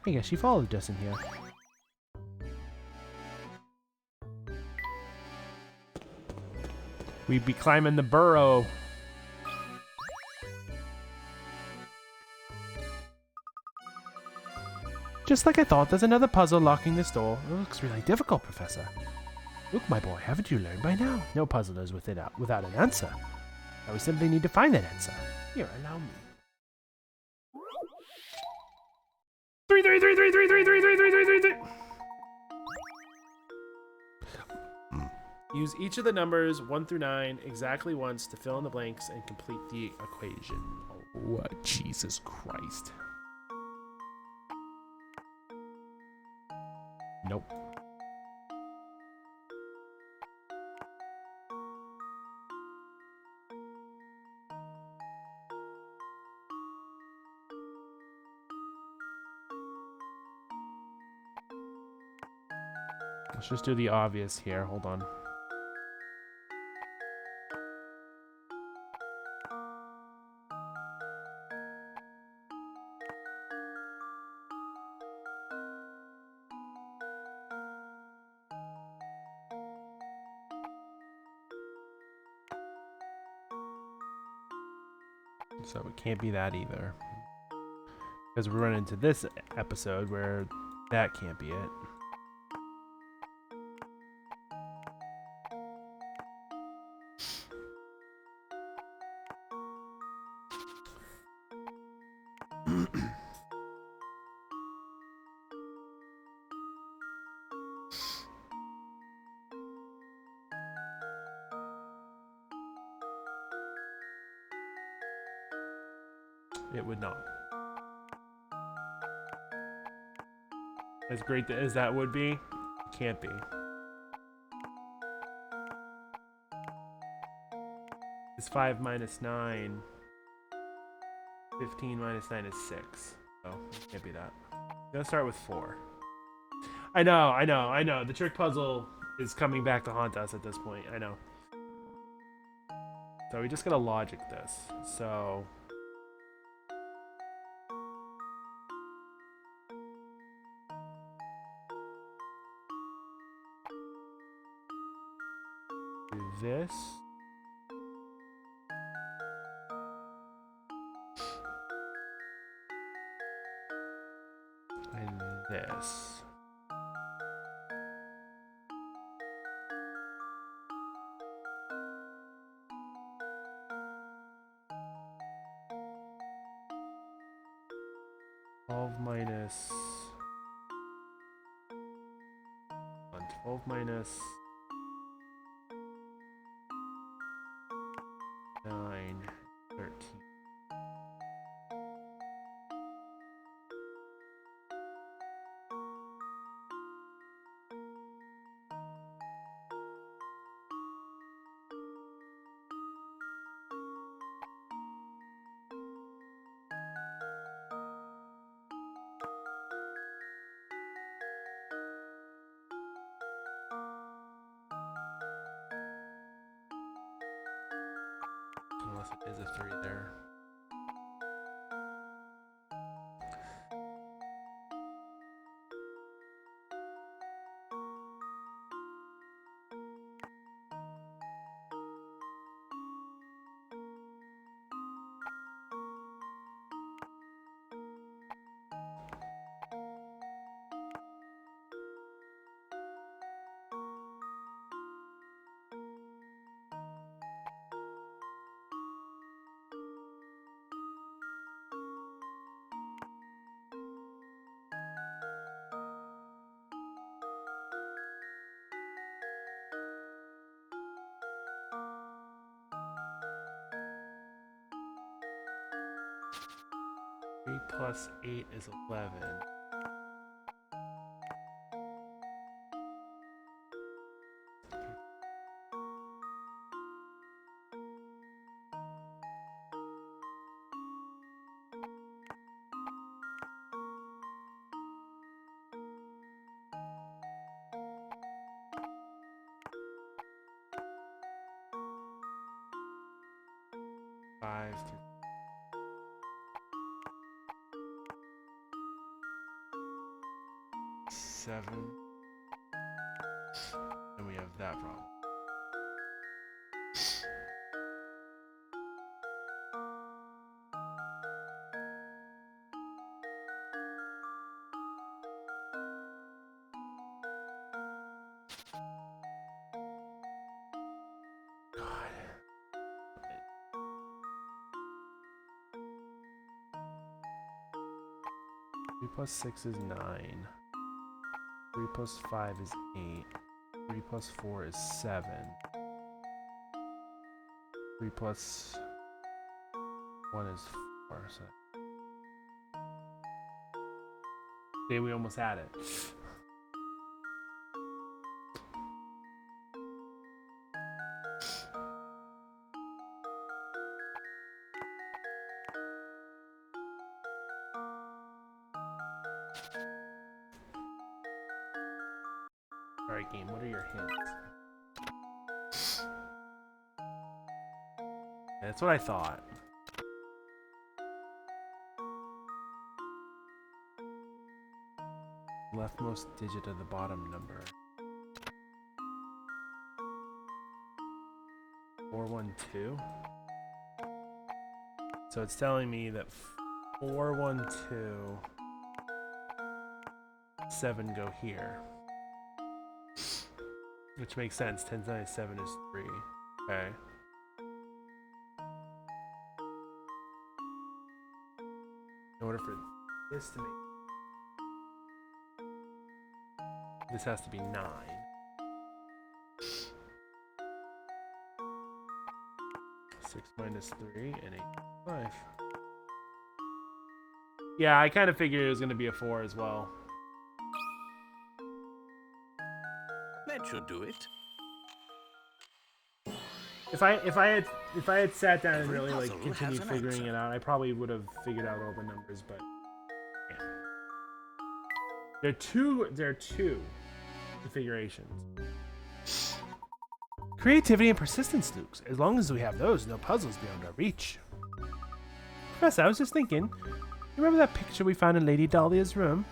guess she followed us in here. We'd be climbing the burrow. Just like I thought, there's another puzzle locking this door. It looks really difficult, Professor. Look, my boy, haven't you learned by now? No puzzle is without an answer. Now we simply need to find that answer. Here, allow me. 3, 3, 3, 3, 3, 3, 3, 3, 3, 3, 3, 3. Use each of the numbers 1 through 9 exactly once to fill in the blanks and complete the equation. Oh, Jesus Christ. Nope. Let's just do the obvious here. Hold on. So it can't be that either. Because we run into this episode where that can't be it. It would not. As great as that would be, it can't be. It's 5 minus 9. 15 minus 9 is 6. So it can't be that. Gonna start with 4. I know. The trick puzzle is coming back to haunt us at this point. I know. So we just gotta logic this. So do this. And this. Minus 12 minus unless it is a 3 there. Three plus 8 is 11. Five through 7. And we have that problem. God. 3 plus 6 is 9. 3 plus 5 is 8. 3 plus 4 is 7. 3 plus 1 is 4. So. Okay, we almost had it. Alright, game, what are your hints? That's what I thought. Leftmost digit of the bottom number. 412. So it's telling me that 412, 7 go here. Which makes sense. 10 times 7 is 3. Okay. In order for this to make... This has to be 9. 6 minus 3 and 8 5. Yeah, I kind of figured it was going to be a 4 as well. That should do it. If I had sat down and Every really like puzzle continued has an figuring answer. it out, I probably would have figured out all the numbers, but yeah. There are two configurations. Creativity and persistence, Luke. As long as we have those, no puzzles beyond our reach. Professor, I was just thinking, you remember that picture we found in Lady Dahlia's room?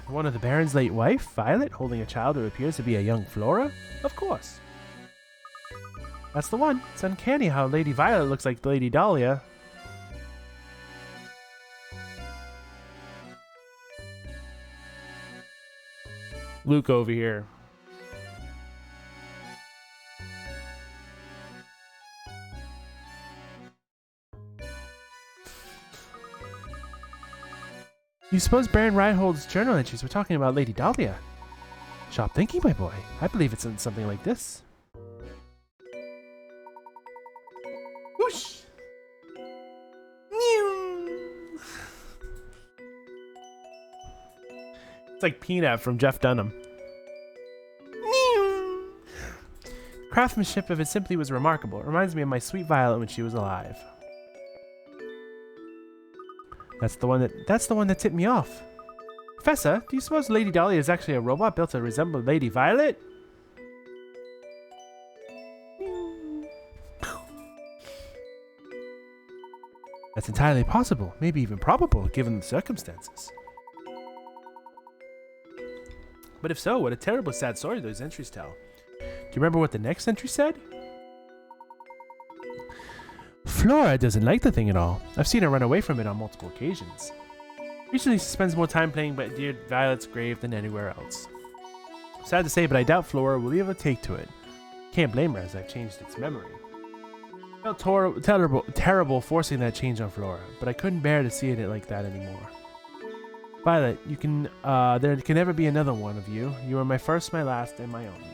One of the Baron's late wife, Violet, holding a child who appears to be a young Flora? Of course. That's the one. It's uncanny how Lady Violet looks like Lady Dahlia. Luke over here. You suppose Baron Reinhold's journal entries were talking about Lady Dahlia? Sharp thinking, my boy. I believe it's in something like this. Whoosh! It's like Peanut from Jeff Dunham. Craftsmanship of it simply was remarkable. It reminds me of my sweet Violet when she was alive. That's the one that tipped me off. Professor, do you suppose Lady Dahlia is actually a robot built to resemble Lady Violet? That's entirely possible, maybe even probable, given the circumstances. But if so, what a terrible sad story those entries tell. Do you remember what the next entry said? Flora doesn't like the thing at all. I've seen her run away from it on multiple occasions. Usually she spends more time playing by dear Violet's grave than anywhere else. Sad to say, but I doubt Flora will ever take to it. Can't blame her as I've changed its memory. Felt terrible forcing that change on Flora, but I couldn't bear to see it like that anymore. Violet, you can, there can never be another one of you. You are my first, my last, and my only.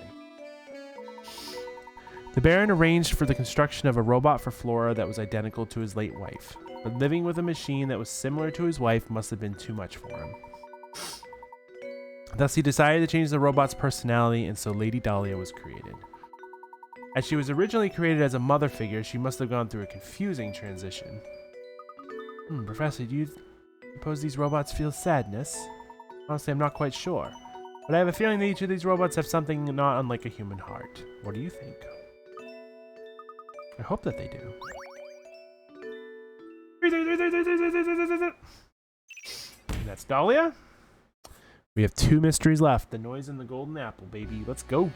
The Baron arranged for the construction of a robot for Flora that was identical to his late wife, but living with a machine that was similar to his wife must have been too much for him. Thus, he decided to change the robot's personality, and so Lady Dahlia was created. As she was originally created as a mother figure, she must have gone through a confusing transition. Professor, do you suppose these robots feel sadness? Honestly, I'm not quite sure, but I have a feeling that each of these robots have something not unlike a human heart. What do you think? I hope that they do. And that's Dahlia. We have 2 mysteries left. The noise and the golden apple, baby. Let's go.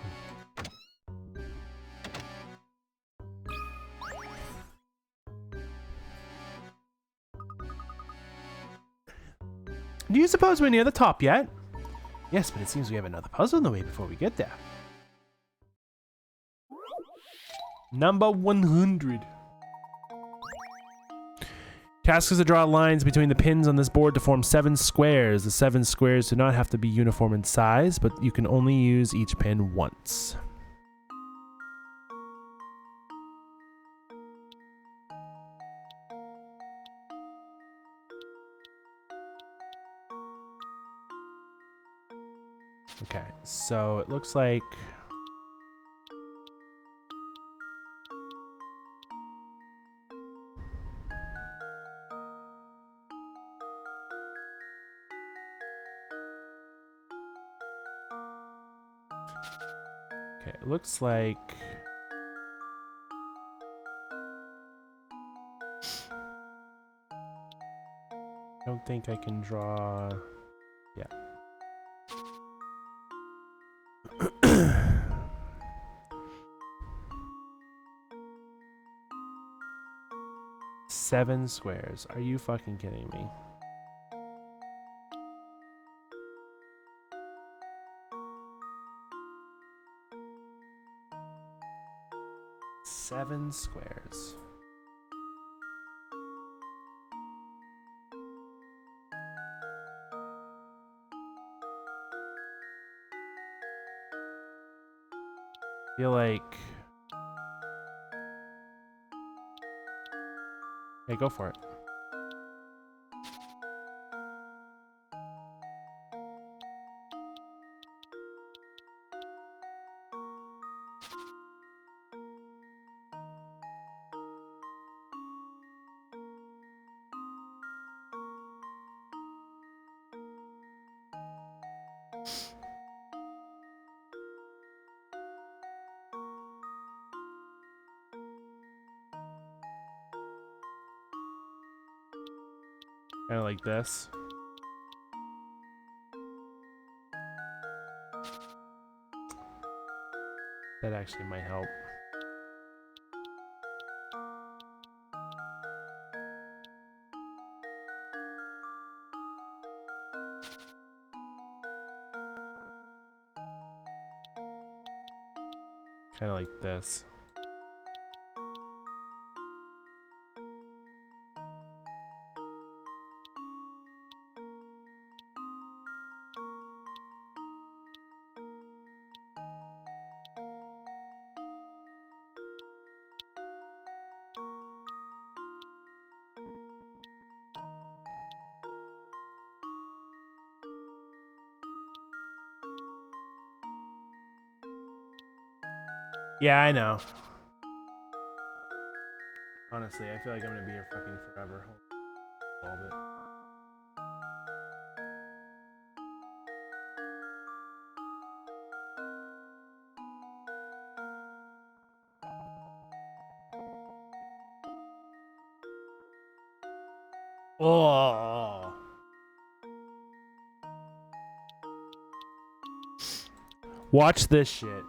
Do you suppose we're near the top yet? Yes, but it seems we have another puzzle in the way before we get there. Number 100. Task is to draw lines between the pins on this board to form 7 squares. The 7 squares do not have to be uniform in size, but you can only use each pin once. Okay, so it looks like I don't think I can draw. Yeah. 7 squares. Are you fucking kidding me? Seven squares. Feel like. Hey, go for it. Kind of like this. That actually might help. Kind of like this. Yeah, I know. Honestly, I feel like I'm gonna be here fucking forever. All of it. Oh. Watch this shit.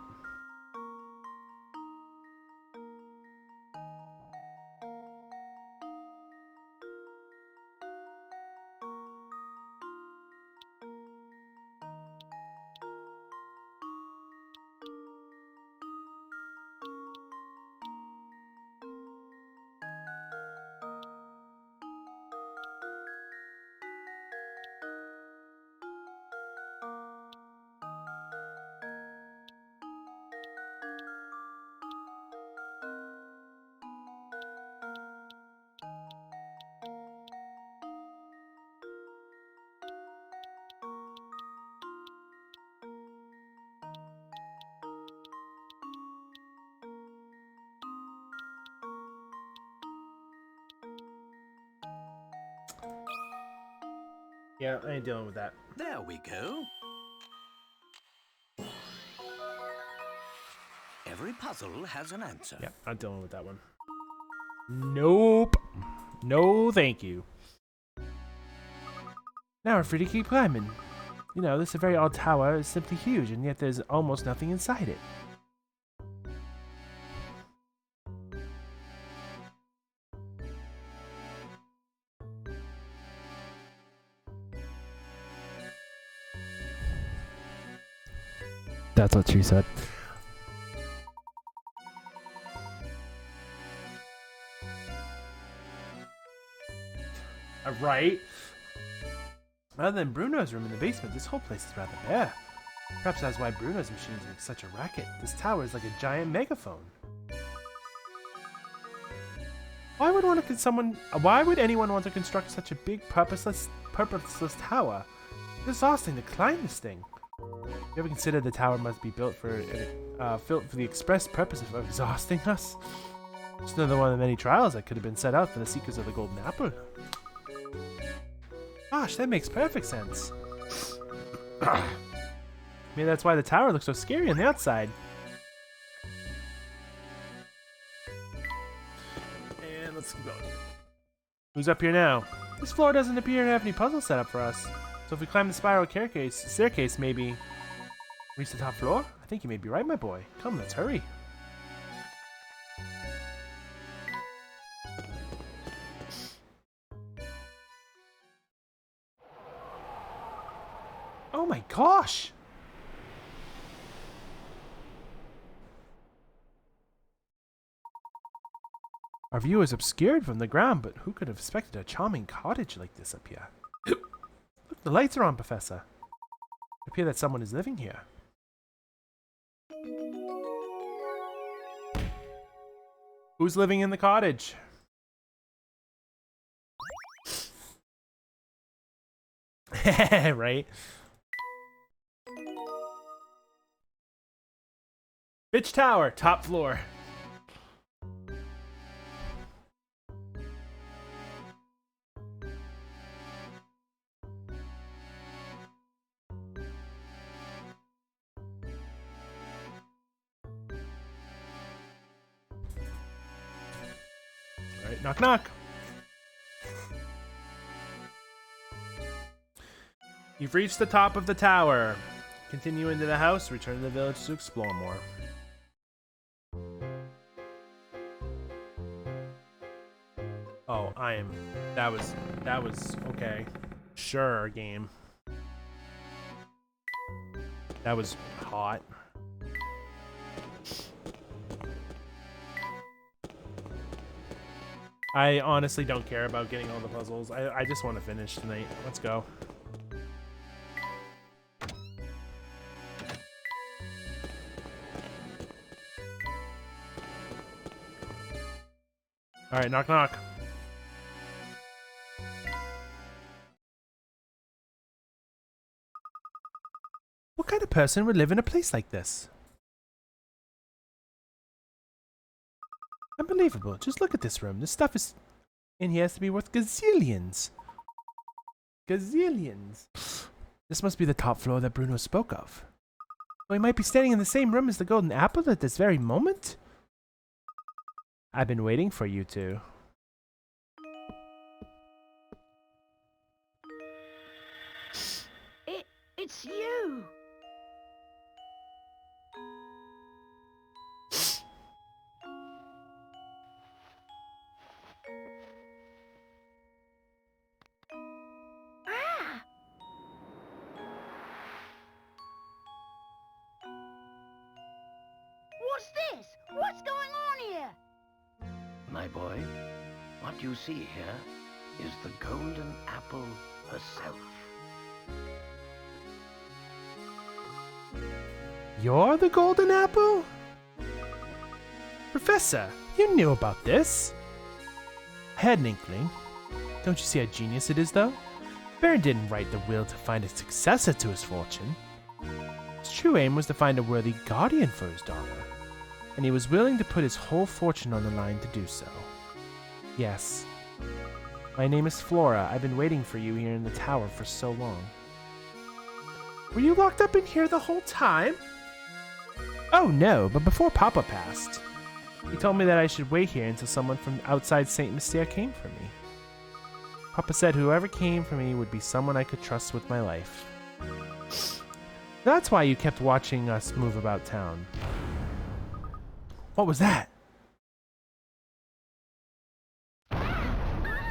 Yeah, I ain't dealing with that. There we go. Every puzzle has an answer. Yeah, I'm dealing with that one. Nope. No, thank you. Now we're free to keep climbing. You know, this is a very odd tower. It's simply huge, and yet there's almost nothing inside it. That's what she said. Right? Other than Bruno's room in the basement, this whole place is rather bare. Perhaps that's why Bruno's machines make such a racket. This tower is like a giant megaphone. Why would anyone want to construct such a big purposeless tower? It's exhausting to climb this thing. You ever consider the tower must be built for the express purpose of exhausting us? It's another one of the many trials that could have been set out for the seekers of the golden apple. Gosh, that makes perfect sense. Maybe that's why the tower looks so scary on the outside. And let's keep going. Who's up here now? This floor doesn't appear to have any puzzles set up for us. So if we climb the spiral staircase, maybe reach the top floor? I think you may be right, my boy. Come, let's hurry. Oh my gosh! Our view is obscured from the ground, but who could have expected a charming cottage like this up here? Look, the lights are on, Professor. It appears that someone is living here. Who's living in the cottage? Right? Bitch Tower, top floor. Alright, knock knock. You've reached the top of the tower. Continue into the house, return to the village to explore more. Oh, that was okay. Sure, game. That was hot. I honestly don't care about getting all the puzzles. I just want to finish tonight. Let's go. Alright, knock knock. What kind of person would live in a place like this? Unbelievable. Just look at this room. This stuff is in here has to be worth gazillions. Gazillions. This must be the top floor that Bruno spoke of. We might be standing in the same room as the golden apple at this very moment. I've been waiting for you two. What's going on here? My boy, what you see here is the golden apple herself. You're the golden apple? Professor, you knew about this. I had an inkling. Don't you see how genius it is, though? Baron didn't write the will to find a successor to his fortune. His true aim was to find a worthy guardian for his daughter, and he was willing to put his whole fortune on the line to do so. Yes. My name is Flora. I've been waiting for you here in the tower for so long. Were you locked up in here the whole time? Oh no, but before Papa passed, he told me that I should wait here until someone from outside Saint Mystere came for me. Papa said whoever came for me would be someone I could trust with my life. That's why you kept watching us move about town. What was that?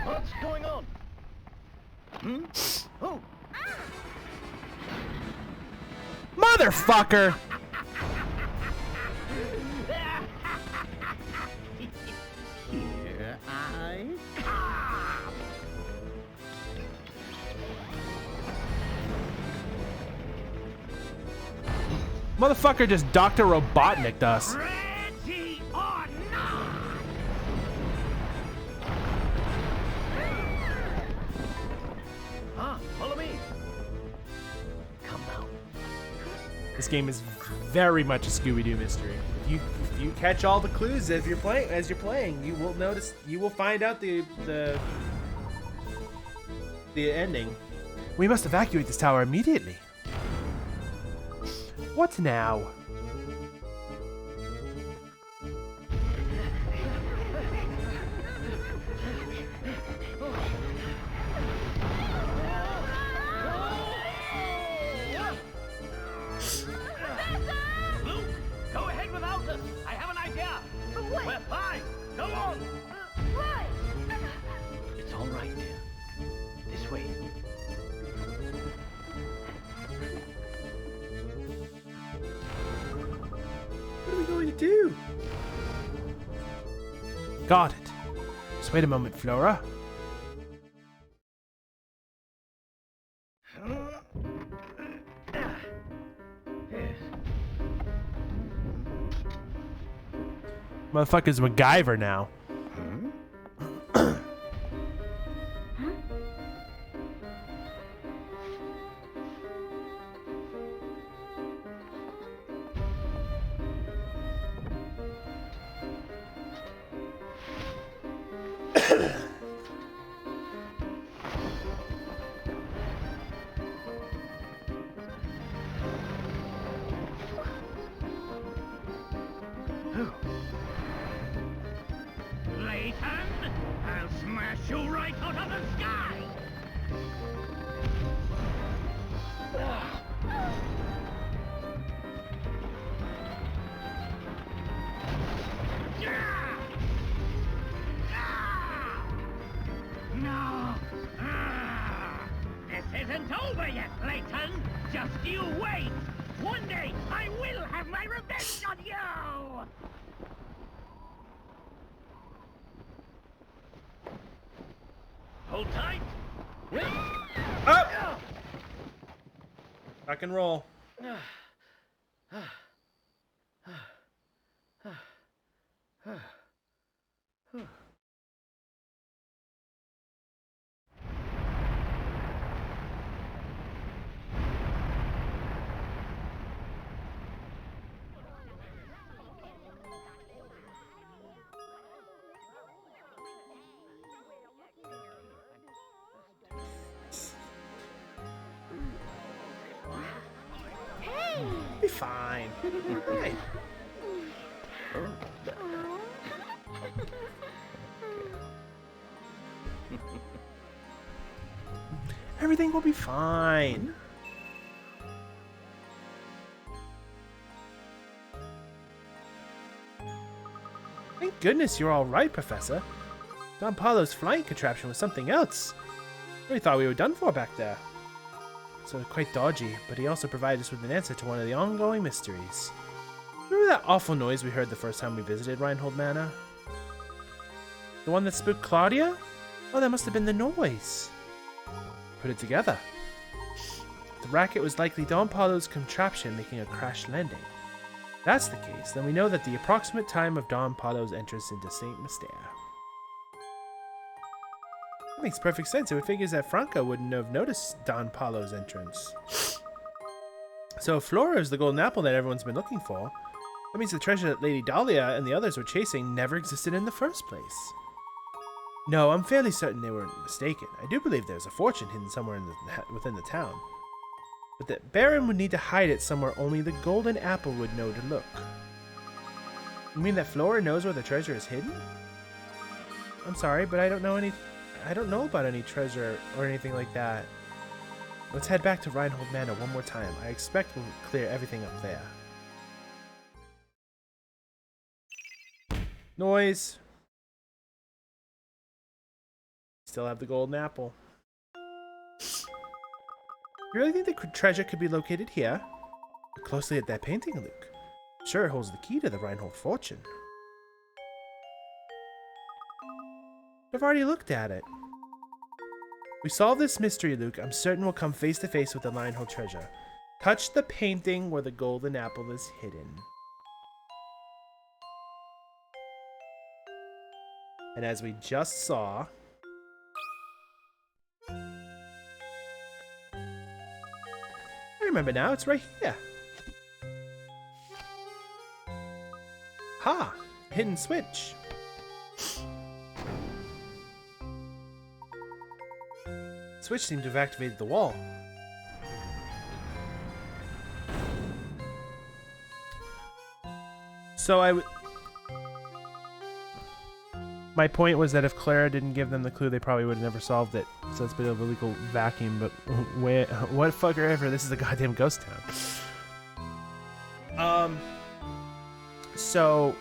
What's going on? Hmm? Oh! Motherfucker! Here I come! Motherfucker just Dr. Robotnik'd us. Ready or not? Follow me. Come now. This game is very much a Scooby-Doo mystery. If you catch all the clues as you're playing, you will notice. You will find out the ending. We must evacuate this tower immediately. What now? Luke, go ahead without us. I have an idea. What? We're fine. Go on. What? It's all right, dear. This way. What are we going to do? Got it. Just wait a moment, Flora. Yes. Motherfucker's MacGyver now. Layton, I'll smash you right out of the sky! No! This isn't over yet, Layton! Just you wait! One day, I will have my revenge on you! Hold tight! Up! Rock and roll. Be fine. Alright. Everything will be fine. Thank goodness you're all right, Professor. Don Paulo's flying contraption was something else. We thought we were done for back there. So quite dodgy, but he also provided us with an answer to one of the ongoing mysteries. Remember that awful noise we heard the first time we visited Reinhold Manor? The one that spooked Claudia? Oh, that must have been the noise. Put it together. The racket was likely Don Paulo's contraption making a crash landing. If that's the case, then we know that the approximate time of Don Paulo's entrance into Saint Mystere. That makes perfect sense. It would figure that Franco wouldn't have noticed Don Paulo's entrance. So if Flora is the golden apple that everyone's been looking for, that means the treasure that Lady Dahlia and the others were chasing never existed in the first place. No, I'm fairly certain they were mistaken. I do believe there's a fortune hidden somewhere within the town. But that Baron would need to hide it somewhere only the golden apple would know to look. You mean that Flora knows where the treasure is hidden? I'm sorry, but I don't know about any treasure or anything like that. Let's head back to Reinhold Manor one more time. I expect we'll clear everything up there. Noise. Still have the golden apple. You really think the treasure could be located here? Look closely at that painting, Luke. I'm sure it holds the key to the Reinhold fortune. I've already looked at it. We solve this mystery, Luke. I'm certain we'll come face to face with the Reinhold treasure. Touch the painting where the golden apple is hidden. And as we just saw, I remember now, it's right here. Ha! Hidden switch. Switch seemed to have activated the wall. So my point was that if Clara didn't give them the clue, they probably would have never solved it. So it's a bit of a legal vacuum, but what fucker ever, this is a goddamn ghost town. So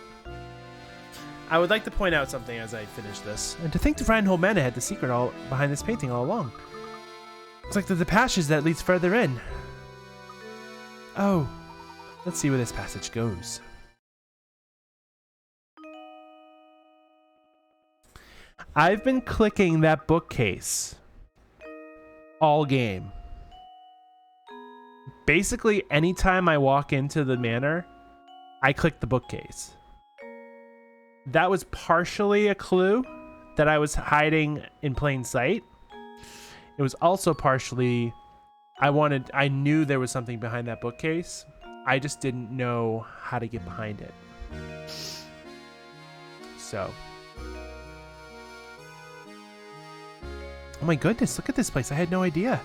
I would like to point out something as I finish this. And to think the Reinhold Manor had the secret all behind this painting all along. Looks like the passage that leads further in. Oh, let's see where this passage goes. I've been clicking that bookcase all game. Basically, anytime I walk into the manor, I click the bookcase. That was partially a clue that I was hiding in plain sight. It was also partially I knew there was something behind that bookcase. I just didn't know how to get behind it. So, oh my goodness, look at this place. I had no idea.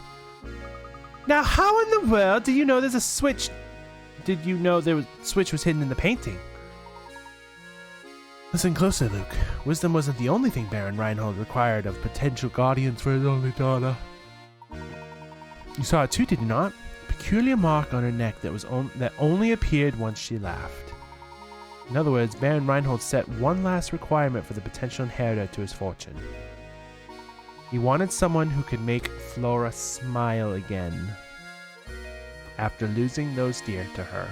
Now, how in the world do you know there's a switch? Did you know there was switch was hidden in the painting? Listen closely, Luke. Wisdom wasn't the only thing Baron Reinhold required of potential guardians for his only daughter. You saw it too, did you not? A peculiar mark on her neck that only appeared once she laughed. In other words, Baron Reinhold set one last requirement for the potential inheritor to his fortune. He wanted someone who could make Flora smile again after losing those dear to her.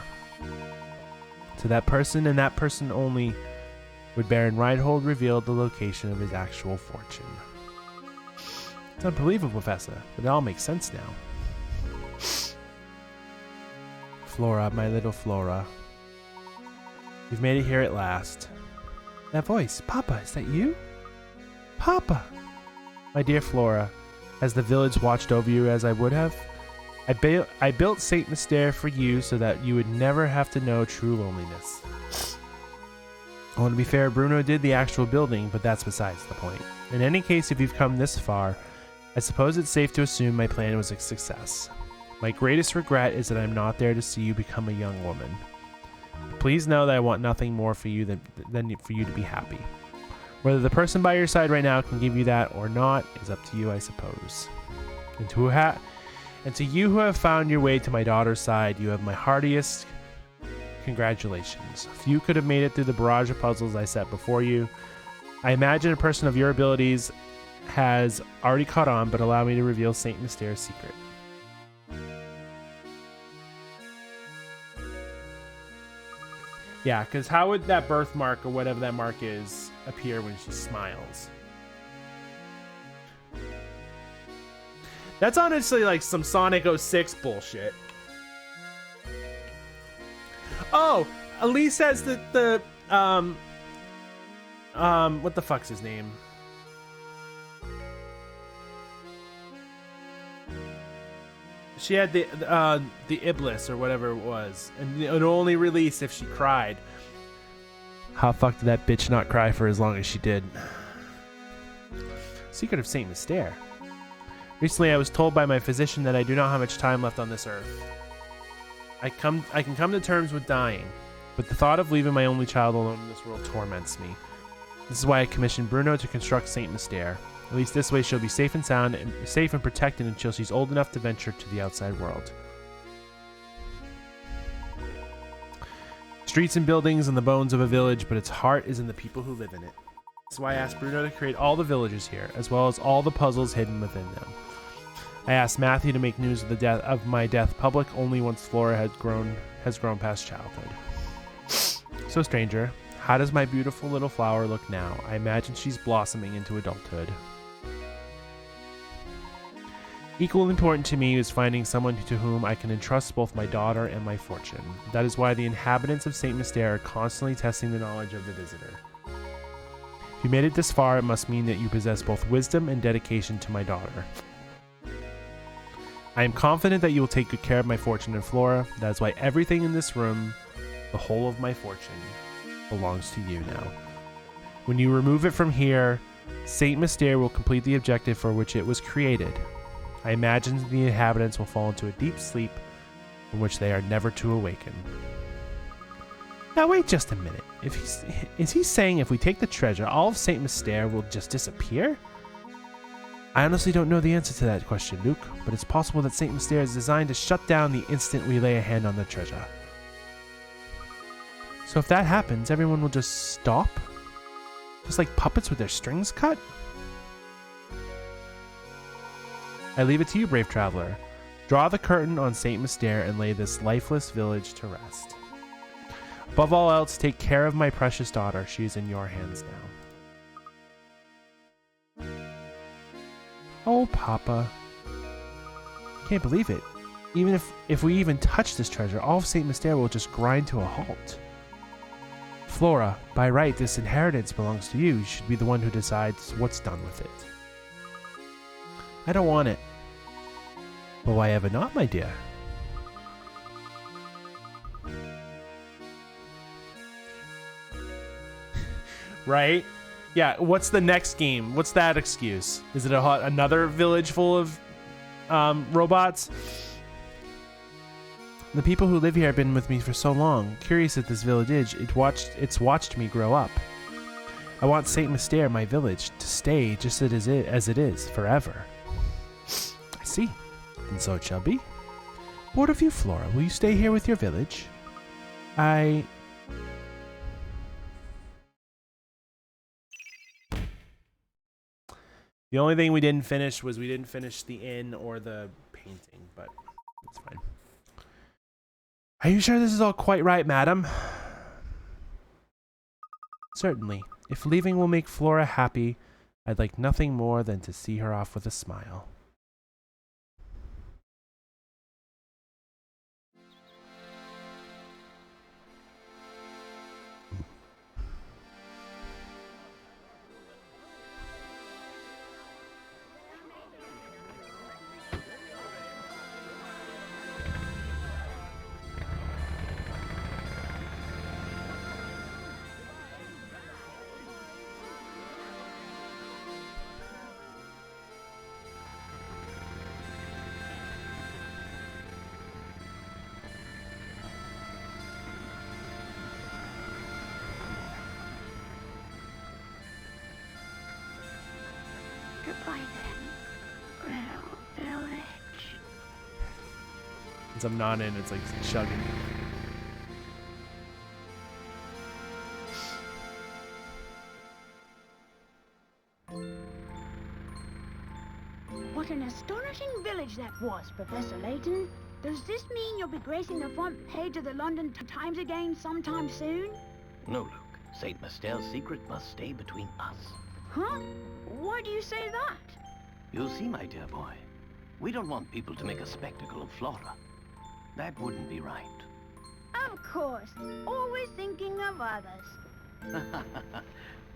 To that person and that person only would Baron Reinhold reveal the location of his actual fortune. It's unbelievable, Professor, but it all makes sense now. Flora, my little Flora. You've made it here at last. That voice, Papa, is that you? Papa! My dear Flora, has the village watched over you as I would have? I built Saint Mystere for you so that you would never have to know true loneliness. Well, to be fair, Bruno did the actual building, but that's besides the point. In any case, if you've come this far, I suppose it's safe to assume my plan was a success. My greatest regret is that I'm not there to see you become a young woman. Please know that I want nothing more for you than for you to be happy. Whether the person by your side right now can give you that or not is up to you, I suppose. And to you who have found your way to my daughter's side, you have my heartiest congratulations. Few could have made it through the barrage of puzzles I set before you. I imagine a person of your abilities has already caught on, but allow me to reveal Saint Mystere's secret. Yeah, because how would that birthmark or whatever that mark is appear when she smiles? That's honestly like some Sonic 06 bullshit. Oh, Elise says that what the fuck's his name? She had the Iblis or whatever it was, and it only released if she cried. How fuck did that bitch not cry for as long as she did? Secret of Saint Mystere. Recently, I was told by my physician that I do not have much time left on this earth. I can come to terms with dying, but the thought of leaving my only child alone in this world torments me. This is why I commissioned Bruno to construct Saint Mystere. At least this way she'll be safe and sound and safe and protected until she's old enough to venture to the outside world. Streets and buildings and the bones of a village, but its heart is in the people who live in it. That's why I asked Bruno to create all the villages here, as well as all the puzzles hidden within them. I asked Matthew to make news of my death public only once Flora has grown past childhood. So, stranger, how does my beautiful little flower look now? I imagine she's blossoming into adulthood. Equally important to me is finding someone to whom I can entrust both my daughter and my fortune. That is why the inhabitants of Saint Mystere are constantly testing the knowledge of the visitor. If you made it this far, it must mean that you possess both wisdom and dedication to my daughter. I am confident that you will take good care of my fortune and Flora. That is why everything in this room, the whole of my fortune, belongs to you now. When you remove it from here, Saint Mystere will complete the objective for which it was created. I imagine the inhabitants will fall into a deep sleep from which they are never to awaken. Now wait just a minute. Is he saying if we take the treasure, all of Saint Mystere will just disappear? I honestly don't know the answer to that question, Luke, but it's possible that Saint Mystere is designed to shut down the instant we lay a hand on the treasure. So if that happens, everyone will just stop? Just like puppets with their strings cut? I leave it to you, brave traveler. Draw the curtain on Saint Mystere and lay this lifeless village to rest. Above all else, take care of my precious daughter. She is in your hands now. Oh, Papa. Can't believe it. Even if we even touch this treasure, all of Saint Mystere will just grind to a halt. Flora, by right, this inheritance belongs to you. You should be the one who decides what's done with it. I don't want it. But why ever not, my dear? Right? Yeah, what's the next game? What's that excuse? Is it another village full of robots? The people who live here have been with me for so long. Curious at this village is, it's watched me grow up. I want Saint Mystere, my village, to stay just as it is, forever. I see. And so it shall be. What of you, Flora? Will you stay here with your village? The only thing we didn't finish was the inn or the painting, but it's fine. Are you sure this is all quite right, madam? Certainly. If leaving will make Flora happy, I'd like nothing more than to see her off with a smile. Goodbye then, little village. Since I'm not in, it's like chugging. What an astonishing village that was, Professor Layton. Does this mean you'll be gracing the front page of the London Times again sometime soon? No, Luke. St. Mastel's secret must stay between us. Huh? Why do you say that? You'll see, my dear boy. We don't want people to make a spectacle of Flora. That wouldn't be right. Of course. Always thinking of others.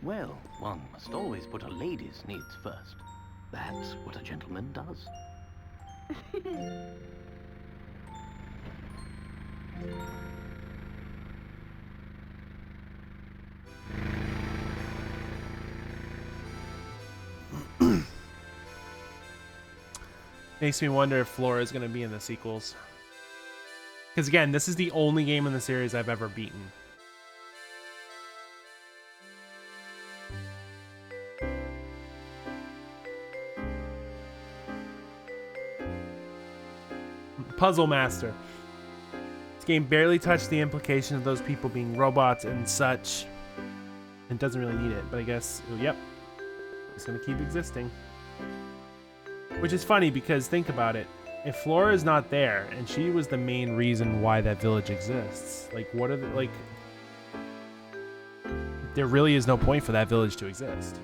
Well, one must always put a lady's needs first. That's what a gentleman does. Makes me wonder if Flora is going to be in the sequels. Because again, this is the only game in the series I've ever beaten. Puzzle Master. This game barely touched the implication of those people being robots and such. It doesn't really need it, but I guess, yep, it's going to keep existing. Which is funny because think about it. If Flora is not there, and she was the main reason why that village exists, like, what are the, like, there really is no point for that village to exist.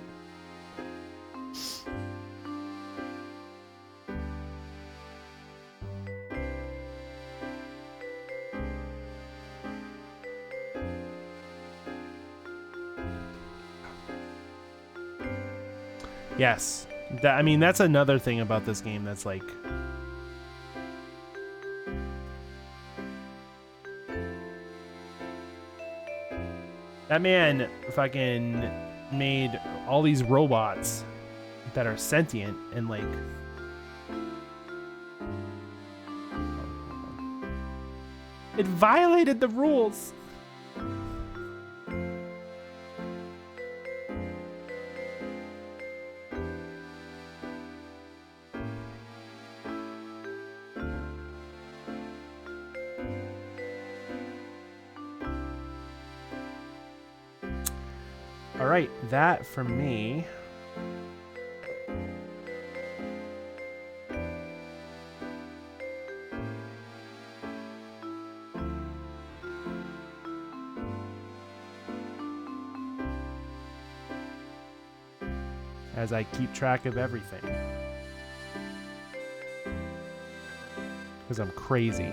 Yes. That, I mean, that's another thing about this game that's like... That man fucking made all these robots that are sentient and like... It violated the rules! All right, that from me. As I keep track of everything. Because I'm crazy.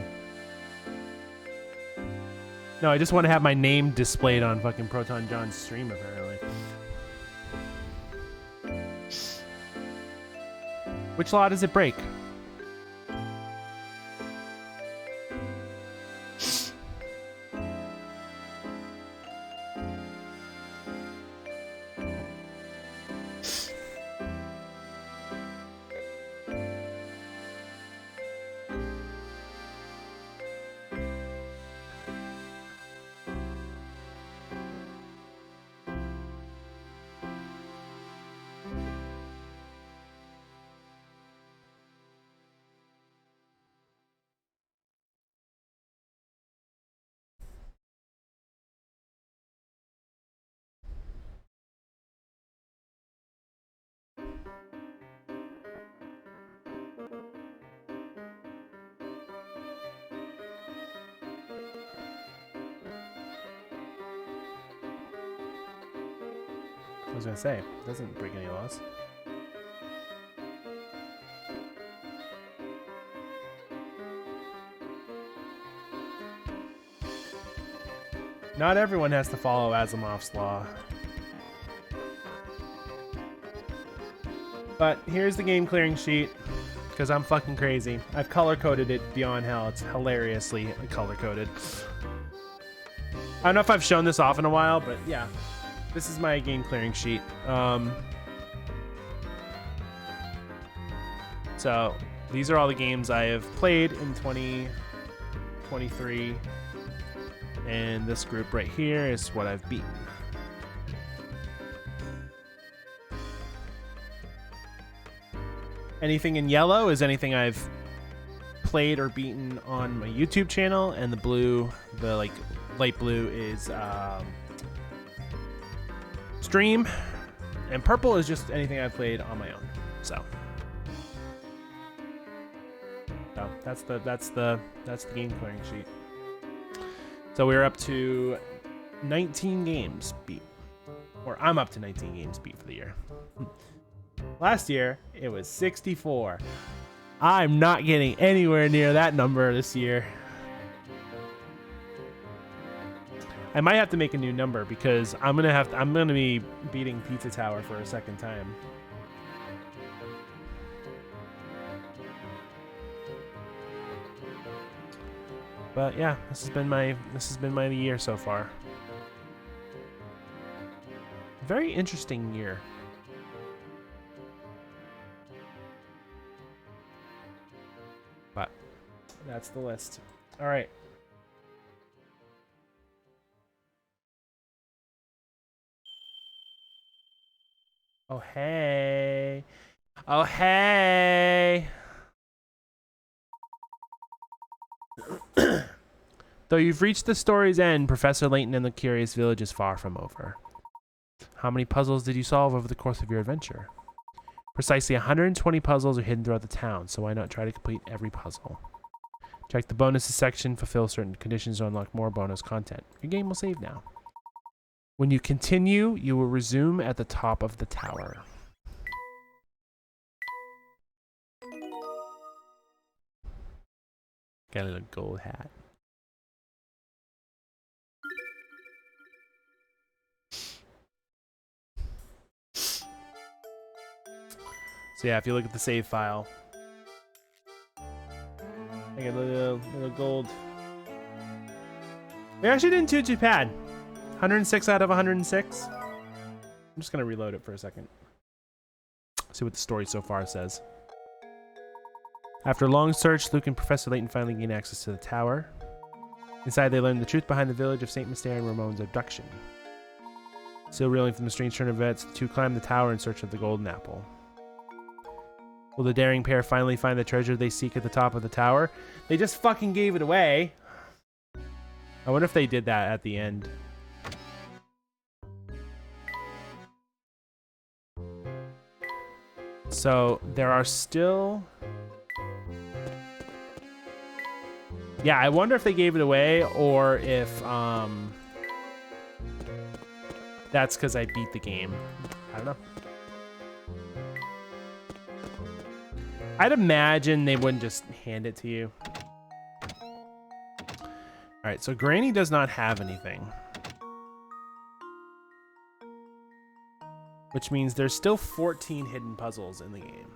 No, I just want to have my name displayed on fucking Proton John's stream, apparently. Which law does it break? I was gonna say, it doesn't break any laws. Not everyone has to follow Asimov's law. But here's the game clearing sheet, because I'm fucking crazy. I've color-coded it beyond hell. It's hilariously color-coded. I don't know if I've shown this off in a while, but yeah. This is my game clearing sheet. So these are all the games I have played in 2023. And this group right here is what I've beaten. Anything in yellow is anything I've played or beaten on my YouTube channel, and the blue, the like light blue is stream, and purple is just anything I've played on my own. So That's the game clearing sheet. So we're up to 19 games beat. Or I'm up to 19 games beat for the year. Last year, it was 64. I'm not getting anywhere near that number this year. I might have to make a new number because I'm gonna be beating Pizza Tower for a second time. But yeah, this has been my year so far. Very interesting year. But that's the list. All right. Oh hey. Oh hey. Though you've reached the story's end, Professor Layton and the Curious Village is far from over. How many puzzles did you solve over the course of your adventure? Precisely 120 puzzles are hidden throughout the town, so why not try to complete every puzzle? Check the bonuses section, fulfill certain conditions to unlock more bonus content. Your game will save now. When you continue, you will resume at the top of the tower. Got a little gold hat. So yeah, if you look at the save file, I got a little gold. We actually didn't do too bad. 106 out of 106. I'm just gonna reload it for a second. See what the story so far says. After a long search, Luke and Professor Layton finally gain access to the tower. Inside, they learn the truth behind the village of Saint Mystere and Ramon's abduction. Still reeling from the strange turn of events, the two climb the tower in search of the golden apple. Will the daring pair finally find the treasure they seek at the top of the tower? They just fucking gave it away. I wonder if they did that at the end. So there are still... Yeah, I wonder if they gave it away or if that's because I beat the game. I don't know. I'd imagine they wouldn't just hand it to you. Alright, so Granny does not have anything. Which means there's still 14 hidden puzzles in the game.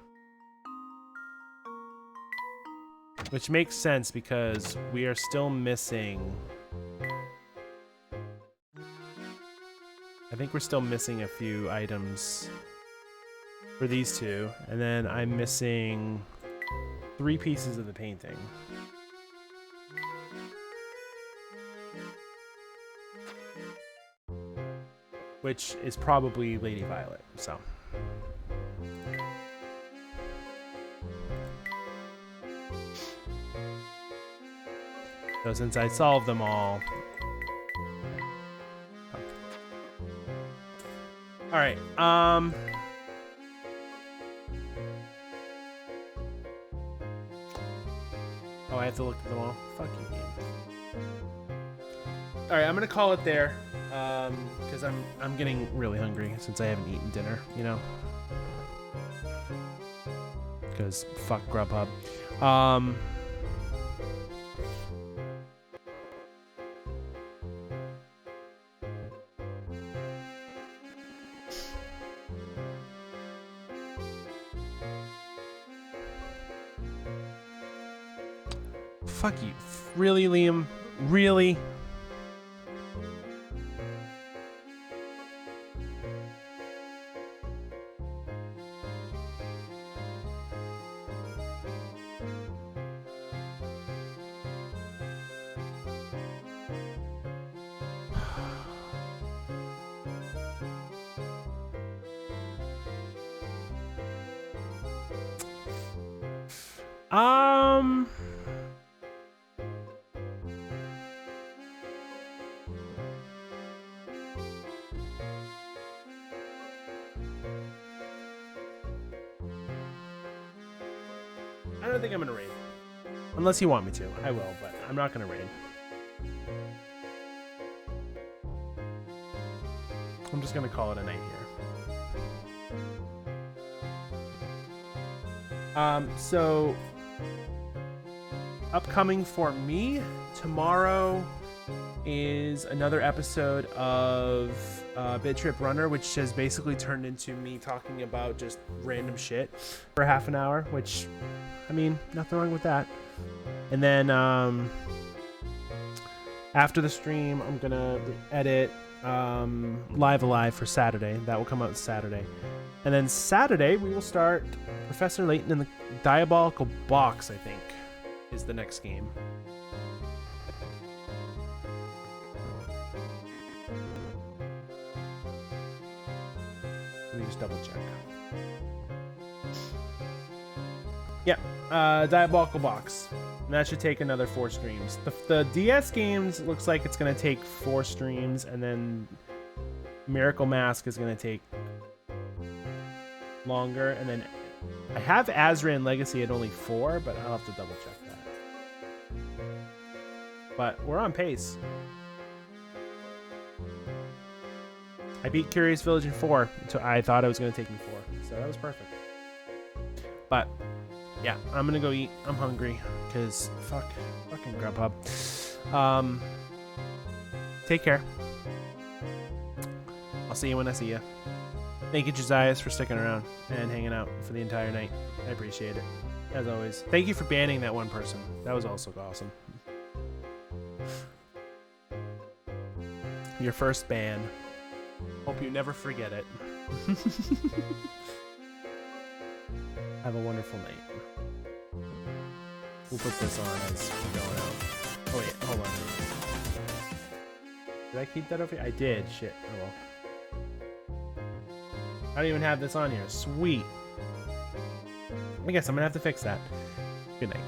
Which makes sense because we are still missing... I think we're still missing a few items for these two. And then I'm missing 3 pieces of the painting. Which is probably Lady Violet, so... So since I solved them all... Alright, Oh, I have to look at them all. Fuck you, game. Alright, I'm gonna call it there. Because I'm getting really hungry since I haven't eaten dinner, you know? Because fuck Grubhub. Fuck you. Really, Liam? Really? I don't think I'm gonna rate it. Unless you want me to. I will, but I'm not going to raid. I'm just going to call it a night here. So upcoming for me tomorrow is another episode of Bit Trip Runner, which has basically turned into me talking about just random shit for half an hour, which, I mean, nothing wrong with that. And then after the stream, I'm gonna edit Live Alive for Saturday. That will come out Saturday. And then Saturday, we will start Professor Layton in the Diabolical Box, I think, is the next game. Let me just double check. Yeah, Diabolical Box. And that should take another 4 streams. The DS games looks like it's going to take 4 streams, and then Miracle Mask is going to take longer. And then I have Azran Legacy at only 4, but I'll have to double check that. But we're on pace. I beat Curious Village in 4. So I thought it was going to take me 4. So that was perfect. But yeah, I'm going to go eat. I'm hungry because fucking Grubhub. Take care. I'll see you when I see you. Thank you, Josias, for sticking around and hanging out for the entire night. I appreciate it. As always. Thank you for banning that one person. That was also awesome. Your first ban. Hope you never forget it. Have a wonderful night. We'll put this on as we're going out. Oh wait, hold on. Did I keep that over here? I did. Shit. Oh well. I don't even have this on here. Sweet. I guess I'm gonna have to fix that. Good night.